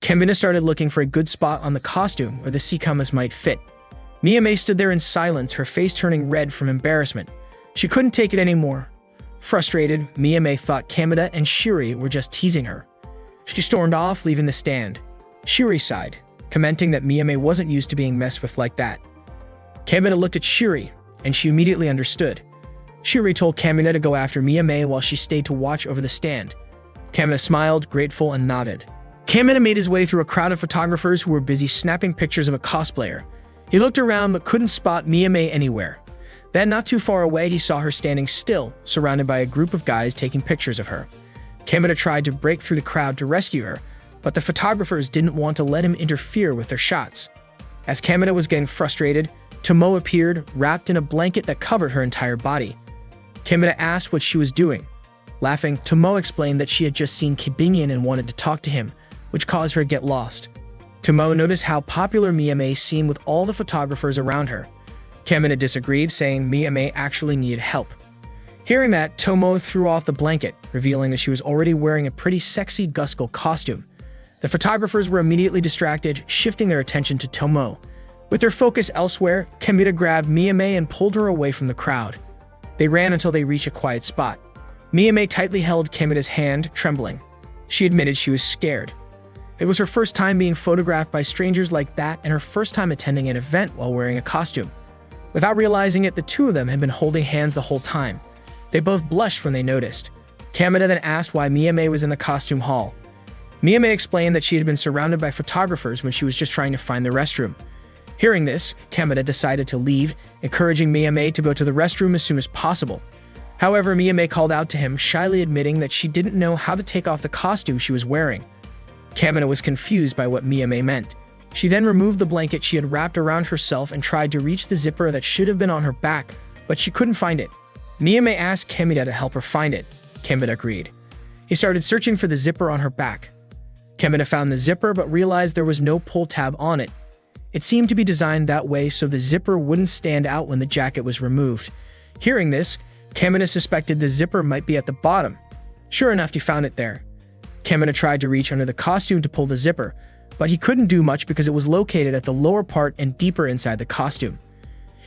Kamita started looking for a good spot on the costume where the Seikamas might fit. Miyame stood there in silence, her face turning red from embarrassment. She couldn't take it anymore. Frustrated, Miyame thought Kamita and Shiri were just teasing her. She stormed off, leaving the stand. Shiri sighed, commenting that Miyame wasn't used to being messed with like that. Kamita looked at Shiri, and she immediately understood. Shiri told Kamita to go after Miyame while she stayed to watch over the stand. Kamita smiled, grateful, and nodded. Kamita made his way through a crowd of photographers who were busy snapping pictures of a cosplayer. He looked around but couldn't spot Miyame anywhere. Then, not too far away, he saw her standing still, surrounded by a group of guys taking pictures of her. Kamita tried to break through the crowd to rescue her, but the photographers didn't want to let him interfere with their shots. As Kamita was getting frustrated, Tomo appeared, wrapped in a blanket that covered her entire body. Kamita asked what she was doing. Laughing, Tomo explained that she had just seen Kibinyan and wanted to talk to him, which caused her to get lost. Tomo noticed how popular Miyame seemed with all the photographers around her. Kamita disagreed, saying Miyame actually needed help. Hearing that, Tomo threw off the blanket, revealing that she was already wearing a pretty sexy Guskel costume. The photographers were immediately distracted, shifting their attention to Tomo. With their focus elsewhere, Kamita grabbed Miyame and pulled her away from the crowd. They ran until they reached a quiet spot. Miyame tightly held Kamita's hand, trembling. She admitted she was scared. It was her first time being photographed by strangers like that and her first time attending an event while wearing a costume. Without realizing it, the two of them had been holding hands the whole time. They both blushed when they noticed. Kamita then asked why Miyame was in the costume hall. Miyame explained that she had been surrounded by photographers when she was just trying to find the restroom. Hearing this, Kamita decided to leave, encouraging Miyame to go to the restroom as soon as possible. However, Miyame called out to him, shyly admitting that she didn't know how to take off the costume she was wearing. Kamita was confused by what Miyame meant. She then removed the blanket she had wrapped around herself and tried to reach the zipper that should have been on her back, but she couldn't find it. Miyame asked Kamita to help her find it. Kamita agreed. He started searching for the zipper on her back. Kamita found the zipper but realized there was no pull tab on it. It seemed to be designed that way so the zipper wouldn't stand out when the jacket was removed. Hearing this, Kamita suspected the zipper might be at the bottom. Sure enough, he found it there. Kamita tried to reach under the costume to pull the zipper, but he couldn't do much because it was located at the lower part and deeper inside the costume.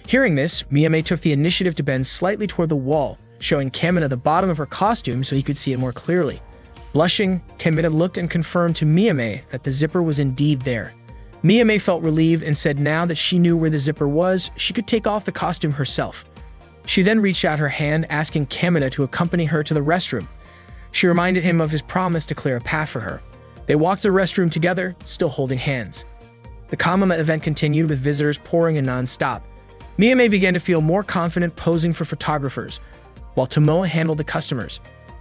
Hearing this, Miyame took the initiative to bend slightly toward the wall, showing Kamita the bottom of her costume so he could see it more clearly. Blushing, Kamita looked and confirmed to Miyame that the zipper was indeed there. Miyame felt relieved and said now that she knew where the zipper was, she could take off the costume herself. She then reached out her hand, asking Kamita to accompany her to the restroom. She reminded him of his promise to clear a path for her. They walked to the restroom together, still holding hands. The Kamama event continued with visitors pouring in non-stop. Miyame began to feel more confident posing for photographers, while Tomoe handled the customers.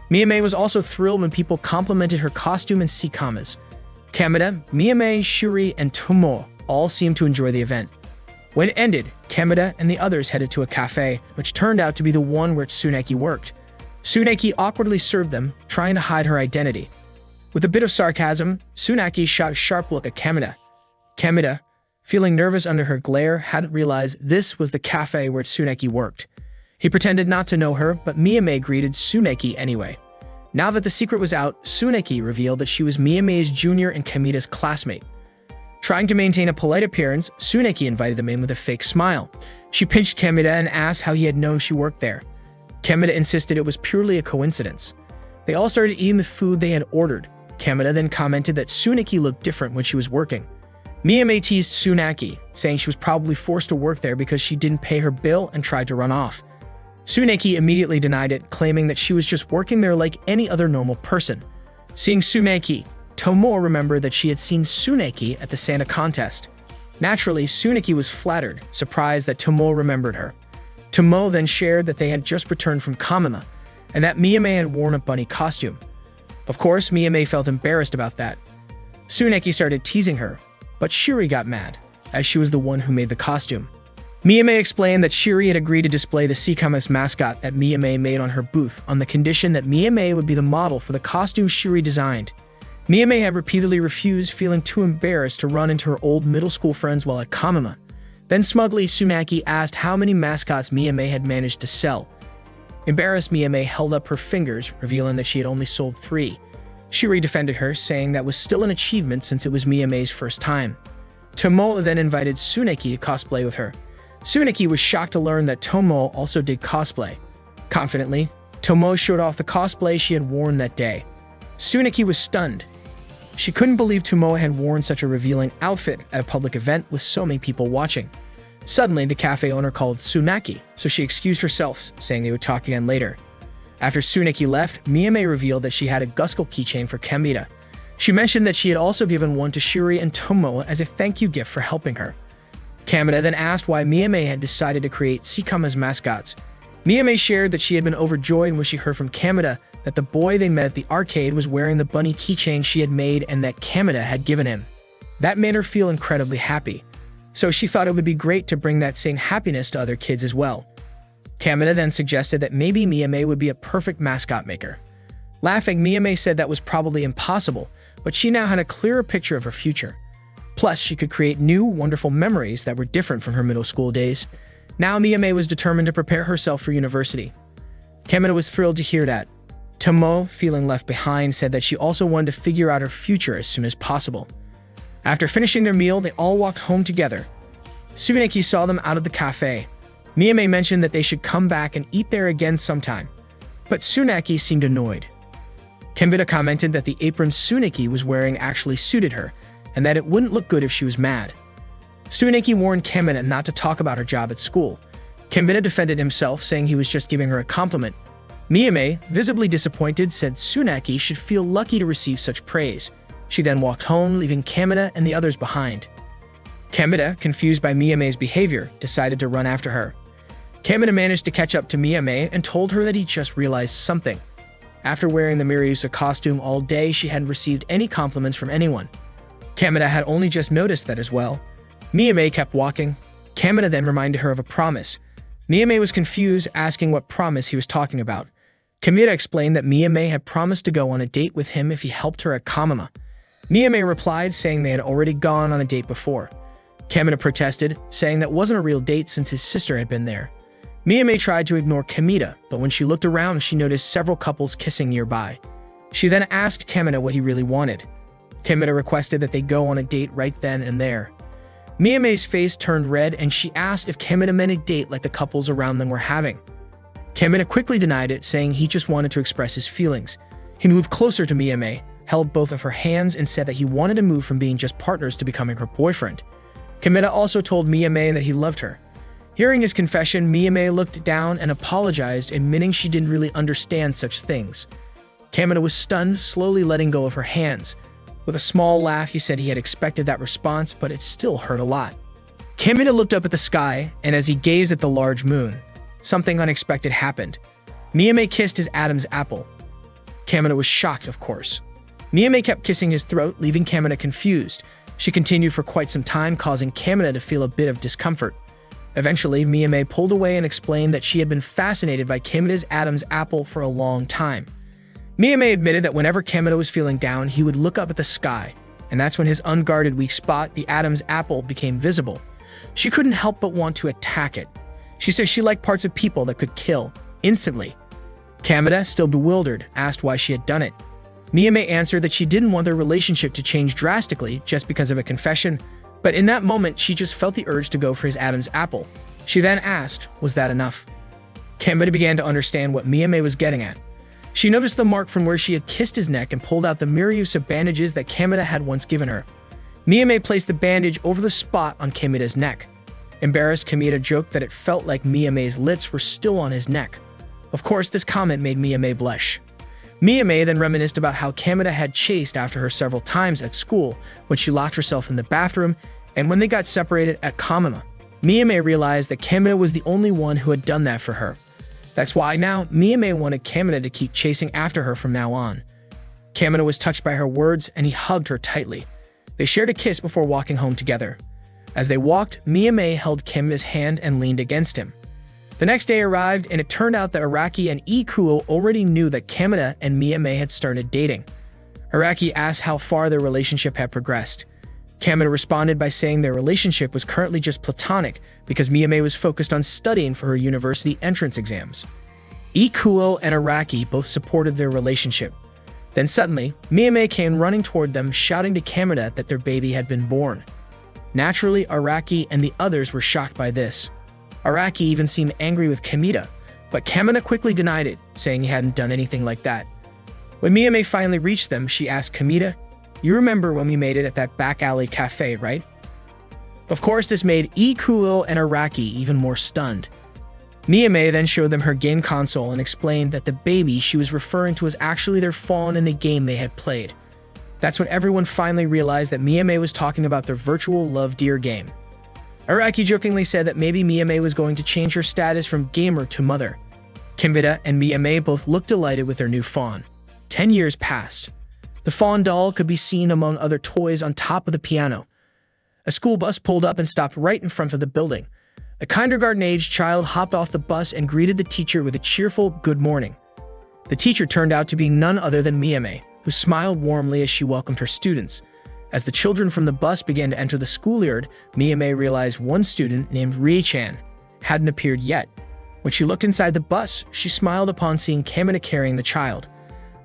Miyame was also thrilled when people complimented her costume and Seikamas. Kamita, Miyame, Shuri, and Tomoe all seemed to enjoy the event. When it ended, Kamita and the others headed to a cafe, which turned out to be the one where Tsuneki worked. Tsuneki awkwardly served them, trying to hide her identity. With a bit of sarcasm, Tsuneki shot a sharp look at Kamita. Kamita, feeling nervous under her glare, hadn't realized this was the cafe where Tsuneki worked. He pretended not to know her, but Miyame greeted Tsuneki anyway. Now that the secret was out, Tsuneki revealed that she was Miyame's junior and Kamita's classmate. Trying to maintain a polite appearance, Tsuneki invited them in with a fake smile. She pinched Kamita and asked how he had known she worked there. Kamita insisted it was purely a coincidence. They all started eating the food they had ordered. Kamita then commented that Tsuneki looked different when she was working. Miyame teased Tsuneki, saying she was probably forced to work there because she didn't pay her bill and tried to run off. Tsuneki immediately denied it, claiming that she was just working there like any other normal person. Seeing Tsuneki, Tomoe remembered that she had seen Tsuneki at the Santa contest. Naturally, Tsuneki was flattered, surprised that Tomo remembered her. Tomo then shared that they had just returned from Kamima, and that Miyame had worn a bunny costume. Of course, Miyame felt embarrassed about that. Tsuneki started teasing her, but Shiri got mad, as she was the one who made the costume. Miyame explained that Shiri had agreed to display the Seikama's mascot that Miyame made on her booth on the condition that Miyame would be the model for the costume Shiri designed. Miyame had repeatedly refused, feeling too embarrassed to run into her old middle school friends while at Kamima. Then smugly, Tsuneki asked how many mascots Miyame had managed to sell. Embarrassed, Miyame held up her fingers, revealing that she had only sold 3. Shiri defended her, saying that was still an achievement since it was Miyame's first time. Tomo then invited Tsuneki to cosplay with her. Tsuneki was shocked to learn that Tomo also did cosplay. Confidently, Tomo showed off the cosplay she had worn that day. Tsuneki was stunned. She couldn't believe Tomo had worn such a revealing outfit at a public event with so many people watching. Suddenly, the cafe owner called Tsuneki, so she excused herself, saying they would talk again later. After Tsuneki left, Miyame revealed that she had a Guskel keychain for Kamita. She mentioned that she had also given one to Shiri and Tomo as a thank you gift for helping her. Kamita then asked why Miyame had decided to create Seikama's mascots. Miyame shared that she had been overjoyed when she heard from Kamita that the boy they met at the arcade was wearing the bunny keychain she had made and that Kamita had given him. That made her feel incredibly happy, so she thought it would be great to bring that same happiness to other kids as well. Kamita then suggested that maybe Miyame would be a perfect mascot maker. Laughing, Miyame said that was probably impossible, but she now had a clearer picture of her future. Plus, she could create new, wonderful memories that were different from her middle school days. Now Miyame was determined to prepare herself for university. Kamita was thrilled to hear that. Tomo, feeling left behind, said that she also wanted to figure out her future as soon as possible. After finishing their meal, they all walked home together. Tsuneki saw them out of the cafe. Miyame mentioned that they should come back and eat there again sometime, but Tsuneki seemed annoyed. Kamita commented that the apron Tsuneki was wearing actually suited her, and that it wouldn't look good if she was mad. Tsuneki warned Kamita not to talk about her job at school. Kamita defended himself, saying he was just giving her a compliment. Miyame, visibly disappointed, said Tsuneki should feel lucky to receive such praise. She then walked home, leaving Kamita and the others behind. Kamita, confused by Miyame's behavior, decided to run after her. Kamita managed to catch up to Miyame and told her that he just realized something. After wearing the Miryusa costume all day, she hadn't received any compliments from anyone. Kamita had only just noticed that as well. Miyame kept walking. Kamita then reminded her of a promise. Miyame was confused, asking what promise he was talking about. Kamita explained that Miyame had promised to go on a date with him if he helped her at Kamima. Miyame replied, saying they had already gone on a date before. Kamita protested, saying that wasn't a real date since his sister had been there. Miyame tried to ignore Kamita, but when she looked around, she noticed several couples kissing nearby. She then asked Kamita what he really wanted. Kamita requested that they go on a date right then and there. Miyame's face turned red and she asked if Kamita meant a date like the couples around them were having. Kamita quickly denied it, saying he just wanted to express his feelings. He moved closer to Miyame, held both of her hands, and said that he wanted to move from being just partners to becoming her boyfriend. Kamita also told Miyame that he loved her. Hearing his confession, Miyame looked down and apologized, admitting she didn't really understand such things. Kamita was stunned, slowly letting go of her hands. With a small laugh, he said he had expected that response, but it still hurt a lot. Kamita looked up at the sky, and as he gazed at the large moon, something unexpected happened. Miyame kissed his Adam's apple. Kamita was shocked, of course. Miyame kept kissing his throat, leaving Kamita confused. She continued for quite some time, causing Kamita to feel a bit of discomfort. Eventually, Miyame pulled away and explained that she had been fascinated by Kamita's Adam's apple for a long time. Miyame admitted that whenever Kamita was feeling down, he would look up at the sky, and that's when his unguarded weak spot, the Adam's apple, became visible. She couldn't help but want to attack it. She said she liked parts of people that could kill, instantly. Kamita, still bewildered, asked why she had done it. Miyame answered that she didn't want their relationship to change drastically just because of a confession, but in that moment, she just felt the urge to go for his Adam's apple. She then asked, was that enough? Kamita began to understand what Miyame was getting at. She noticed the mark from where she had kissed his neck and pulled out the Miryusa bandages that Kamita had once given her. Miyame placed the bandage over the spot on Kamita's neck. Embarrassed, Kamita joked that it felt like Miyame's lips were still on his neck. Of course, this comment made Miyame blush. Miyame then reminisced about how Kamita had chased after her several times at school when she locked herself in the bathroom And when they got separated at Kamima, Miyame realized that Kamina was the only one who had done that for her. That's why now Miyame wanted Kamina to keep chasing after her from now on. Kamina was touched by her words and he hugged her tightly. They shared a kiss before walking home together. As they walked, Miyame held Kamina's hand and leaned against him. The next day arrived and it turned out that Araki and Ikuo already knew that Kamina and Miyame had started dating. Araki asked how far their relationship had progressed. Kamina responded by saying their relationship was currently just platonic because Miyame was focused on studying for her university entrance exams. Ikuo and Araki both supported their relationship. Then suddenly, Miyame came running toward them, shouting to Kamina that their baby had been born. Naturally, Araki and the others were shocked by this. Araki even seemed angry with Kamina, but Kamina quickly denied it, saying he hadn't done anything like that. When Miyame finally reached them, she asked Kamina, "You remember when we made it at that back alley cafe, right?" Of course, this made Ikuo and Araki even more stunned. Miyame then showed them her game console and explained that the baby she was referring to was actually their fawn in the game they had played. That's when everyone finally realized that Miyame was talking about their virtual love deer game. Araki jokingly said that maybe Miyame was going to change her status from gamer to mother. Kamina and Miyame both looked delighted with their new fawn. 10 years passed. The fawn doll could be seen among other toys on top of the piano. A school bus pulled up and stopped right in front of the building. A kindergarten-aged child hopped off the bus and greeted the teacher with a cheerful "good morning." The teacher turned out to be none other than Miyame, who smiled warmly as she welcomed her students. As the children from the bus began to enter the schoolyard, Miyame realized one student named Rie-chan hadn't appeared yet. When she looked inside the bus, she smiled upon seeing Kamina carrying the child.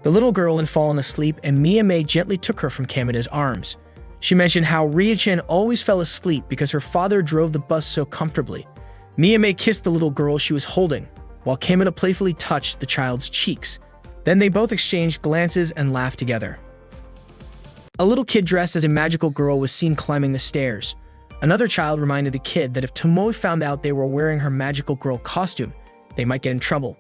The little girl had fallen asleep and Miyame gently took her from Kamina's arms. She mentioned how Rie-chan always fell asleep because her father drove the bus so comfortably. Miyame kissed the little girl she was holding, while Kamina playfully touched the child's cheeks. Then they both exchanged glances and laughed together. A little kid dressed as a magical girl was seen climbing the stairs. Another child reminded the kid that if Tomoe found out they were wearing her magical girl costume, they might get in trouble.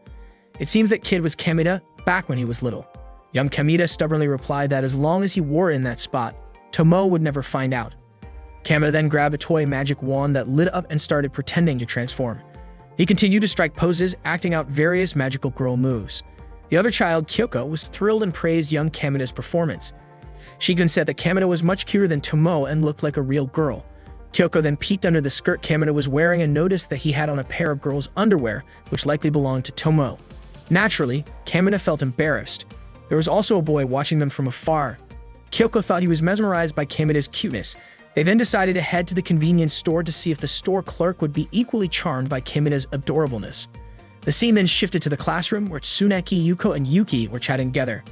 It seems that kid was Kamina back when he was little. Young Kamina stubbornly replied that as long as he wore it in that spot, Tomoe would never find out. Kamina then grabbed a toy magic wand that lit up and started pretending to transform. He continued to strike poses, acting out various magical girl moves. The other child, Kyoko, was thrilled and praised young Kamina's performance. She even said that Kamina was much cuter than Tomoe and looked like a real girl. Kyoko then peeked under the skirt Kamina was wearing and noticed that he had on a pair of girls' underwear, which likely belonged to Tomoe. Naturally, Kamina felt embarrassed. There was also a boy watching them from afar. Kyoko thought he was mesmerized by Kamina's cuteness. They then decided to head to the convenience store to see if the store clerk would be equally charmed by Kamina's adorableness. The scene then shifted to the classroom where Tsunaki, Yuko, and Yuki were chatting together.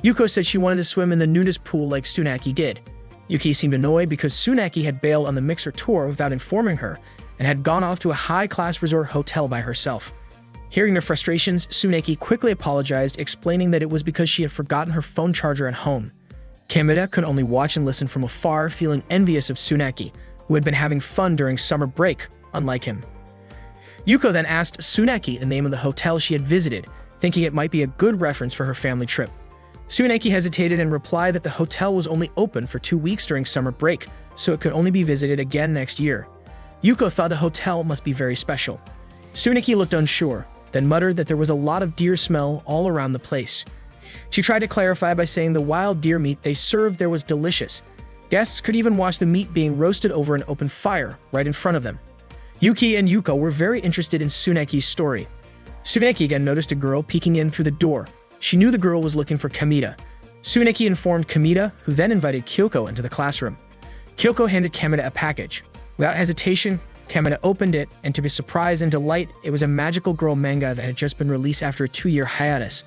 Yuko said she wanted to swim in the nudist pool like Tsunaki did. Yuki seemed annoyed because Tsunaki had bailed on the mixer tour without informing her and had gone off to a high-class resort hotel by herself. Hearing their frustrations, Tsunaki quickly apologized, explaining that it was because she had forgotten her phone charger at home. Kamina could only watch and listen from afar, feeling envious of Tsunaki, who had been having fun during summer break, unlike him. Yuko then asked Tsunaki the name of the hotel she had visited, thinking it might be a good reference for her family trip. Tsunaki hesitated and replied that the hotel was only open for 2 weeks during summer break, so it could only be visited again next year. Yuko thought the hotel must be very special. Tsunaki looked unsure, then muttered that there was a lot of deer smell all around the place. She tried to clarify by saying the wild deer meat they served there was delicious. Guests could even watch the meat being roasted over an open fire right in front of them. Yuki and Yuko were very interested in Tsunaki's story. Tsunaki again noticed a girl peeking in through the door. She knew the girl was looking for Kamina. Tsunaki informed Kamina, who then invited Kyoko into the classroom. Kyoko handed Kamina a package. Without hesitation, Kamina opened it, and to his surprise and delight, it was a magical girl manga that had just been released after a 2-year hiatus.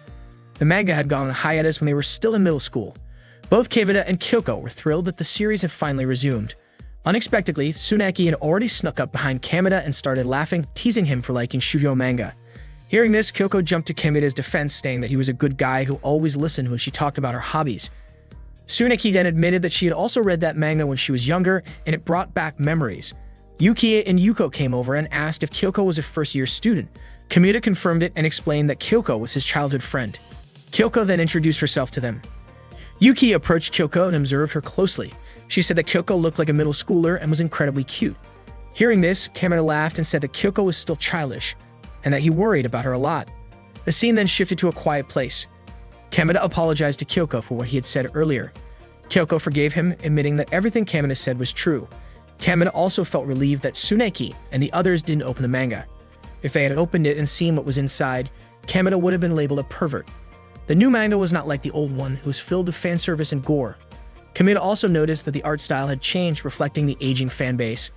The manga had gone on hiatus when they were still in middle school. Both Kamina and Kyoko were thrilled that the series had finally resumed. Unexpectedly, Tsunaki had already snuck up behind Kamina and started laughing, teasing him for liking shoujo manga. Hearing this, Kyoko jumped to Kamina's defense, saying that he was a good guy who always listened when she talked about her hobbies. Tsunaki then admitted that she had also read that manga when she was younger, and it brought back memories. Yuki and Yuko came over and asked if Kyoko was a first-year student. Kamina confirmed it and explained that Kyoko was his childhood friend. Kyoko then introduced herself to them. Yuki approached Kyoko and observed her closely. She said that Kyoko looked like a middle schooler and was incredibly cute. Hearing this, Kamina laughed and said that Kyoko was still childish, and that he worried about her a lot. The scene then shifted to a quiet place. Kamina apologized to Kyoko for what he had said earlier. Kyoko forgave him, admitting that everything Kamina said was true. Kamina also felt relieved that Tsuneki and the others didn't open the manga. If they had opened it and seen what was inside, Kamina would have been labeled a pervert. The new manga was not like the old one, it was filled with fan service and gore. Kamina also noticed that the art style had changed, reflecting the aging fan base.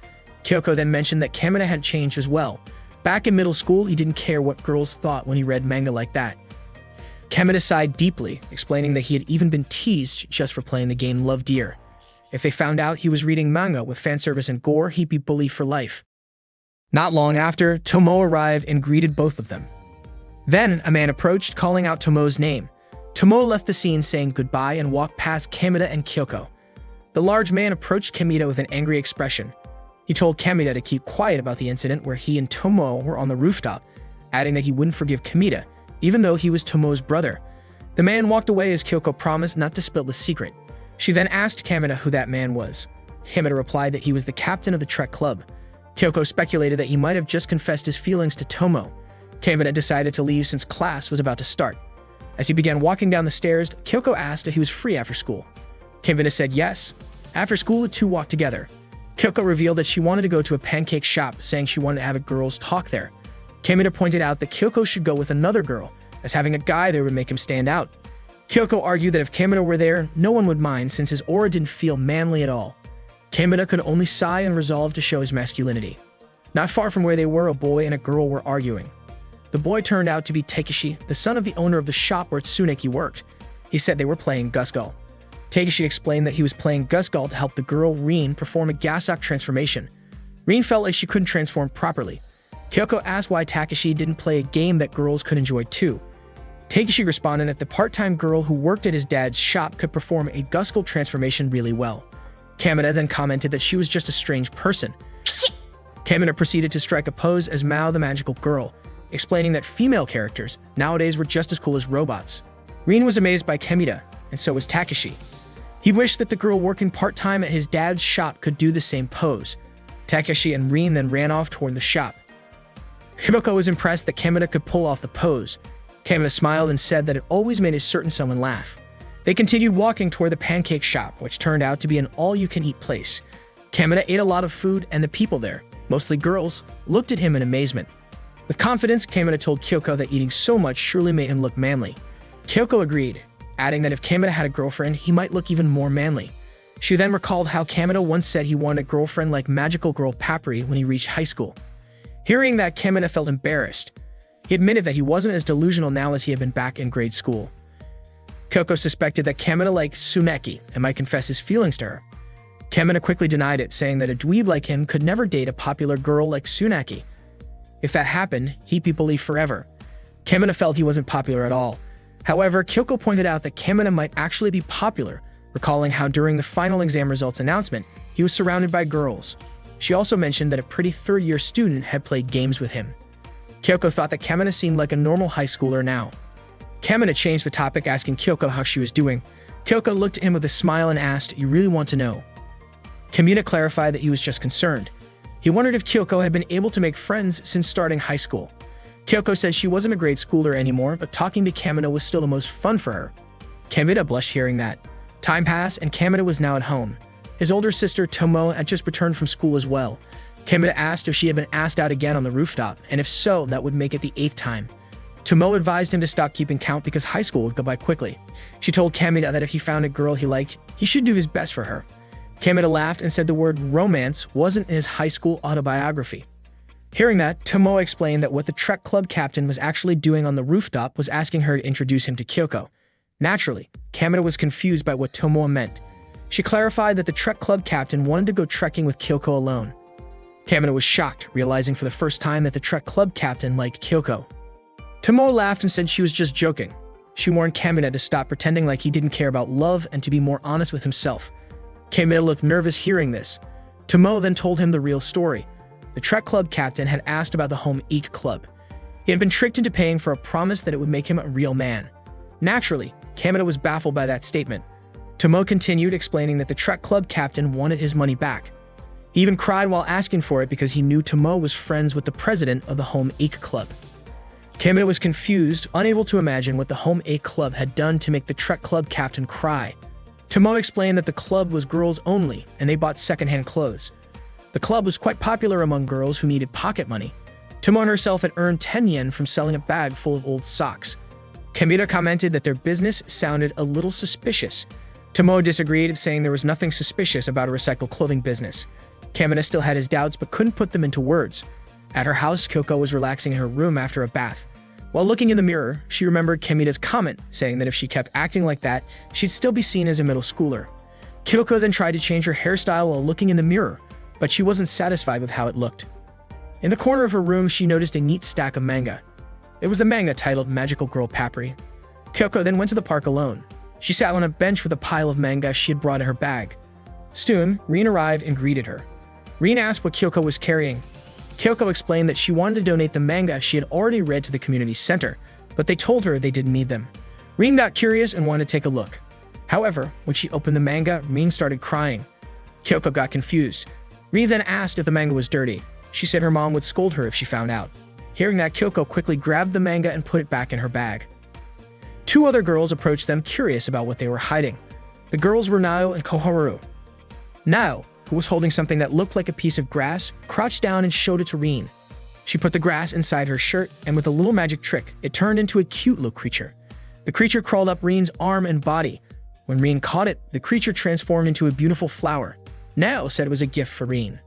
Kyoko then mentioned that Kamina had changed as well. Back in middle school, he didn't care what girls thought when he read manga like that. Kamina sighed deeply, explaining that he had even been teased just for playing the game Love Deer. If they found out he was reading manga with fan service and gore, he'd be bullied for life. Not long after, Tomo arrived and greeted both of them. Then, a man approached, calling out Tomo's name. Tomo left the scene saying goodbye and walked past Kamina and Kyoko. The large man approached Kamina with an angry expression. He told Kamina to keep quiet about the incident where he and Tomo were on the rooftop, adding that he wouldn't forgive Kamina, even though he was Tomo's brother. The man walked away as Kyoko promised not to spill the secret. She then asked Kamina who that man was. Kamina replied that he was the captain of the Trek Club. Kyoko speculated that he might have just confessed his feelings to Tomo. Kamina decided to leave since class was about to start. As he began walking down the stairs, Kyoko asked if he was free after school. Kamina said yes. After school, the two walked together. Kyoko revealed that she wanted to go to a pancake shop, saying she wanted to have a girls' talk there. Kamina pointed out that Kyoko should go with another girl, as having a guy there would make him stand out. Kyoko argued that if Kamina were there, no one would mind since his aura didn't feel manly at all. Kamina could only sigh and resolve to show his masculinity. Not far from where they were, a boy and a girl were arguing. The boy turned out to be Takeshi, the son of the owner of the shop where Tsuneki worked. He said they were playing Gusgull. Takeshi explained that he was playing Gusgull to help the girl Rin perform a Gasok transformation. Rin felt like she couldn't transform properly. Kyoko asked why Takeshi didn't play a game that girls could enjoy too. Takeshi responded that the part-time girl who worked at his dad's shop could perform a Gusgull transformation really well. Kamina then commented that she was just a strange person. Kamina proceeded to strike a pose as Mao the magical girl, explaining that female characters nowadays were just as cool as robots. Rin was amazed by Kamina, and so was Takeshi. He wished that the girl working part-time at his dad's shop could do the same pose. Takeshi and Rin then ran off toward the shop. Hiboko was impressed that Kamina could pull off the pose. Kamina smiled and said that it always made a certain someone laugh. They continued walking toward the pancake shop, which turned out to be an all-you-can-eat place. Kamina ate a lot of food, and the people there, mostly girls, looked at him in amazement. With confidence, Kamina told Kyoko that eating so much surely made him look manly. Kyoko agreed, adding that if Kamina had a girlfriend, he might look even more manly. She then recalled how Kamina once said he wanted a girlfriend like magical girl Papri when he reached high school. Hearing that, Kamina felt embarrassed. He admitted that he wasn't as delusional now as he had been back in grade school. Kyoko suspected that Kamina liked Tsuneki and might confess his feelings to her. Kamina quickly denied it, saying that a dweeb like him could never date a popular girl like Tsuneki. If that happened, he'd be bullied forever. Kamina felt he wasn't popular at all. However, Kyoko pointed out that Kamina might actually be popular, recalling how during the final exam results announcement, he was surrounded by girls. She also mentioned that a pretty third-year student had played games with him. Kyoko thought that Kamina seemed like a normal high schooler now. Kamina changed the topic, asking Kyoko how she was doing. Kyoko looked at him with a smile and asked, "You really want to know?" Kamina clarified that he was just concerned. He wondered if Kyoko had been able to make friends since starting high school. Kyoko said she wasn't a grade schooler anymore, but talking to Kamina was still the most fun for her. Kamina blushed hearing that. Time passed, and Kamina was now at home. His older sister, Tomo, had just returned from school as well. Kamina asked if she had been asked out again on the rooftop, and if so, that would make it the 8th time. Tomo advised him to stop keeping count because high school would go by quickly. She told Kamina that if he found a girl he liked, he should do his best for her. Kamina laughed and said the word romance wasn't in his high school autobiography. Hearing that, Tomo explained that what the Trek Club captain was actually doing on the rooftop was asking her to introduce him to Kyoko. Naturally, Kamina was confused by what Tomo meant. She clarified that the Trek Club captain wanted to go trekking with Kyoko alone. Kamina was shocked, realizing for the first time that the Trek Club captain liked Kyoko. Tomo laughed and said she was just joking. She warned Kamina to stop pretending like he didn't care about love and to be more honest with himself. Kamina looked nervous hearing this. Tomo then told him the real story. The Trek Club captain had asked about the Home Ec Club. He had been tricked into paying for a promise that it would make him a real man. Naturally, Kamina was baffled by that statement. Tomo continued, explaining that the Trek Club captain wanted his money back. He even cried while asking for it because he knew Tomo was friends with the president of the Home Ake Club. Kameda was confused, unable to imagine what the Home Ake Club had done to make the Trek Club captain cry. Tomo explained that the club was girls only, and they bought secondhand clothes. The club was quite popular among girls who needed pocket money. Tomo herself had earned 10 yen from selling a bag full of old socks. Kameda commented that their business sounded a little suspicious. Tomo disagreed, saying there was nothing suspicious about a recycled clothing business. Kameda still had his doubts but couldn't put them into words. At her house, Kyoko was relaxing in her room after a bath. While looking in the mirror, she remembered Kameda's comment, saying that if she kept acting like that, she'd still be seen as a middle schooler. Kyoko then tried to change her hairstyle while looking in the mirror, but she wasn't satisfied with how it looked. In the corner of her room, she noticed a neat stack of manga. It was the manga titled Magical Girl Papri. Kyoko then went to the park alone. She sat on a bench with a pile of manga she had brought in her bag. Soon, Rin arrived and greeted her. Rin asked what Kyoko was carrying. Kyoko explained that she wanted to donate the manga she had already read to the community center, but they told her they didn't need them. Rin got curious and wanted to take a look. However, when she opened the manga, Rin started crying. Kyoko got confused. Rin then asked if the manga was dirty. She said her mom would scold her if she found out. Hearing that, Kyoko quickly grabbed the manga and put it back in her bag. Two other girls approached them, curious about what they were hiding. The girls were Nao and Koharu. Nao, who was holding something that looked like a piece of grass, crouched down and showed it to Rin. She put the grass inside her shirt, and with a little magic trick, it turned into a cute little creature. The creature crawled up Rin's arm and body. When Rin caught it, the creature transformed into a beautiful flower. Nao said it was a gift for Rin.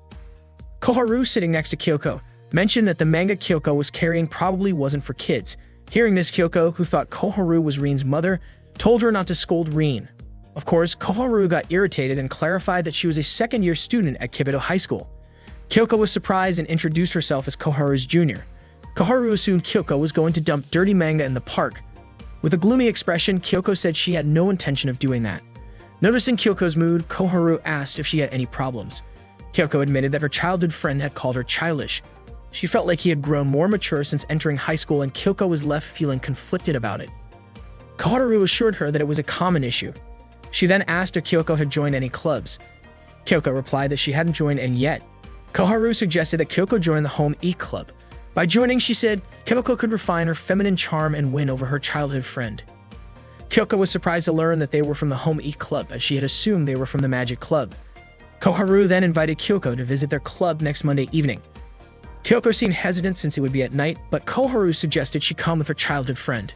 Koharu, sitting next to Kyoko, mentioned that the manga Kyoko was carrying probably wasn't for kids. Hearing this, Kyoko, who thought Koharu was Rin's mother, told her not to scold Rin. Of course, Koharu got irritated and clarified that she was a second-year student at Kibido High School. Kyoko was surprised and introduced herself as Koharu's junior. Koharu assumed Kyoko was going to dump dirty manga in the park. With a gloomy expression, Kyoko said she had no intention of doing that. Noticing Kyoko's mood, Koharu asked if she had any problems. Kyoko admitted that her childhood friend had called her childish. She felt like he had grown more mature since entering high school, and Kyoko was left feeling conflicted about it. Koharu assured her that it was a common issue. She then asked if Kyoko had joined any clubs. Kyoko replied that she hadn't joined any yet. Koharu suggested that Kyoko join the Home Ake Club. By joining, she said, Kyoko could refine her feminine charm and win over her childhood friend. Kyoko was surprised to learn that they were from the Home Ake Club, as she had assumed they were from the Magic Club. Koharu then invited Kyoko to visit their club next Monday evening. Kyoko seemed hesitant since it would be at night, but Koharu suggested she come with her childhood friend.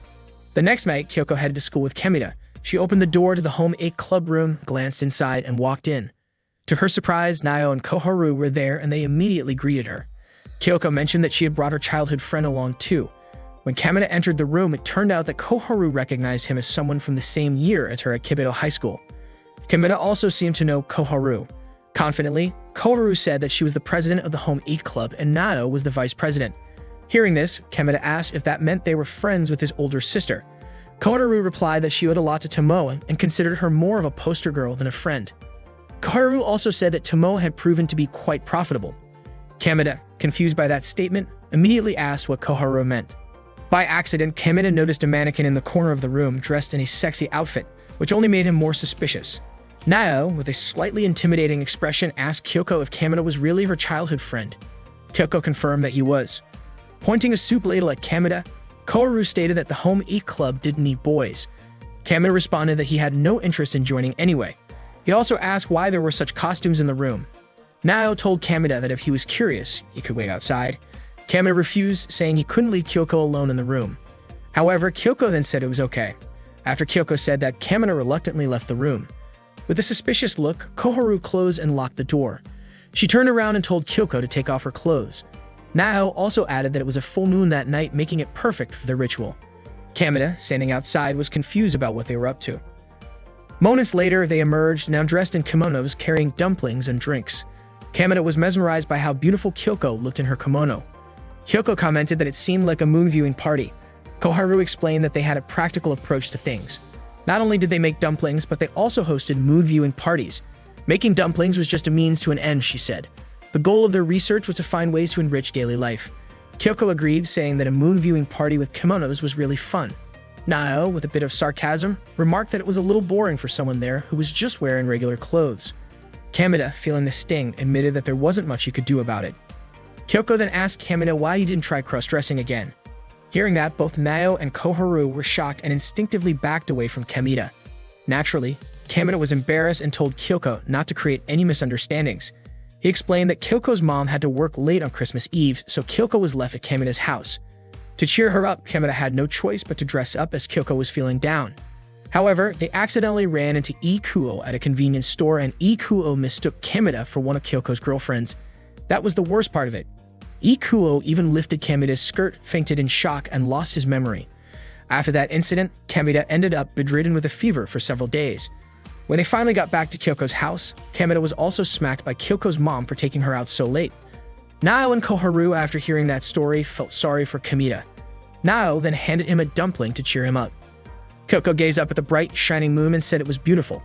The next night, Kyoko headed to school with Kameda. She opened the door to the Home Ake Club room, glanced inside, and walked in. To her surprise, Nao and Koharu were there, and they immediately greeted her. Kyoko mentioned that she had brought her childhood friend along too. When Kameda entered the room, it turned out that Koharu recognized him as someone from the same year as her at Kibido High School. Kameda also seemed to know Koharu. Confidently, Koharu said that she was the president of the Home Ake Club and Nao was the vice president. Hearing this, Kameda asked if that meant they were friends with his older sister. Koharu replied that she owed a lot to Tomoe and considered her more of a poster girl than a friend. Koharu also said that Tomoe had proven to be quite profitable. Kameda, confused by that statement, immediately asked what Koharu meant. By accident, Kameda noticed a mannequin in the corner of the room dressed in a sexy outfit, which only made him more suspicious. Nao, with a slightly intimidating expression, asked Kyoko if Kameda was really her childhood friend. Kyoko confirmed that he was. Pointing a soup ladle at Kameda, Koharu stated that the Home Ake Club didn't need boys. Kameda responded that he had no interest in joining anyway. He also asked why there were such costumes in the room. Nao told Kameda that if he was curious, he could wait outside. Kameda refused, saying he couldn't leave Kyoko alone in the room. However, Kyoko then said it was okay. After Kyoko said that, Kameda reluctantly left the room. With a suspicious look, Koharu closed and locked the door. She turned around and told Kyoko to take off her clothes. Nao also added that it was a full moon that night, making it perfect for the ritual. Kameda, standing outside, was confused about what they were up to. Moments later, they emerged, now dressed in kimonos, carrying dumplings and drinks. Kameda was mesmerized by how beautiful Kyoko looked in her kimono. Kyoko commented that it seemed like a moon viewing party. Koharu explained that they had a practical approach to things. Not only did they make dumplings, but they also hosted moon viewing parties. Making dumplings was just a means to an end, she said. The goal of their research was to find ways to enrich daily life. Kyoko agreed, saying that a moon viewing party with kimonos was really fun. Nao, with a bit of sarcasm, remarked that it was a little boring for someone there who was just wearing regular clothes. Kameda, feeling the sting, admitted that there wasn't much he could do about it. Kyoko then asked Kameda why he didn't try cross-dressing again. Hearing that, both Nao and Koharu were shocked and instinctively backed away from Kameda. Naturally, Kameda was embarrassed and told Kyoko not to create any misunderstandings. He explained that Kyoko's mom had to work late on Christmas Eve, so Kyoko was left at Kameda's house. To cheer her up, Kameda had no choice but to dress up as Kyoko was feeling down. However, they accidentally ran into Ikuo at a convenience store, and Ikuo mistook Kameda for one of Kyoko's girlfriends. That was the worst part of it. Ikuo even lifted Kameda's skirt, fainted in shock, and lost his memory. After that incident, Kameda ended up bedridden with a fever for several days. When they finally got back to Kyoko's house, Kameda was also smacked by Kyoko's mom for taking her out so late. Nao and Koharu, after hearing that story, felt sorry for Kameda. Nao then handed him a dumpling to cheer him up. Kyoko gazed up at the bright, shining moon and said it was beautiful.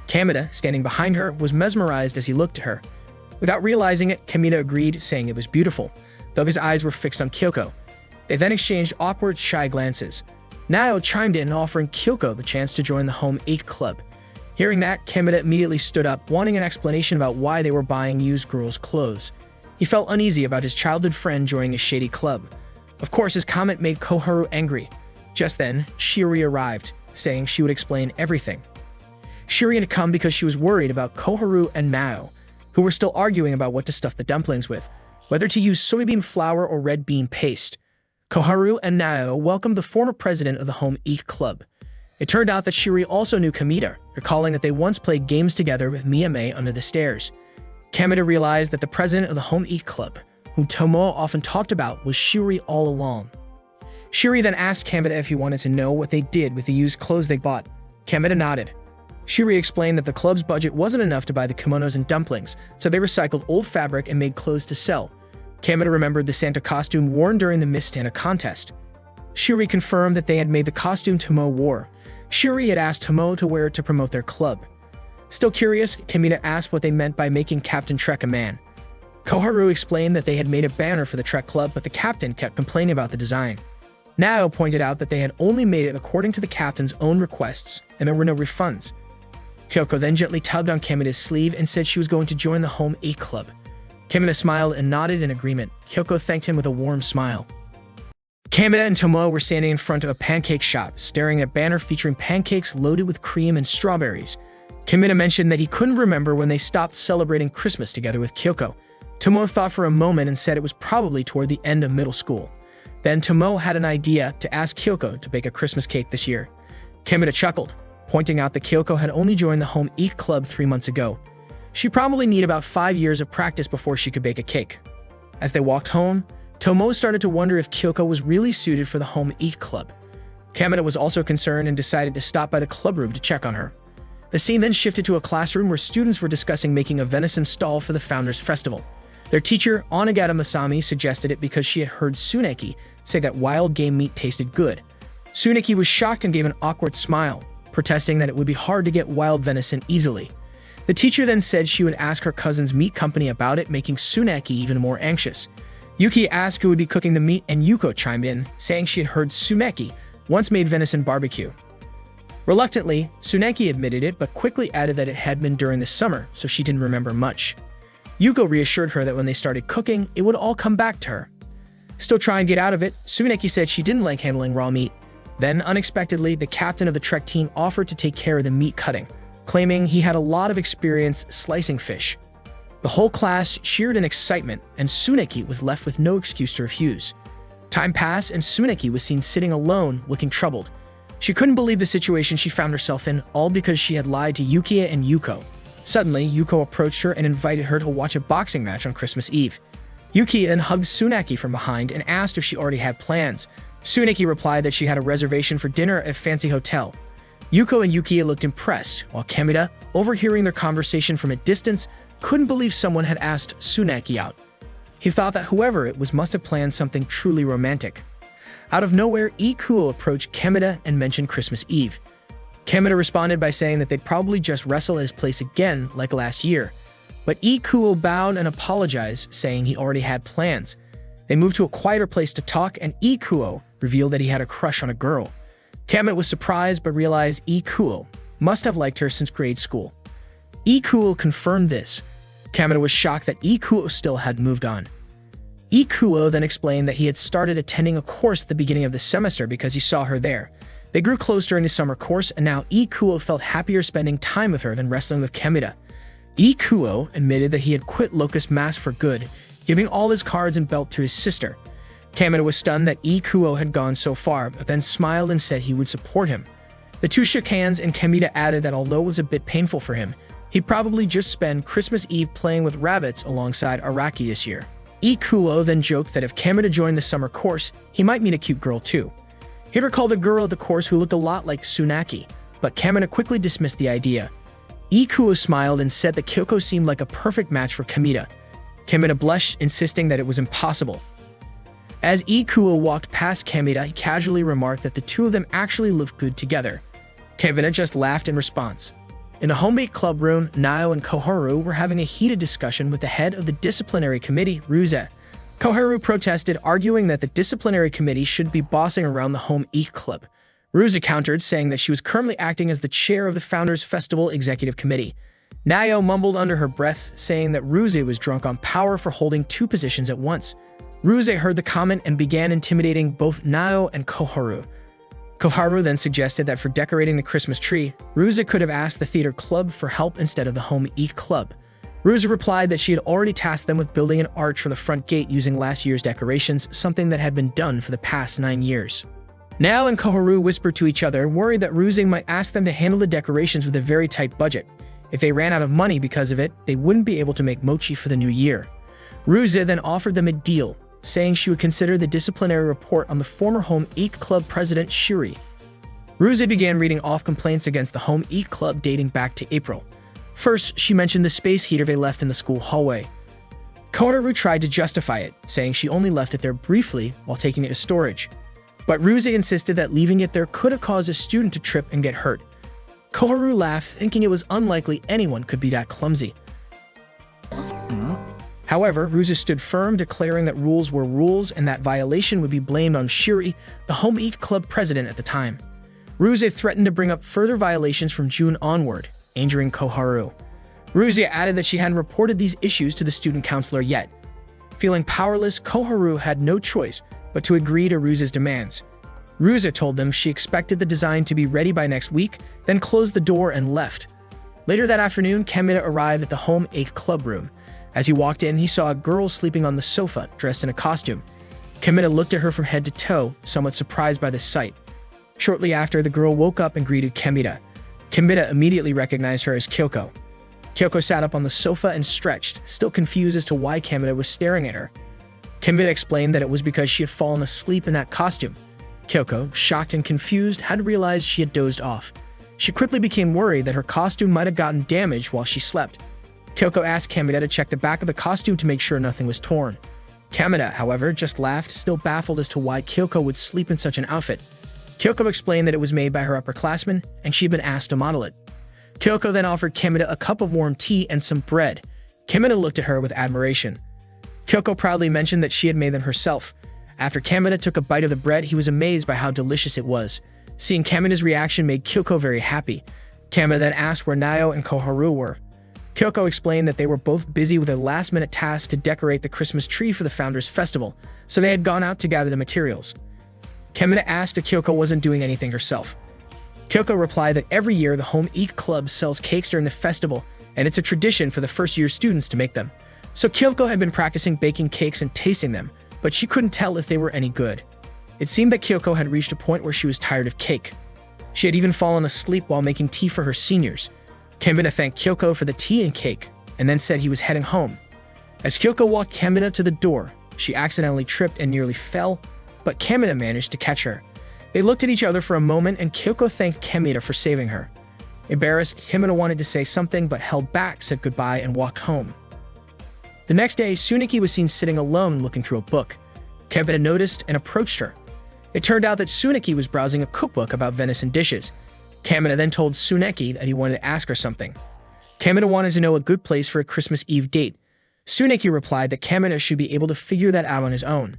Kameda, standing behind her, was mesmerized as he looked at her. Without realizing it, Kameda agreed, saying it was beautiful, though his eyes were fixed on Kyoko. They then exchanged awkward, shy glances. Nao chimed in, offering Kyoko the chance to join the Home 8 Club. Hearing that, Kameda immediately stood up, wanting an explanation about why they were buying used girls' clothes. He felt uneasy about his childhood friend joining a shady club. Of course, his comment made Koharu angry. Just then, Shiri arrived, saying she would explain everything. Shiri had come because she was worried about Koharu and Nao, who were still arguing about what to stuff the dumplings with, whether to use soybean flour or red bean paste. Koharu and Nao welcomed the former president of the Home 8 Club. It turned out that Shiri also knew Kameda, recalling that they once played games together with Miyame under the stairs. Kameda realized that the president of the Home 8 Club, whom Tomoe often talked about, was Shiri all along. Shiri then asked Kameda if he wanted to know what they did with the used clothes they bought. Kameda nodded. Shiri explained that the club's budget wasn't enough to buy the kimonos and dumplings, so they recycled old fabric and made clothes to sell. Kameda remembered the Santa costume worn during the Miss Santa contest. Shiri confirmed that they had made the costume Tomoe wore. Shiri had asked Tomoe to wear it to promote their club. Still curious, Kameda asked what they meant by making Captain Trek a man. Koharu explained that they had made a banner for the Trek Club, but the captain kept complaining about the design. Nao pointed out that they had only made it according to the captain's own requests, and there were no refunds. Kyoko then gently tugged on Kameda's sleeve and said she was going to join the Home 8 Club. Kameda smiled and nodded in agreement. Kyoko thanked him with a warm smile. Kameda and Tomoe were standing in front of a pancake shop, staring at a banner featuring pancakes loaded with cream and strawberries. Kameda mentioned that he couldn't remember when they stopped celebrating Christmas together with Kyoko. Tomoe thought for a moment and said it was probably toward the end of middle school. Then Tomoe had an idea to ask Kyoko to bake a Christmas cake this year. Kameda chuckled, pointing out that Kyoko had only joined the Home 8 Club 3 months ago. She probably needed about 5 years of practice before she could bake a cake. As they walked home, Tomoe started to wonder if Kyoko was really suited for the Home 8 Club. Kameda was also concerned and decided to stop by the club room to check on her. The scene then shifted to a classroom where students were discussing making a venison stall for the Founders Festival. Their teacher, Onagata Masami, suggested it because she had heard Tsuneki say that wild game meat tasted good. Tsuneki was shocked and gave an awkward smile, protesting that it would be hard to get wild venison easily. The teacher then said she would ask her cousin's meat company about it, making Tsuneki even more anxious. Yuki asked who would be cooking the meat, and Yuko chimed in, saying she had heard Tsuneki once made venison barbecue. Reluctantly, Tsuneki admitted it, but quickly added that it had been during the summer, so she didn't remember much. Yuko reassured her that when they started cooking, it would all come back to her. Still trying to get out of it, Tsuneki said she didn't like handling raw meat. Then, unexpectedly, the captain of the Trek team offered to take care of the meat cutting, claiming he had a lot of experience slicing fish. The whole class cheered in excitement, and Tsuneki was left with no excuse to refuse. Time passed, and Tsuneki was seen sitting alone, looking troubled. She couldn't believe the situation she found herself in, all because she had lied to Yukiya and Yuko. Suddenly, Yuko approached her and invited her to watch a boxing match on Christmas Eve. Yukiya then hugged Tsuneki from behind and asked if she already had plans. Tsuneki replied that she had a reservation for dinner at a fancy hotel. Yuko and Yukiya looked impressed, while Kameda, overhearing their conversation from a distance, couldn't believe someone had asked Tsuneki out. He thought that whoever it was must have planned something truly romantic. Out of nowhere, Ikuo approached Kameda and mentioned Christmas Eve. Kameda responded by saying that they'd probably just wrestle at his place again like last year. But Ikuo bowed and apologized, saying he already had plans. They moved to a quieter place to talk, and Ikuo revealed that he had a crush on a girl. Kamina was surprised but realized Ikuo must have liked her since grade school. Ikuo confirmed this. Kamina was shocked that Ikuo still had moved on. Ikuo then explained that he had started attending a course at the beginning of the semester because he saw her there. They grew close during the summer course, and now Ikuo felt happier spending time with her than wrestling with Kamina. Ikuo admitted that he had quit Locust Mask for good, giving all his cards and belt to his sister. Kamina was stunned that Ikuo had gone so far, but then smiled and said he would support him. The two shook hands, and Kamina added that although it was a bit painful for him, he'd probably just spend Christmas Eve playing with rabbits alongside Araki this year. Ikuo then joked that if Kamina joined the summer course, he might meet a cute girl too. He recalled a girl at the course who looked a lot like Tsunaki, but Kamina quickly dismissed the idea. Ikuo smiled and said that Kyoko seemed like a perfect match for Kamina. Kamina blushed, insisting that it was impossible. As Ikuo walked past Kamina, he casually remarked that the two of them actually looked good together. Kamina just laughed in response. In the homemade club room, Nayo and Koharu were having a heated discussion with the head of the disciplinary committee, Ruze. Koharu protested, arguing that the disciplinary committee should be bossing around the home ec club. Ruze countered, saying that she was currently acting as the chair of the Founders Festival Executive Committee. Nayo mumbled under her breath, saying that Ruze was drunk on power for holding two positions at once. Ruze heard the comment and began intimidating both Nayo and Koharu. Koharu then suggested that for decorating the Christmas tree, Ruze could have asked the theater club for help instead of the home ec club. Ruze replied that she had already tasked them with building an arch for the front gate using last year's decorations, something that had been done for the past 9 years. Nayo and Koharu whispered to each other, worried that Ruze might ask them to handle the decorations with a very tight budget. If they ran out of money because of it, they wouldn't be able to make mochi for the new year. Ruze then offered them a deal, saying she would consider the disciplinary report on the former home ec club president Shuri. Ruze began reading off complaints against the home ec club dating back to April. First, she mentioned the space heater they left in the school hallway. Koharu tried to justify it, saying she only left it there briefly while taking it to storage. But Ruze insisted that leaving it there could have caused a student to trip and get hurt. Koharu laughed, thinking it was unlikely anyone could be that clumsy. However, Ruze stood firm, declaring that rules were rules and that violation would be blamed on Shuri, the home ec club president at the time. Ruze threatened to bring up further violations from June onward, angering Koharu. Ruze added that she hadn't reported these issues to the student counselor yet. Feeling powerless, Koharu had no choice but to agree to Ruze's demands. Ruze told them she expected the design to be ready by next week, then closed the door and left. Later that afternoon, Kamina arrived at the home ec club room. As he walked in, he saw a girl sleeping on the sofa, dressed in a costume. Kamina looked at her from head to toe, somewhat surprised by the sight. Shortly after, the girl woke up and greeted Kamina. Kamina immediately recognized her as Kyoko. Kyoko sat up on the sofa and stretched, still confused as to why Kamina was staring at her. Kamina explained that it was because she had fallen asleep in that costume. Kyoko, shocked and confused, hadn't realized she had dozed off. She quickly became worried that her costume might have gotten damaged while she slept. Kyoko asked Kamina to check the back of the costume to make sure nothing was torn. Kamina, however, just laughed, still baffled as to why Kyoko would sleep in such an outfit. Kyoko explained that it was made by her upperclassmen, and she had been asked to model it. Kyoko then offered Kamina a cup of warm tea and some bread. Kamina looked at her with admiration. Kyoko proudly mentioned that she had made them herself. After Kamina took a bite of the bread, he was amazed by how delicious it was. Seeing Kamina's reaction made Kyoko very happy. Kamina then asked where Nayo and Koharu were. Kyoko explained that they were both busy with a last-minute task to decorate the Christmas tree for the Founders Festival, so they had gone out to gather the materials. Kamina asked if Kyoko wasn't doing anything herself. Kyoko replied that every year the home ec club sells cakes during the festival, and it's a tradition for the first-year students to make them. So Kyoko had been practicing baking cakes and tasting them, but she couldn't tell if they were any good. It seemed that Kyoko had reached a point where she was tired of cake. She had even fallen asleep while making tea for her seniors. Kamina thanked Kyoko for the tea and cake, and then said he was heading home. As Kyoko walked Kamina to the door, she accidentally tripped and nearly fell, but Kamina managed to catch her. They looked at each other for a moment, and Kyoko thanked Kamina for saving her. Embarrassed, Kamina wanted to say something but held back, said goodbye, and walked home. The next day, Tsuneki was seen sitting alone looking through a book. Kamina noticed and approached her. It turned out that Tsuneki was browsing a cookbook about venison dishes. Kamina then told Tsuneki that he wanted to ask her something. Kamina wanted to know a good place for a Christmas Eve date. Tsuneki replied that Kamina should be able to figure that out on his own.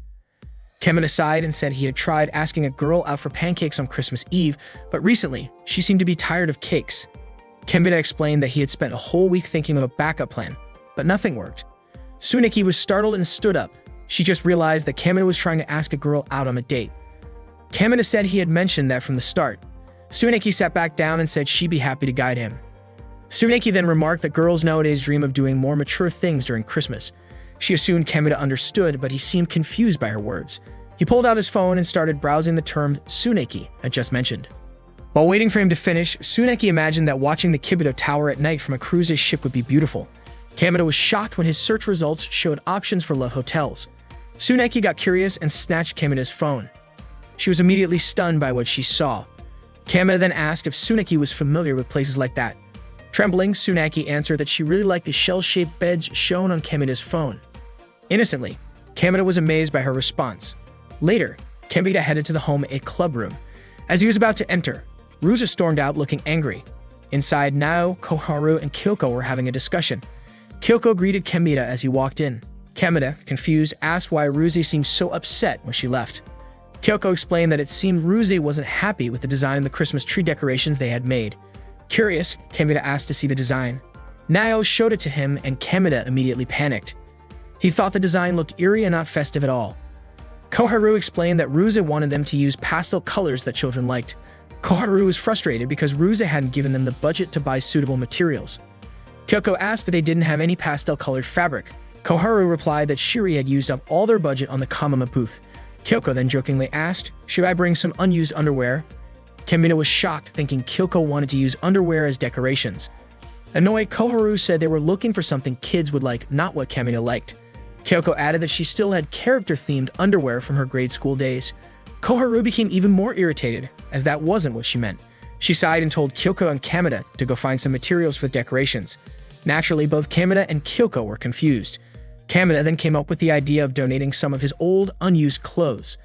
Kamina sighed and said he had tried asking a girl out for pancakes on Christmas Eve, but recently, she seemed to be tired of cakes. Kamina explained that he had spent a whole week thinking of a backup plan, but nothing worked. Tsuneki was startled and stood up. She just realized that Kamina was trying to ask a girl out on a date. Kamina said he had mentioned that from the start. Tsuneki sat back down and said she'd be happy to guide him. Tsuneki then remarked that girls nowadays dream of doing more mature things during Christmas. She assumed Kamina understood, but he seemed confused by her words. He pulled out his phone and started browsing the term Tsuneki had just mentioned. While waiting for him to finish, Tsuneki imagined that watching the Kibido Tower at night from a cruise ship would be beautiful. Kamina was shocked when his search results showed options for love hotels. Tsuneki got curious and snatched Kamina's phone. She was immediately stunned by what she saw. Kamina then asked if Tsuneki was familiar with places like that. Trembling, Tsuneki answered that she really liked the shell-shaped beds shown on Kamina's phone. Innocently, Kamina was amazed by her response. Later, Kamina headed to the home a club room. As he was about to enter, Ruza stormed out looking angry. Inside, Nao, Koharu, and Kyoko were having a discussion. Kyoko greeted Kamina as he walked in. Kamina, confused, asked why Ruzi seemed so upset when she left. Kyoko explained that it seemed Ruzi wasn't happy with the design of the Christmas tree decorations they had made. Curious, Kamina asked to see the design. Nao showed it to him and Kamina immediately panicked. He thought the design looked eerie and not festive at all. Koharu explained that Ruza wanted them to use pastel colors that children liked. Koharu was frustrated because Ruza hadn't given them the budget to buy suitable materials. Kyoko asked if they didn't have any pastel-colored fabric. Koharu replied that Shiri had used up all their budget on the Kamama booth. Kyoko then jokingly asked, "Should I bring some unused underwear?" Kamina was shocked, thinking Kyoko wanted to use underwear as decorations. Annoyed, Koharu said they were looking for something kids would like, not what Kamina liked. Kyoko added that she still had character-themed underwear from her grade school days. Koharu became even more irritated, as that wasn't what she meant. She sighed and told Kyoko and Kamina to go find some materials for the decorations. Naturally, both Kamina and Kyoko were confused. Kamina then came up with the idea of donating some of his old, unused clothes.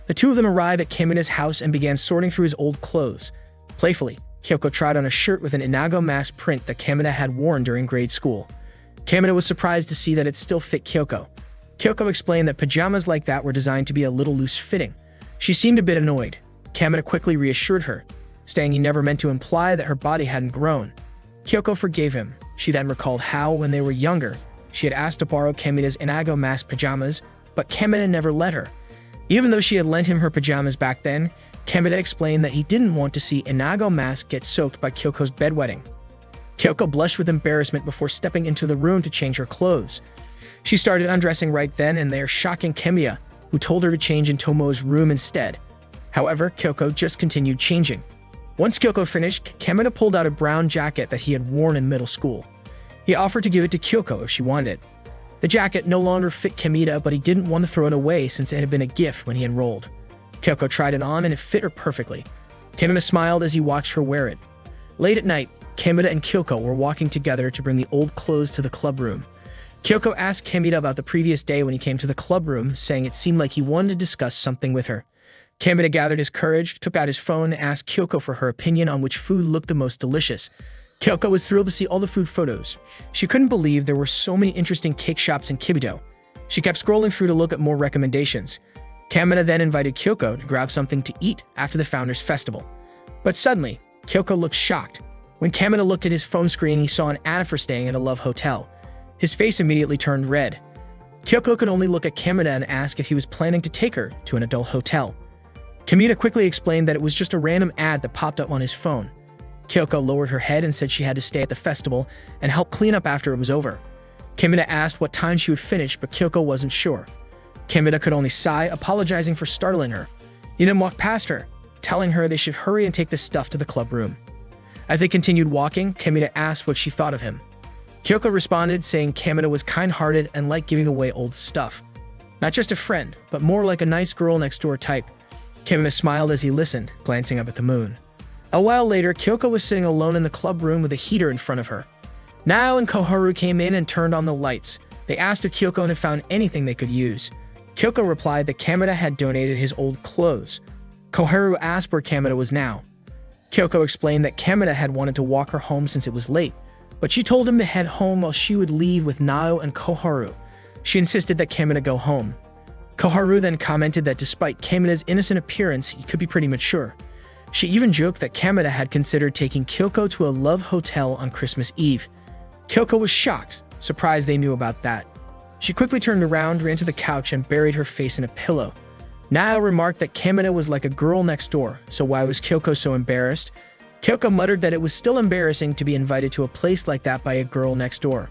The two of them arrived at Kamina's house and began sorting through his old clothes. Playfully, Kyoko tried on a shirt with an Inago mask print that Kamina had worn during grade school. Kamina was surprised to see that it still fit Kyoko. Kyoko explained that pajamas like that were designed to be a little loose-fitting. She seemed a bit annoyed. Kamina quickly reassured her, saying he never meant to imply that her body hadn't grown. Kyoko forgave him. She then recalled how, when they were younger, she had asked to borrow Kamina's Inago mask pajamas, but Kamina never let her. Even though she had lent him her pajamas back then, Kamina explained that he didn't want to see Inago mask get soaked by Kyoko's bedwetting. Kyoko blushed with embarrassment before stepping into the room to change her clothes. She started undressing right then and there, shocking Kamina, who told her to change in Tomo's room instead. However, Kyoko just continued changing. Once Kyoko finished, Kamina pulled out a brown jacket that he had worn in middle school. He offered to give it to Kyoko if she wanted it. The jacket no longer fit Kamina, but he didn't want to throw it away since it had been a gift when he enrolled. Kyoko tried it on and it fit her perfectly. Kamina smiled as he watched her wear it. Late at night, Kamina and Kyoko were walking together to bring the old clothes to the club room. Kyoko asked Kamina about the previous day when he came to the club room, saying it seemed like he wanted to discuss something with her. Kamina gathered his courage, took out his phone, and asked Kyoko for her opinion on which food looked the most delicious. Kyoko was thrilled to see all the food photos. She couldn't believe there were so many interesting cake shops in Kibido. She kept scrolling through to look at more recommendations. Kamina then invited Kyoko to grab something to eat after the Founders Festival. But suddenly, Kyoko looked shocked. When Kamina looked at his phone screen, he saw an ad for staying at a love hotel. His face immediately turned red. Kyoko could only look at Kamina and ask if he was planning to take her to an adult hotel. Kamina quickly explained that it was just a random ad that popped up on his phone. Kyoko lowered her head and said she had to stay at the festival and help clean up after it was over. Kamina asked what time she would finish, but Kyoko wasn't sure. Kamina could only sigh, apologizing for startling her. He then walked past her, telling her they should hurry and take the stuff to the club room. As they continued walking, Kamina asked what she thought of him. Kyoko responded, saying Kamina was kind-hearted and liked giving away old stuff. Not just a friend, but more like a nice girl next door type. Kamina smiled as he listened, glancing up at the moon. A while later, Kyoko was sitting alone in the club room with a heater in front of her. Nao and Koharu came in and turned on the lights. They asked if Kyoko had found anything they could use. Kyoko replied that Kamina had donated his old clothes. Koharu asked where Kamina was now. Kyoko explained that Kamina had wanted to walk her home since it was late, but she told him to head home while she would leave with Nao and Koharu. She insisted that Kamina go home. Koharu then commented that despite Kameda's innocent appearance, he could be pretty mature. She even joked that Kameda had considered taking Kyoko to a love hotel on Christmas Eve. Kyoko was shocked, surprised they knew about that. She quickly turned around, ran to the couch, and buried her face in a pillow. Nao remarked that Kameda was like a girl next door, so why was Kyoko so embarrassed? Kyoko muttered that it was still embarrassing to be invited to a place like that by a girl next door.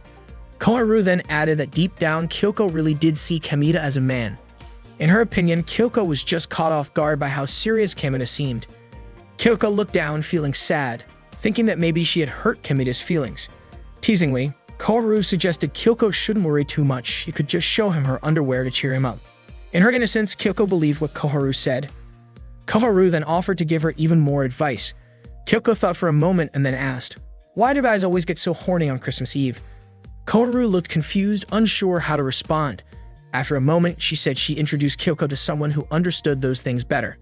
Koharu then added that deep down, Kyoko really did see Kameda as a man. In her opinion, Kyoko was just caught off guard by how serious Kameda seemed. Kyoko looked down, feeling sad, thinking that maybe she had hurt Kameda's feelings. Teasingly, Koharu suggested Kyoko shouldn't worry too much, she could just show him her underwear to cheer him up. In her innocence, Kyoko believed what Koharu said. Koharu then offered to give her even more advice. Kyoko thought for a moment and then asked, "Why do guys always get so horny on Christmas Eve?" Koharu looked confused, unsure how to respond. After a moment, she said she introduced Kyoko to someone who understood those things better.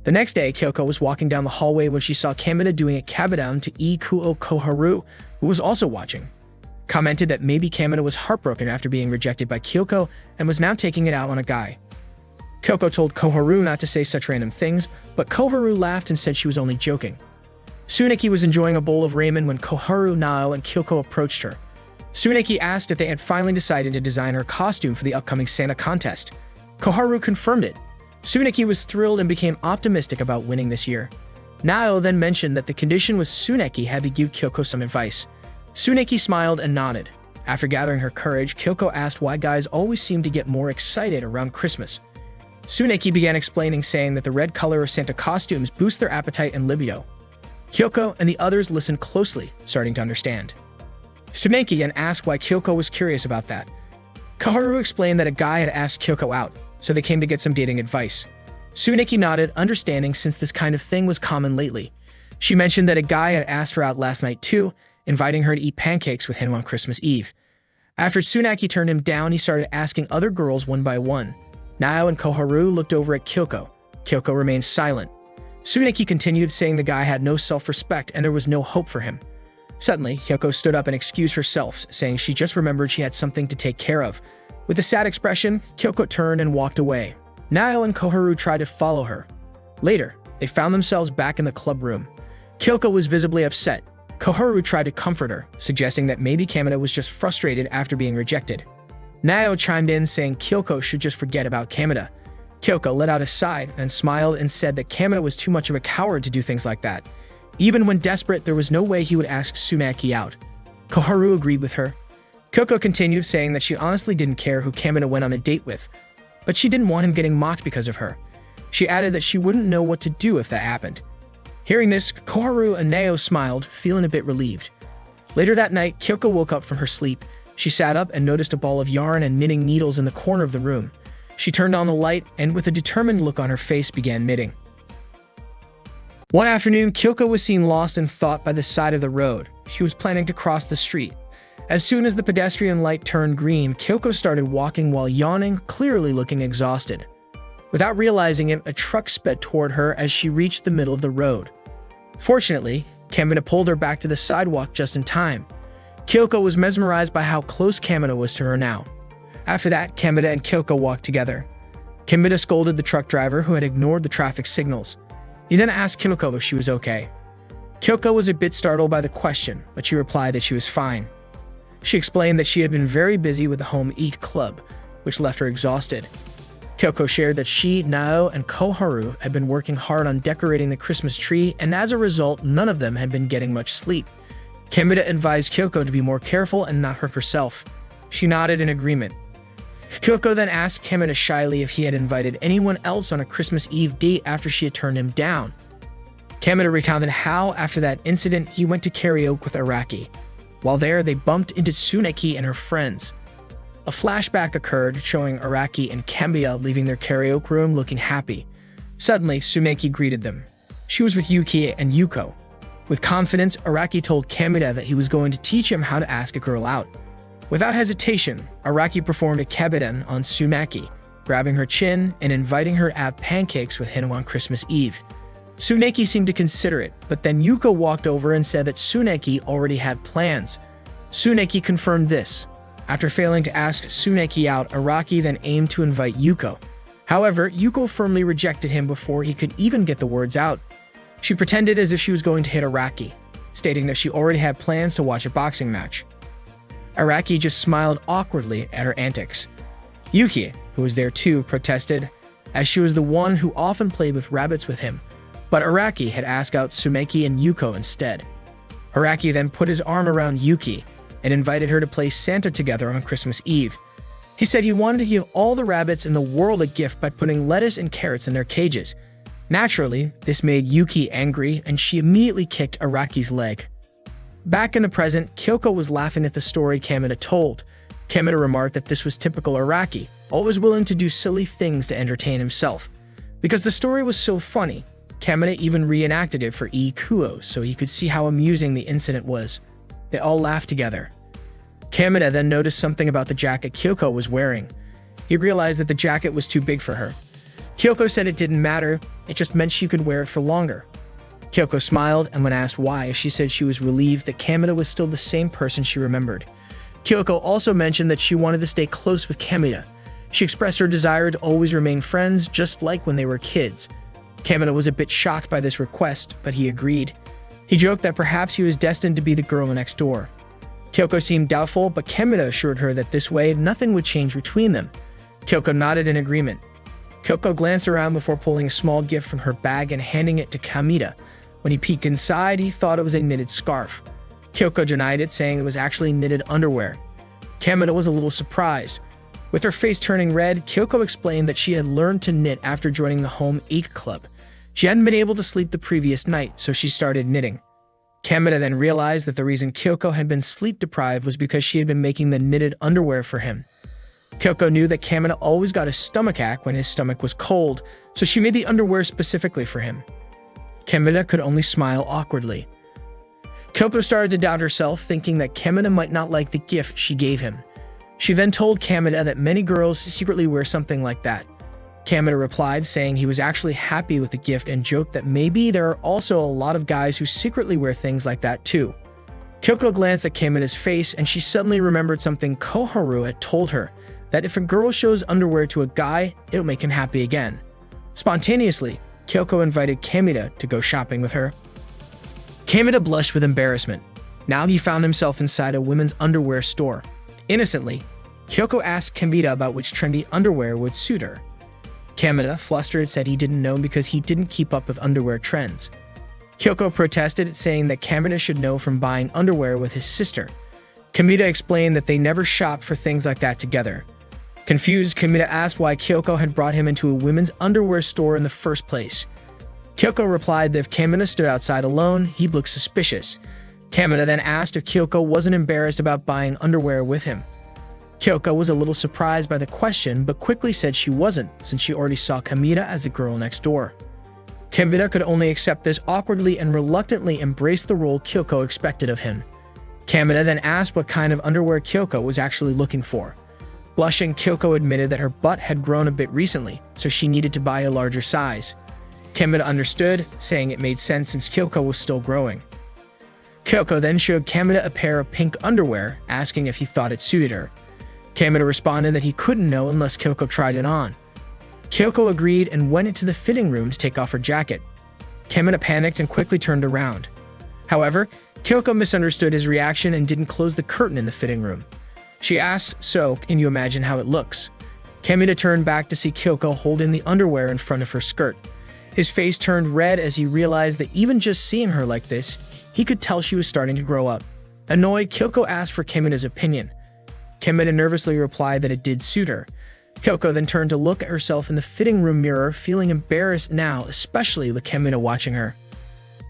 The next day, Kyoko was walking down the hallway when she saw Kameda doing a kabadown to Ikuo. Koharu, who was also watching, commented that maybe Kameda was heartbroken after being rejected by Kyoko and was now taking it out on a guy. Kyoko told Koharu not to say such random things, but Koharu laughed and said she was only joking. Tsuneki was enjoying a bowl of ramen when Koharu, Nao, and Kyoko approached her. Tsuneki asked if they had finally decided to design her costume for the upcoming Santa contest. Koharu confirmed it. Tsuneki was thrilled and became optimistic about winning this year. Nao then mentioned that the condition was Tsuneki had to give Kyoko some advice. Tsuneki smiled and nodded. After gathering her courage, Kyoko asked why guys always seem to get more excited around Christmas. Tsuneki began explaining, saying that the red color of Santa costumes boosts their appetite and libido. Kyoko and the others listened closely, starting to understand. Tsuneki then asked why Kyoko was curious about that. Koharu explained that a guy had asked Kyoko out, so they came to get some dating advice. Tsuneki nodded, understanding since this kind of thing was common lately. She mentioned that a guy had asked her out last night too, inviting her to eat pancakes with him on Christmas Eve. After Tsuneki turned him down, he started asking other girls one by one. Nao and Koharu looked over at Kyoko. Kyoko remained silent. Tsuneki continued, saying the guy had no self-respect and there was no hope for him. Suddenly, Kyoko stood up and excused herself, saying she just remembered she had something to take care of. With a sad expression, Kyoko turned and walked away. Nao and Koharu tried to follow her. Later, they found themselves back in the club room. Kyoko was visibly upset. Koharu tried to comfort her, suggesting that maybe Kameda was just frustrated after being rejected. Nao chimed in, saying Kyoko should just forget about Kameda. Kyoko let out a sigh and smiled and said that Kameda was too much of a coward to do things like that. Even when desperate, there was no way he would ask Tsuneki out. Koharu agreed with her. Kyoko continued, saying that she honestly didn't care who Kameda went on a date with, but she didn't want him getting mocked because of her. She added that she wouldn't know what to do if that happened. Hearing this, Koharu and Nao smiled, feeling a bit relieved. Later that night, Kyoko woke up from her sleep. She sat up and noticed a ball of yarn and knitting needles in the corner of the room. She turned on the light and, with a determined look on her face, began knitting. One afternoon, Kyoko was seen lost in thought by the side of the road. She was planning to cross the street. As soon as the pedestrian light turned green, Kyoko started walking while yawning, clearly looking exhausted. Without realizing it, a truck sped toward her as she reached the middle of the road. Fortunately, Kameda pulled her back to the sidewalk just in time. Kyoko was mesmerized by how close Kameda was to her now. After that, Kameda and Kyoko walked together. Kameda scolded the truck driver who had ignored the traffic signals. He then asked Kyoko if she was okay. Kyoko was a bit startled by the question, but she replied that she was fine. She explained that she had been very busy with the home eat club, which left her exhausted. Kyoko shared that she, Nao, and Koharu had been working hard on decorating the Christmas tree, and as a result, none of them had been getting much sleep. Kameda advised Kyoko to be more careful and not hurt herself. She nodded in agreement. Kyoko then asked Kameda shyly if he had invited anyone else on a Christmas Eve date after she had turned him down. Kameda recounted how, after that incident, he went to karaoke with Araki. While there, they bumped into Tsuneki and her friends. A flashback occurred, showing Araki and Kameda leaving their karaoke room looking happy. Suddenly, Tsuneki greeted them. She was with Yuki and Yuko. With confidence, Araki told Kameda that he was going to teach him how to ask a girl out. Without hesitation, Araki performed a kabaden on Tsuneki, grabbing her chin and inviting her to have pancakes with him on Christmas Eve. Tsuneki seemed to consider it, but then Yuko walked over and said that Tsuneki already had plans. Tsuneki confirmed this. After failing to ask Tsuneki out, Araki then aimed to invite Yuko. However, Yuko firmly rejected him before he could even get the words out. She pretended as if she was going to hit Araki, stating that she already had plans to watch a boxing match. Araki just smiled awkwardly at her antics. Yuki, who was there too, protested, as she was the one who often played with rabbits with him, but Araki had asked out Sumeki and Yuko instead. Araki then put his arm around Yuki and invited her to play Santa together on Christmas Eve. He said he wanted to give all the rabbits in the world a gift by putting lettuce and carrots in their cages. Naturally, this made Yuki angry, and she immediately kicked Araki's leg. Back in the present, Kyoko was laughing at the story Kamina told. Kamina remarked that this was typical Araki, always willing to do silly things to entertain himself. Because the story was so funny, Kamina even reenacted it for Ikuo so he could see how amusing the incident was. They all laughed together. Kamina then noticed something about the jacket Kyoko was wearing. He realized that the jacket was too big for her. Kyoko said it didn't matter, it just meant she could wear it for longer. Kyoko smiled, and when asked why, she said she was relieved that Kamina was still the same person she remembered. Kyoko also mentioned that she wanted to stay close with Kamina. She expressed her desire to always remain friends, just like when they were kids. Kamina was a bit shocked by this request, but he agreed. He joked that perhaps he was destined to be the girl next door. Kyoko seemed doubtful, but Kamina assured her that this way nothing would change between them. Kyoko nodded in agreement. Kyoko glanced around before pulling a small gift from her bag and handing it to Kamina. When he peeked inside, he thought it was a knitted scarf. Kyoko denied it, saying it was actually knitted underwear. Kamina was a little surprised. With her face turning red, Kyoko explained that she had learned to knit after joining the home Ike club. She hadn't been able to sleep the previous night, so she started knitting. Kamina then realized that the reason Kyoko had been sleep-deprived was because she had been making the knitted underwear for him. Kyoko knew that Kamina always got a stomachache when his stomach was cold, so she made the underwear specifically for him. Kamina could only smile awkwardly. Kyoko started to doubt herself, thinking that Kamina might not like the gift she gave him. She then told Kamina that many girls secretly wear something like that. Kamina replied, saying he was actually happy with the gift and joked that maybe there are also a lot of guys who secretly wear things like that too. Kyoko glanced at Kamina's face, and she suddenly remembered something Koharu had told her, that if a girl shows underwear to a guy, it'll make him happy again. Spontaneously, Kyoko invited Kamina to go shopping with her. Kamina blushed with embarrassment. Now he found himself inside a women's underwear store. Innocently, Kyoko asked Kamina about which trendy underwear would suit her. Kamina, flustered, said he didn't know because he didn't keep up with underwear trends. Kyoko protested, saying that Kamina should know from buying underwear with his sister. Kamina explained that they never shopped for things like that together. Confused, Kamina asked why Kyoko had brought him into a women's underwear store in the first place. Kyoko replied that if Kamina stood outside alone, he'd look suspicious. Kamina then asked if Kyoko wasn't embarrassed about buying underwear with him. Kyoko was a little surprised by the question, but quickly said she wasn't, since she already saw Kamina as the girl next door. Kamina could only accept this awkwardly and reluctantly embrace the role Kyoko expected of him. Kamina then asked what kind of underwear Kyoko was actually looking for. Blushing, Kyoko admitted that her butt had grown a bit recently, so she needed to buy a larger size. Kamina understood, saying it made sense since Kyoko was still growing. Kyoko then showed Kamina a pair of pink underwear, asking if he thought it suited her. Kamina responded that he couldn't know unless Kyoko tried it on. Kyoko agreed and went into the fitting room to take off her jacket. Kamina panicked and quickly turned around. However, Kyoko misunderstood his reaction and didn't close the curtain in the fitting room. She asked, "So, can you imagine how it looks?" Kamina turned back to see Kyoko holding the underwear in front of her skirt. His face turned red as he realized that even just seeing her like this, he could tell she was starting to grow up. Annoyed, Kyoko asked for Kamina's opinion. Kamina nervously replied that it did suit her. Kyoko then turned to look at herself in the fitting room mirror, feeling embarrassed now, especially with Kamina watching her.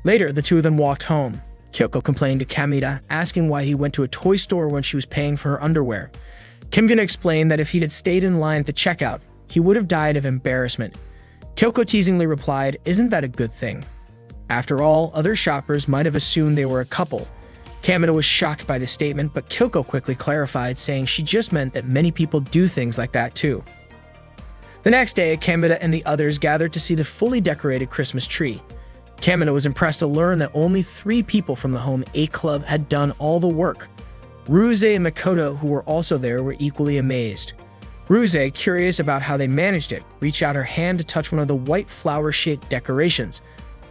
Later, the two of them walked home. Kyoko complained to Kamina, asking why he went to a toy store when she was paying for her underwear. Kamina explained that if he had stayed in line at the checkout, he would have died of embarrassment. Kyoko teasingly replied, "Isn't that a good thing?" After all, other shoppers might have assumed they were a couple. Kamina was shocked by the statement, but Kyoko quickly clarified, saying she just meant that many people do things like that too. The next day, Kamina and the others gathered to see the fully decorated Christmas tree. Kamina was impressed to learn that only 3 people from the home A club had done all the work. Ruze and Makoto, who were also there, were equally amazed. Ruse, curious about how they managed it, reached out her hand to touch one of the white flower-shaped decorations.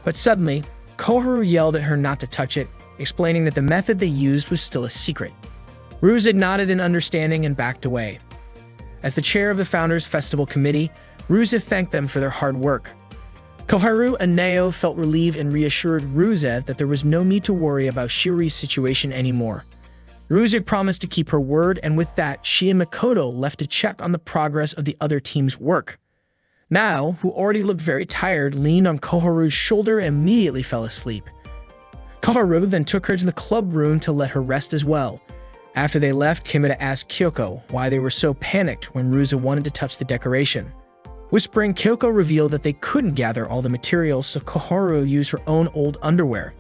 But suddenly, Koharu yelled at her not to touch it, explaining that the method they used was still a secret. Ruse nodded in understanding and backed away. As the chair of the Founders Festival Committee, Ruse thanked them for their hard work. Koharu and Nao felt relieved and reassured Ruse that there was no need to worry about Shiori's situation anymore. Ruse promised to keep her word, and with that, she and Makoto left to check on the progress of the other team's work. Nao, who already looked very tired, leaned on Koharu's shoulder and immediately fell asleep. Koharu then took her to the club room to let her rest as well. After they left, Kimita asked Kyoko why they were so panicked when Ruse wanted to touch the decoration. Whispering, Kyoko revealed that they couldn't gather all the materials, so Koharu used her own old underwear.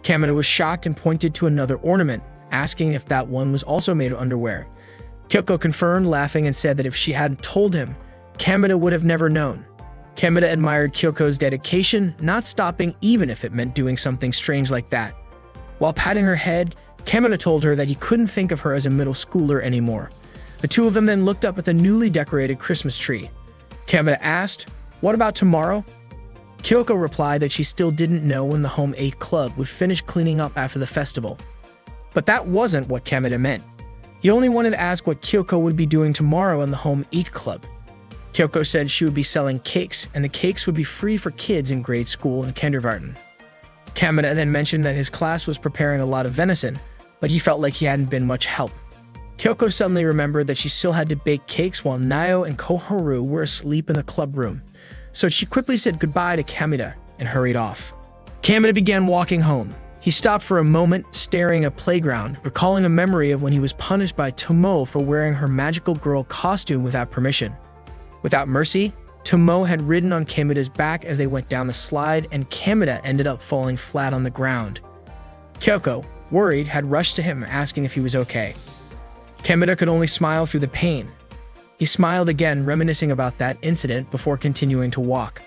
Kamina was shocked and pointed to another ornament, asking if that one was also made of underwear. Kyoko confirmed, laughing, and said that if she hadn't told him, Kamina would have never known. Kamina admired Kyoko's dedication, not stopping even if it meant doing something strange like that. While patting her head, Kamina told her that he couldn't think of her as a middle schooler anymore. The two of them then looked up at the newly decorated Christmas tree. Kamina asked, "What about tomorrow?" Kyoko replied that she still didn't know when the Home 8 Club would finish cleaning up after the festival. But that wasn't what Kamina meant. He only wanted to ask what Kyoko would be doing tomorrow in the Home 8 Club. Kyoko said she would be selling cakes, and the cakes would be free for kids in grade school and kindergarten. Kamina then mentioned that his class was preparing a lot of venison, but he felt like he hadn't been much help. Kyoko suddenly remembered that she still had to bake cakes while Nao and Koharu were asleep in the club room, so she quickly said goodbye to Kamina and hurried off. Kamina began walking home. He stopped for a moment, staring at a playground, recalling a memory of when he was punished by Tomo for wearing her magical girl costume without permission. Without mercy, Tomo had ridden on Kamina's back as they went down the slide, and Kamina ended up falling flat on the ground. Kyoko, worried, had rushed to him, asking if he was okay. Kamina could only smile through the pain. He smiled again, reminiscing about that incident before continuing to walk.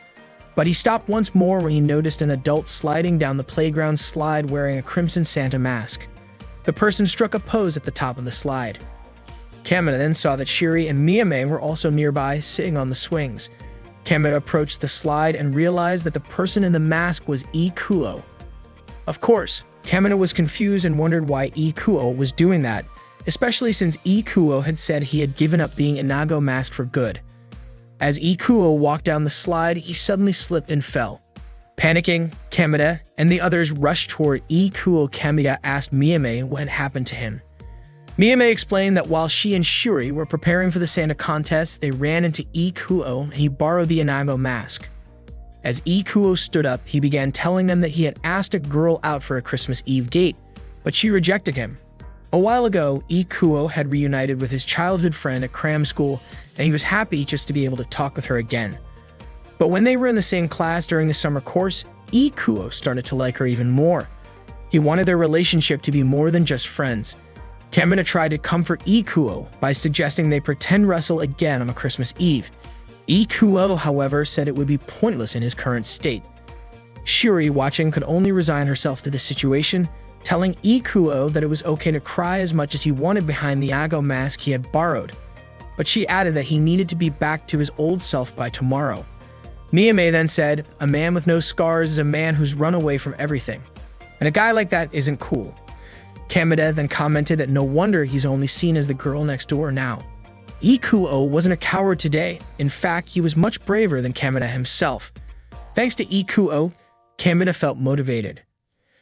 But he stopped once more when he noticed an adult sliding down the playground slide wearing a crimson Santa mask. The person struck a pose at the top of the slide. Kamina then saw that Shiori and Miyame were also nearby, sitting on the swings. Kamina approached the slide and realized that the person in the mask was Ikuo. Of course, Kamina was confused and wondered why Ikuo was doing that, especially since Ikuo had said he had given up being Inago masked for good. As Ikuo walked down the slide, he suddenly slipped and fell. Panicking, Kamina and the others rushed toward Ikuo. Kamina asked Miyame what had happened to him. Miyame explained that while she and Shiori were preparing for the Santa contest, they ran into Ikuo and he borrowed the Inago mask. As Ikuo stood up, he began telling them that he had asked a girl out for a Christmas Eve date, but she rejected him. A while ago, Ikuo had reunited with his childhood friend at cram school, and he was happy just to be able to talk with her again. But when they were in the same class during the summer course, Ikuo started to like her even more. He wanted their relationship to be more than just friends. Kamina tried to comfort Ikuo by suggesting they pretend wrestle again on a Christmas Eve. Ikuo, however, said it would be pointless in his current state. Shiori, watching, could only resign herself to the situation, telling Ikuo that it was okay to cry as much as he wanted behind the Iago mask he had borrowed. But she added that he needed to be back to his old self by tomorrow. Miyame then said, "A man with no scars is a man who's run away from everything. And a guy like that isn't cool." Kamina then commented that no wonder he's only seen as the girl next door now. Ikuo wasn't a coward today. In fact, he was much braver than Kamina himself. Thanks to Ikuo, Kamina felt motivated.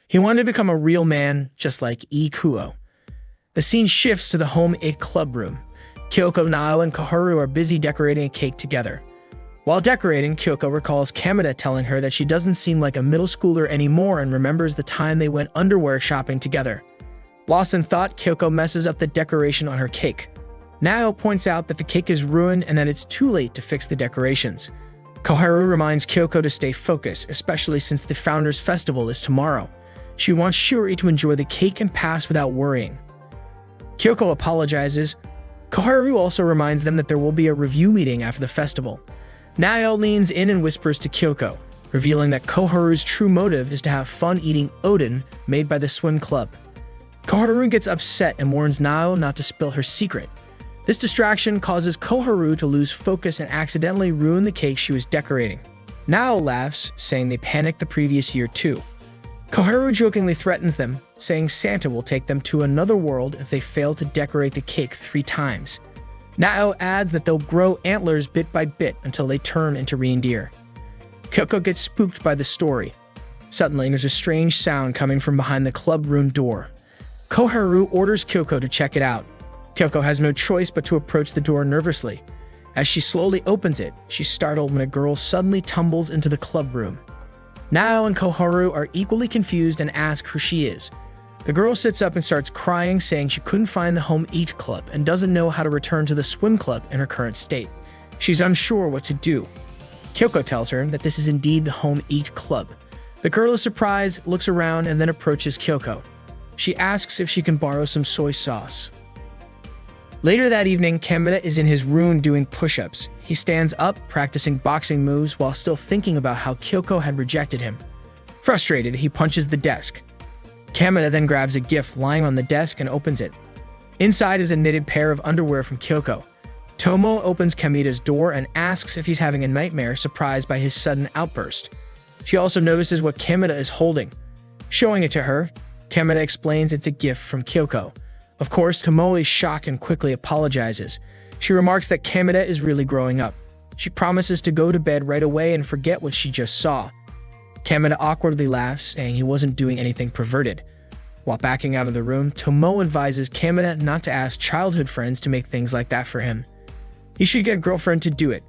He wanted to become a real man, just like Ikuo. The scene shifts to the Home 8 Club room. Kyoko, Nao, and Koharu are busy decorating a cake together. While decorating, Kyoko recalls Kamina telling her that she doesn't seem like a middle schooler anymore and remembers the time they went underwear shopping together. Lost in thought, Kyoko messes up the decoration on her cake. Nao points out that the cake is ruined and that it's too late to fix the decorations. Koharu reminds Kyoko to stay focused, especially since the Founders Festival is tomorrow. She wants Shiori to enjoy the cake and pass without worrying. Kyoko apologizes. Koharu also reminds them that there will be a review meeting after the festival. Nao leans in and whispers to Kyoko, revealing that Koharu's true motive is to have fun eating odin made by the swim club. Koharu gets upset and warns Nao not to spill her secret. This distraction causes Koharu to lose focus and accidentally ruin the cake she was decorating. Nao laughs, saying they panicked the previous year too. Koharu jokingly threatens them, saying Santa will take them to another world if they fail to decorate the cake 3 times. Nao adds that they'll grow antlers bit by bit until they turn into reindeer. Kyoko gets spooked by the story. Suddenly, there's a strange sound coming from behind the club room door. Koharu orders Kyoko to check it out. Kyoko has no choice but to approach the door nervously. As she slowly opens it, she's startled when a girl suddenly tumbles into the club room. Nao and Koharu are equally confused and ask who she is. The girl sits up and starts crying, saying she couldn't find the Home Eat Club and doesn't know how to return to the swim club in her current state. She's unsure what to do. Kyoko tells her that this is indeed the Home Eat Club. The girl is surprised, looks around, and then approaches Kyoko. She asks if she can borrow some soy sauce. Later that evening, Kameda is in his room doing push-ups. He stands up, practicing boxing moves while still thinking about how Kyoko had rejected him. Frustrated, he punches the desk. Kameda then grabs a gift lying on the desk and opens it. Inside is a knitted pair of underwear from Kyoko. Tomo opens Kameda's door and asks if he's having a nightmare, surprised by his sudden outburst. She also notices what Kameda is holding. Showing it to her, Kameda explains it's a gift from Kyoko. Of course, Tomo is shocked and quickly apologizes. She remarks that Kameda is really growing up. She promises to go to bed right away and forget what she just saw. Kameda awkwardly laughs, saying he wasn't doing anything perverted. While backing out of the room, Tomo advises Kameda not to ask childhood friends to make things like that for him. He should get a girlfriend to do it.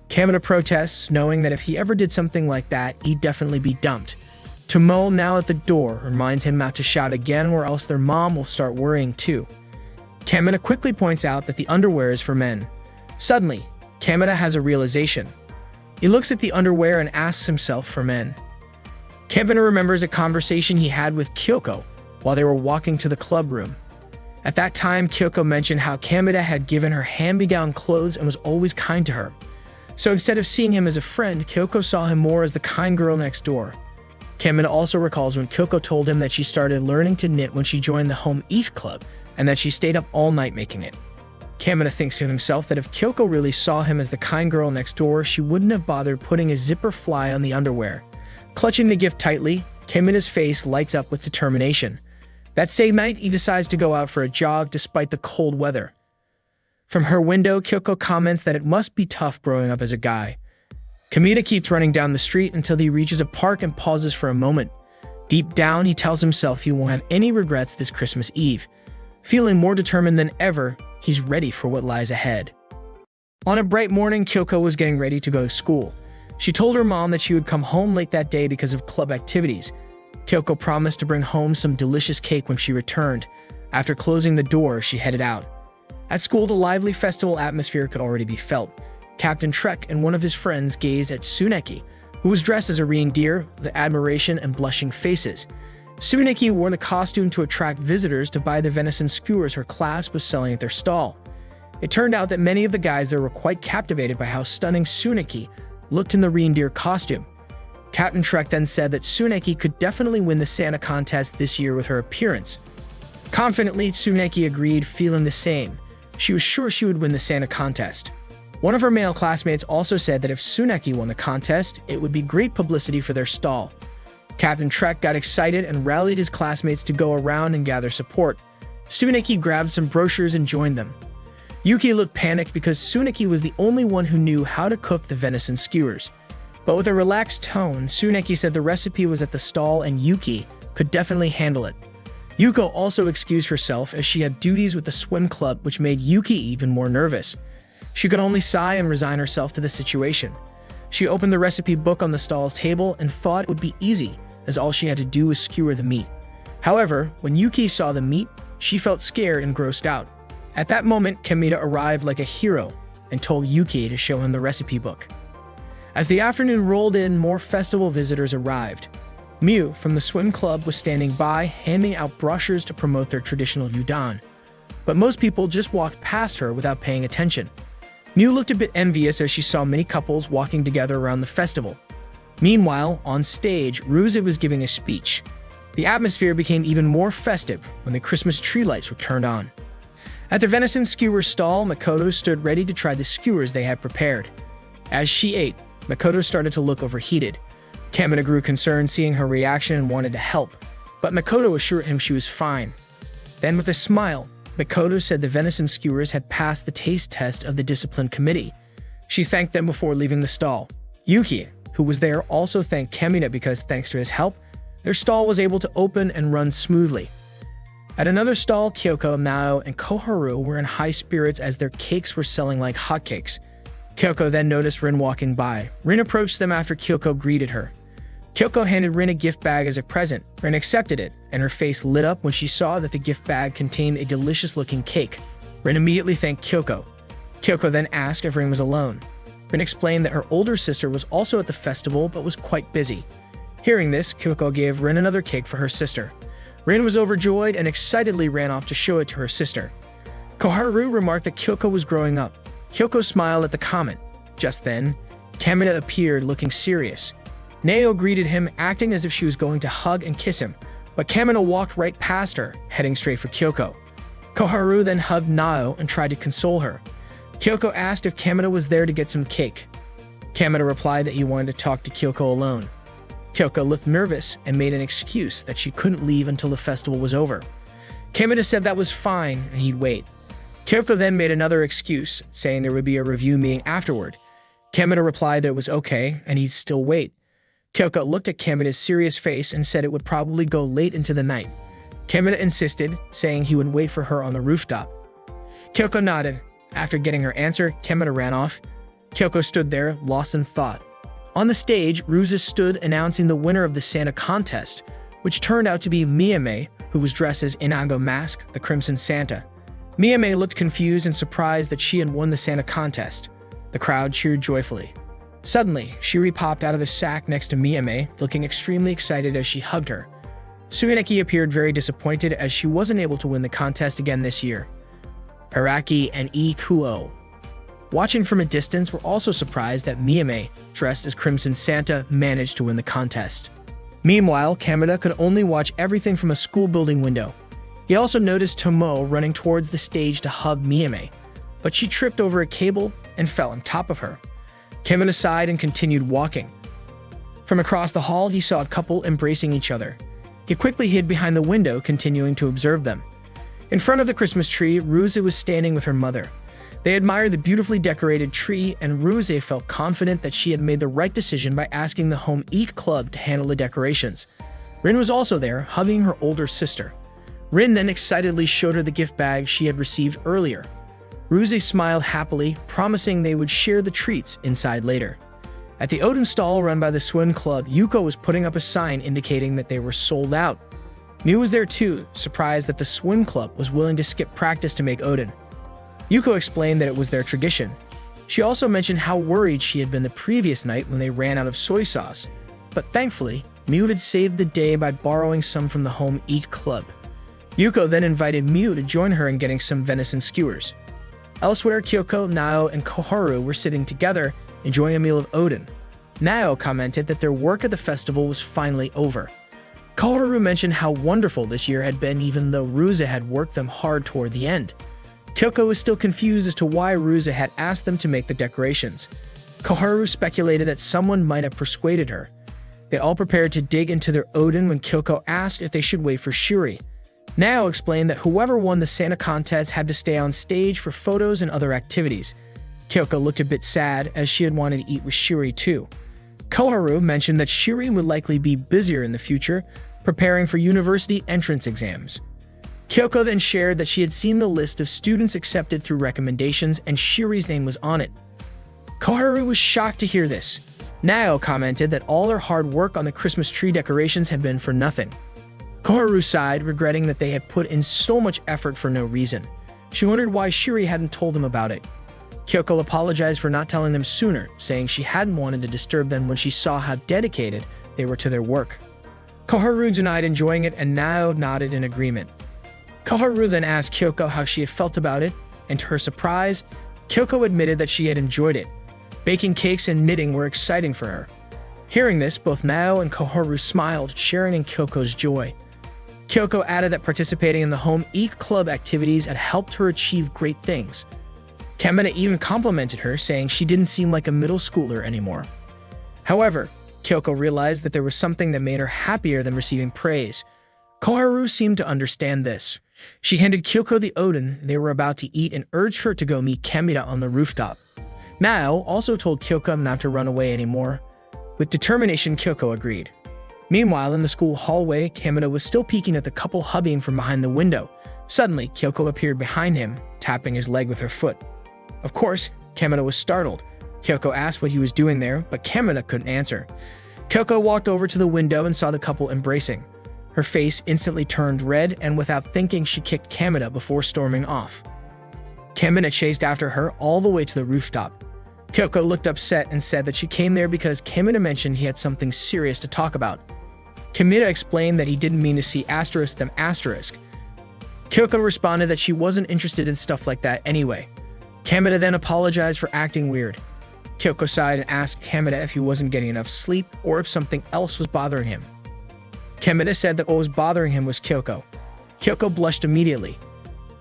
Kameda protests, knowing that if he ever did something like that, he'd definitely be dumped. Tomo, now at the door, reminds him not to shout again or else their mom will start worrying too. Kameda quickly points out that the underwear is for men. Suddenly, Kameda has a realization. He looks at the underwear and asks himself for men. Kameda remembers a conversation he had with Kyoko while they were walking to the club room. At that time, Kyoko mentioned how Kameda had given her hand-me-down clothes and was always kind to her. So instead of seeing him as a friend, Kyoko saw him more as the kind girl next door. Kameda also recalls when Kyoko told him that she started learning to knit when she joined the Home Eat Club and that she stayed up all night making it. Kameda thinks to himself that if Kyoko really saw him as the kind girl next door, she wouldn't have bothered putting a zipper fly on the underwear. Clutching the gift tightly, Kameda's face lights up with determination. That same night, he decides to go out for a jog despite the cold weather. From her window, Kyoko comments that it must be tough growing up as a guy. Kameda keeps running down the street until he reaches a park and pauses for a moment. Deep down, he tells himself he won't have any regrets this Christmas Eve. Feeling more determined than ever, he's ready for what lies ahead. On a bright morning, Kyoko was getting ready to go to school. She told her mom that she would come home late that day because of club activities. Kyoko promised to bring home some delicious cake when she returned. After closing the door, she headed out. At school, the lively festival atmosphere could already be felt. Captain Trek and one of his friends gazed at Tsuneki, who was dressed as a reindeer with admiration and blushing faces. Tsuneki wore the costume to attract visitors to buy the venison skewers her class was selling at their stall. It turned out that many of the guys there were quite captivated by how stunning Tsuneki looked in the reindeer costume. Captain Trek then said that Tsuneki could definitely win the Santa contest this year with her appearance. Confidently, Tsuneki agreed, feeling the same. She was sure she would win the Santa contest. One of her male classmates also said that if Tsuneki won the contest, it would be great publicity for their stall. Captain Trek got excited and rallied his classmates to go around and gather support. Tsuneki grabbed some brochures and joined them. Yuki looked panicked because Tsuneki was the only one who knew how to cook the venison skewers. But with a relaxed tone, Tsuneki said the recipe was at the stall and Yuki could definitely handle it. Yuko also excused herself as she had duties with the swim club, which made Yuki even more nervous. She could only sigh and resign herself to the situation. She opened the recipe book on the stall's table and thought it would be easy, as all she had to do was skewer the meat. However, when Yuki saw the meat, she felt scared and grossed out. At that moment, Kameda arrived like a hero and told Yuki to show him the recipe book. As the afternoon rolled in, more festival visitors arrived. Miu from the swim club was standing by, handing out brochures to promote their traditional udon. But most people just walked past her without paying attention. Miu looked a bit envious as she saw many couples walking together around the festival. Meanwhile, on stage, Ruze was giving a speech. The atmosphere became even more festive when the Christmas tree lights were turned on. At the venison skewer stall, Makoto stood ready to try the skewers they had prepared. As she ate, Makoto started to look overheated. Kamina grew concerned seeing her reaction and wanted to help, but Makoto assured him she was fine. Then with a smile, Makoto said the venison skewers had passed the taste test of the discipline committee. She thanked them before leaving the stall. Yuki, who was there, also thanked Kamina because, thanks to his help, their stall was able to open and run smoothly. At another stall, Kyoko, Nao, and Koharu were in high spirits as their cakes were selling like hotcakes. Kyoko then noticed Rin walking by. Rin approached them after Kyoko greeted her. Kyoko handed Rin a gift bag as a present. Rin accepted it, and her face lit up when she saw that the gift bag contained a delicious-looking cake. Rin immediately thanked Kyoko. Kyoko then asked if Rin was alone. Rin explained that her older sister was also at the festival but was quite busy. Hearing this, Kyoko gave Rin another cake for her sister. Rin was overjoyed and excitedly ran off to show it to her sister. Koharu remarked that Kyoko was growing up. Kyoko smiled at the comment. Just then, Kamina appeared looking serious. Nao greeted him, acting as if she was going to hug and kiss him, but Kamina walked right past her, heading straight for Kyoko. Koharu then hugged Nao and tried to console her. Kyoko asked if Kamina was there to get some cake. Kamina replied that he wanted to talk to Kyoko alone. Kyoko looked nervous and made an excuse that she couldn't leave until the festival was over. Kamina said that was fine and he'd wait. Kyoko then made another excuse, saying there would be a review meeting afterward. Kamina replied that it was okay and he'd still wait. Kyoko looked at Kamina's serious face and said it would probably go late into the night. Kamina insisted, saying he would wait for her on the rooftop. Kyoko nodded. After getting her answer, Kamina ran off. Kyoko stood there, lost in thought. On the stage, Ruza stood announcing the winner of the Santa contest, which turned out to be Miyame, who was dressed as Inago Mask, the Crimson Santa. Miyame looked confused and surprised that she had won the Santa contest. The crowd cheered joyfully. Suddenly, Shiri popped out of the sack next to Miyame, looking extremely excited as she hugged her. Tsueneki appeared very disappointed as she wasn't able to win the contest again this year. Araki and Ikuo, watching from a distance, were also surprised that Miyame, dressed as Crimson Santa, managed to win the contest. Meanwhile, Kamina could only watch everything from a school building window. He also noticed Tomo running towards the stage to hug Miyame, but she tripped over a cable and fell on top of her. Kamina sighed and continued walking. From across the hall, he saw a couple embracing each other. He quickly hid behind the window, continuing to observe them. In front of the Christmas tree, Ruze was standing with her mother. They admired the beautifully decorated tree, and Ruze felt confident that she had made the right decision by asking the Home Eat Club to handle the decorations. Rin was also there, hugging her older sister. Rin then excitedly showed her the gift bag she had received earlier. Ruze smiled happily, promising they would share the treats inside later. At the Odin stall run by the Swim Club, Yuko was putting up a sign indicating that they were sold out. Miu was there too, surprised that the Swim Club was willing to skip practice to make Odin. Yuko explained that it was their tradition. She also mentioned how worried she had been the previous night when they ran out of soy sauce, but thankfully, Miu had saved the day by borrowing some from the Home Eat Club. Yuko then invited Miu to join her in getting some venison skewers. Elsewhere, Kyoko, Nao, and Koharu were sitting together, enjoying a meal of Odin. Nao commented that their work at the festival was finally over. Koharu mentioned how wonderful this year had been even though Ruza had worked them hard toward the end. Kyoko was still confused as to why Ruza had asked them to make the decorations. Koharu speculated that someone might have persuaded her. They all prepared to dig into their Odin when Kyoko asked if they should wait for Shuri. Nao explained that whoever won the Santa contest had to stay on stage for photos and other activities. Kyoko looked a bit sad as she had wanted to eat with Shuri too. Koharu mentioned that Shuri would likely be busier in the future, preparing for university entrance exams. Kyoko then shared that she had seen the list of students accepted through recommendations and Shuri's name was on it. Koharu was shocked to hear this. Nao commented that all their hard work on the Christmas tree decorations had been for nothing. Koharu sighed, regretting that they had put in so much effort for no reason. She wondered why Shuri hadn't told them about it. Kyoko apologized for not telling them sooner, saying she hadn't wanted to disturb them when she saw how dedicated they were to their work. Koharu denied enjoying it and Nao nodded in agreement. Koharu then asked Kyoko how she had felt about it, and to her surprise, Kyoko admitted that she had enjoyed it. Baking cakes and knitting were exciting for her. Hearing this, both Nao and Koharu smiled, sharing in Kyoko's joy. Kyoko added that participating in the home ec club activities had helped her achieve great things. Kamina even complimented her, saying she didn't seem like a middle schooler anymore. However, Kyoko realized that there was something that made her happier than receiving praise. Koharu seemed to understand this. She handed Kyoko the oden they were about to eat and urged her to go meet Kamina on the rooftop. Nao also told Kyoko not to run away anymore. With determination, Kyoko agreed. Meanwhile, in the school hallway, Kamina was still peeking at the couple hubbing from behind the window. Suddenly, Kyoko appeared behind him, tapping his leg with her foot. Of course, Kamina was startled. Kyoko asked what he was doing there, but Kamina couldn't answer. Kyoko walked over to the window and saw the couple embracing. Her face instantly turned red, and without thinking, she kicked Kamina before storming off. Kamina chased after her all the way to the rooftop. Kyoko looked upset and said that she came there because Kamina mentioned he had something serious to talk about. Kamina explained that he didn't mean to see them asterisk. Kyoko responded that she wasn't interested in stuff like that anyway. Kamina then apologized for acting weird. Kyoko sighed and asked Kamina if he wasn't getting enough sleep or if something else was bothering him. Kamina said that what was bothering him was Kyoko. Kyoko blushed immediately.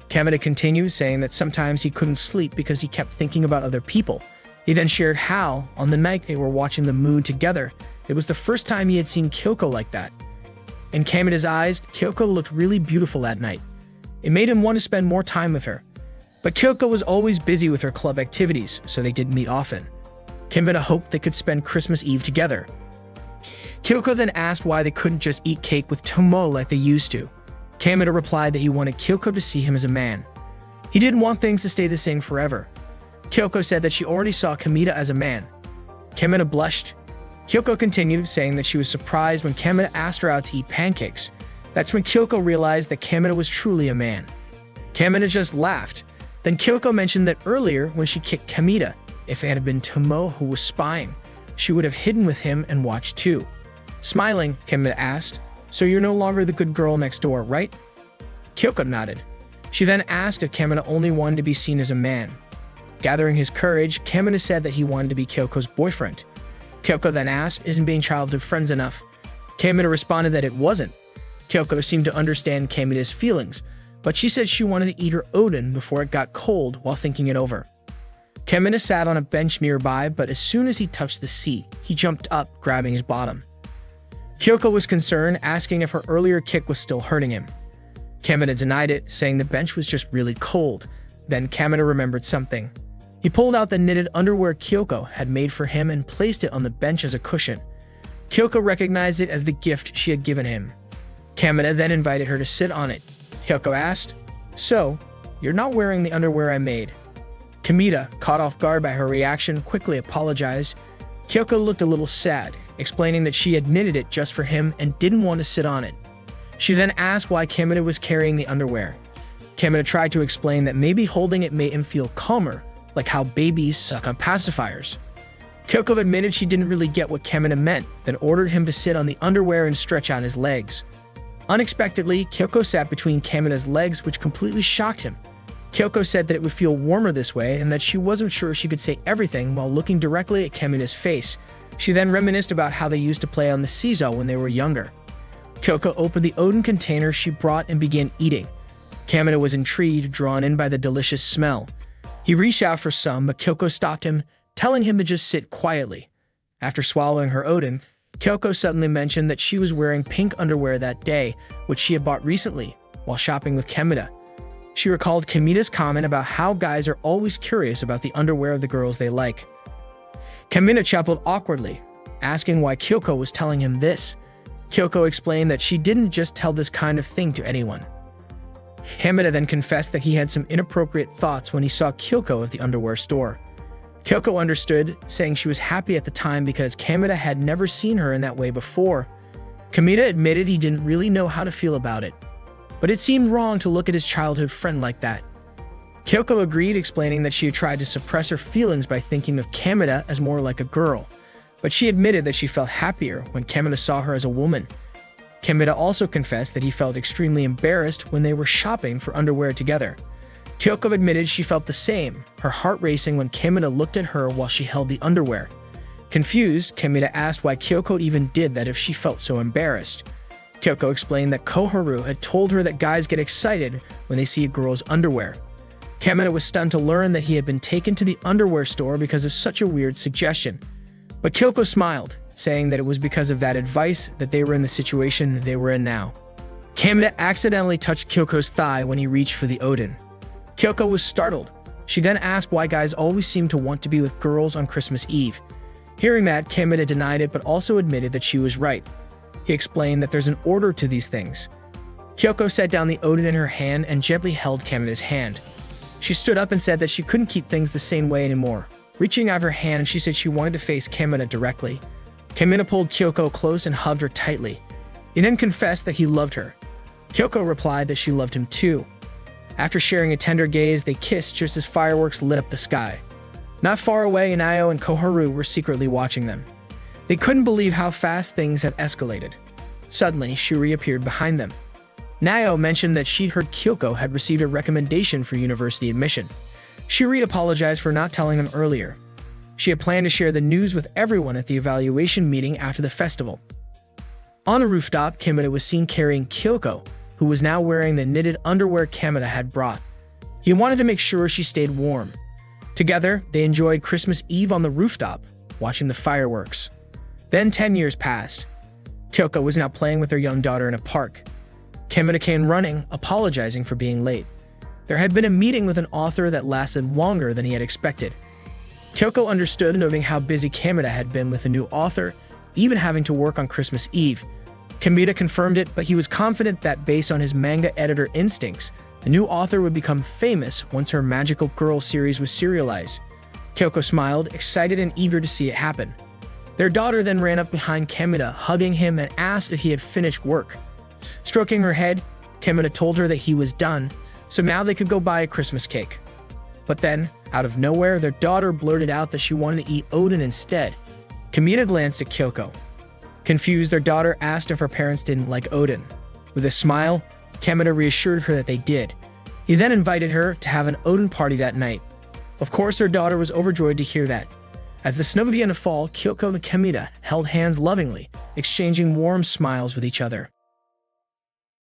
Kamina continued, saying that sometimes he couldn't sleep because he kept thinking about other people. He then shared how, on the night they were watching the moon together, it was the first time he had seen Kyoko like that. In Kamina's eyes, Kyoko looked really beautiful that night. It made him want to spend more time with her. But Kyoko was always busy with her club activities, so they didn't meet often. Kamina hoped they could spend Christmas Eve together. Kyoko then asked why they couldn't just eat cake with Tomo like they used to. Kamina replied that he wanted Kyoko to see him as a man. He didn't want things to stay the same forever. Kyoko said that she already saw Kamina as a man. Kamina blushed. Kyoko continued, saying that she was surprised when Kamina asked her out to eat pancakes. That's when Kyoko realized that Kamina was truly a man. Kamina just laughed. Then Kyoko mentioned that earlier when she kicked Kamina, if it had been Tomo who was spying, she would have hidden with him and watched too. Smiling, Kamina asked, "So you're no longer the good girl next door, right?" Kyoko nodded. She then asked if Kamina only wanted to be seen as a man. Gathering his courage, Kamina said that he wanted to be Kyoko's boyfriend. Kyoko then asked, "Isn't being childhood friends enough?" Kamina responded that it wasn't. Kyoko seemed to understand Kamina's feelings, but she said she wanted to eat her oden before it got cold while thinking it over. Kamina sat on a bench nearby, but as soon as he touched the seat, he jumped up, grabbing his bottom. Kyoko was concerned, asking if her earlier kick was still hurting him. Kamina denied it, saying the bench was just really cold. Then Kamina remembered something. He pulled out the knitted underwear Kyoko had made for him and placed it on the bench as a cushion. Kyoko recognized it as the gift she had given him. Kamina then invited her to sit on it. Kyoko asked, "So, you're not wearing the underwear I made?" Kamina, caught off guard by her reaction, quickly apologized. Kyoko looked a little sad, explaining that she had knitted it just for him and didn't want to sit on it. She then asked why Kamina was carrying the underwear. Kamina tried to explain that maybe holding it made him feel calmer, like how babies suck on pacifiers. Kyoko admitted she didn't really get what Kamina meant, then ordered him to sit on the underwear and stretch out his legs. Unexpectedly, Kyoko sat between Kamina's legs, which completely shocked him. Kyoko said that it would feel warmer this way and that she wasn't sure she could say everything while looking directly at Kamina's face. She then reminisced about how they used to play on the seesaw when they were younger. Kyoko opened the oden container she brought and began eating. Kamina was intrigued, drawn in by the delicious smell. He reached out for some, but Kyoko stopped him, telling him to just sit quietly. After swallowing her oden, Kyoko suddenly mentioned that she was wearing pink underwear that day, which she had bought recently while shopping with Kamina. She recalled Kamina's comment about how guys are always curious about the underwear of the girls they like. Kamina chuckled awkwardly, asking why Kyoko was telling him this. Kyoko explained that she didn't just tell this kind of thing to anyone. Kamina then confessed that he had some inappropriate thoughts when he saw Kyoko at the underwear store. Kyoko understood, saying she was happy at the time because Kamina had never seen her in that way before. Kamina admitted he didn't really know how to feel about it, but it seemed wrong to look at his childhood friend like that. Kyoko agreed, explaining that she had tried to suppress her feelings by thinking of Kamina as more like a girl, but she admitted that she felt happier when Kamina saw her as a woman. Kamina also confessed that he felt extremely embarrassed when they were shopping for underwear together. Kyoko admitted she felt the same, her heart racing when Kamina looked at her while she held the underwear. Confused, Kamina asked why Kyoko even did that if she felt so embarrassed. Kyoko explained that Koharu had told her that guys get excited when they see a girl's underwear. Kamina was stunned to learn that he had been taken to the underwear store because of such a weird suggestion. But Kyoko smiled, saying that it was because of that advice that they were in the situation they were in now. Kamina accidentally touched Kyoko's thigh when he reached for the Odin. Kyoko was startled. She then asked why guys always seem to want to be with girls on Christmas Eve. Hearing that, Kamina denied it but also admitted that she was right. He explained that there's an order to these things. Kyoko set down the Odin in her hand and gently held Kamina's hand. She stood up and said that she couldn't keep things the same way anymore. Reaching out her hand, she said she wanted to face Kamina directly. Kamina pulled Kyoko close and hugged her tightly. He then confessed that he loved her. Kyoko replied that she loved him too. After sharing a tender gaze, they kissed just as fireworks lit up the sky. Not far away, Nayo and Koharu were secretly watching them. They couldn't believe how fast things had escalated. Suddenly, she reappeared behind them. Nayo mentioned that she'd heard Kyoko had received a recommendation for university admission. Shuri apologized for not telling them earlier. She had planned to share the news with everyone at the evaluation meeting after the festival. On a rooftop, Kamina was seen carrying Kyoko, who was now wearing the knitted underwear Kamina had brought. He wanted to make sure she stayed warm. Together, they enjoyed Christmas Eve on the rooftop, watching the fireworks. Then 10 years passed. Kyoko was now playing with her young daughter in a park. Kamina came running, apologizing for being late. There had been a meeting with an author that lasted longer than he had expected. Kyoko understood, noting how busy Kamina had been with the new author, even having to work on Christmas Eve. Kamina confirmed it, but he was confident that based on his manga editor instincts, the new author would become famous once her Magical Girl series was serialized. Kyoko smiled, excited and eager to see it happen. Their daughter then ran up behind Kamina, hugging him and asked if he had finished work. Stroking her head, Kamina told her that he was done, so now they could go buy a Christmas cake. But then, out of nowhere, their daughter blurted out that she wanted to eat Odin instead. Kamina glanced at Kyoko. Confused, their daughter asked if her parents didn't like Odin. With a smile, Kamina reassured her that they did. He then invited her to have an Odin party that night. Of course, their daughter was overjoyed to hear that. As the snow began to fall, Kyoko and Kamina held hands lovingly, exchanging warm smiles with each other.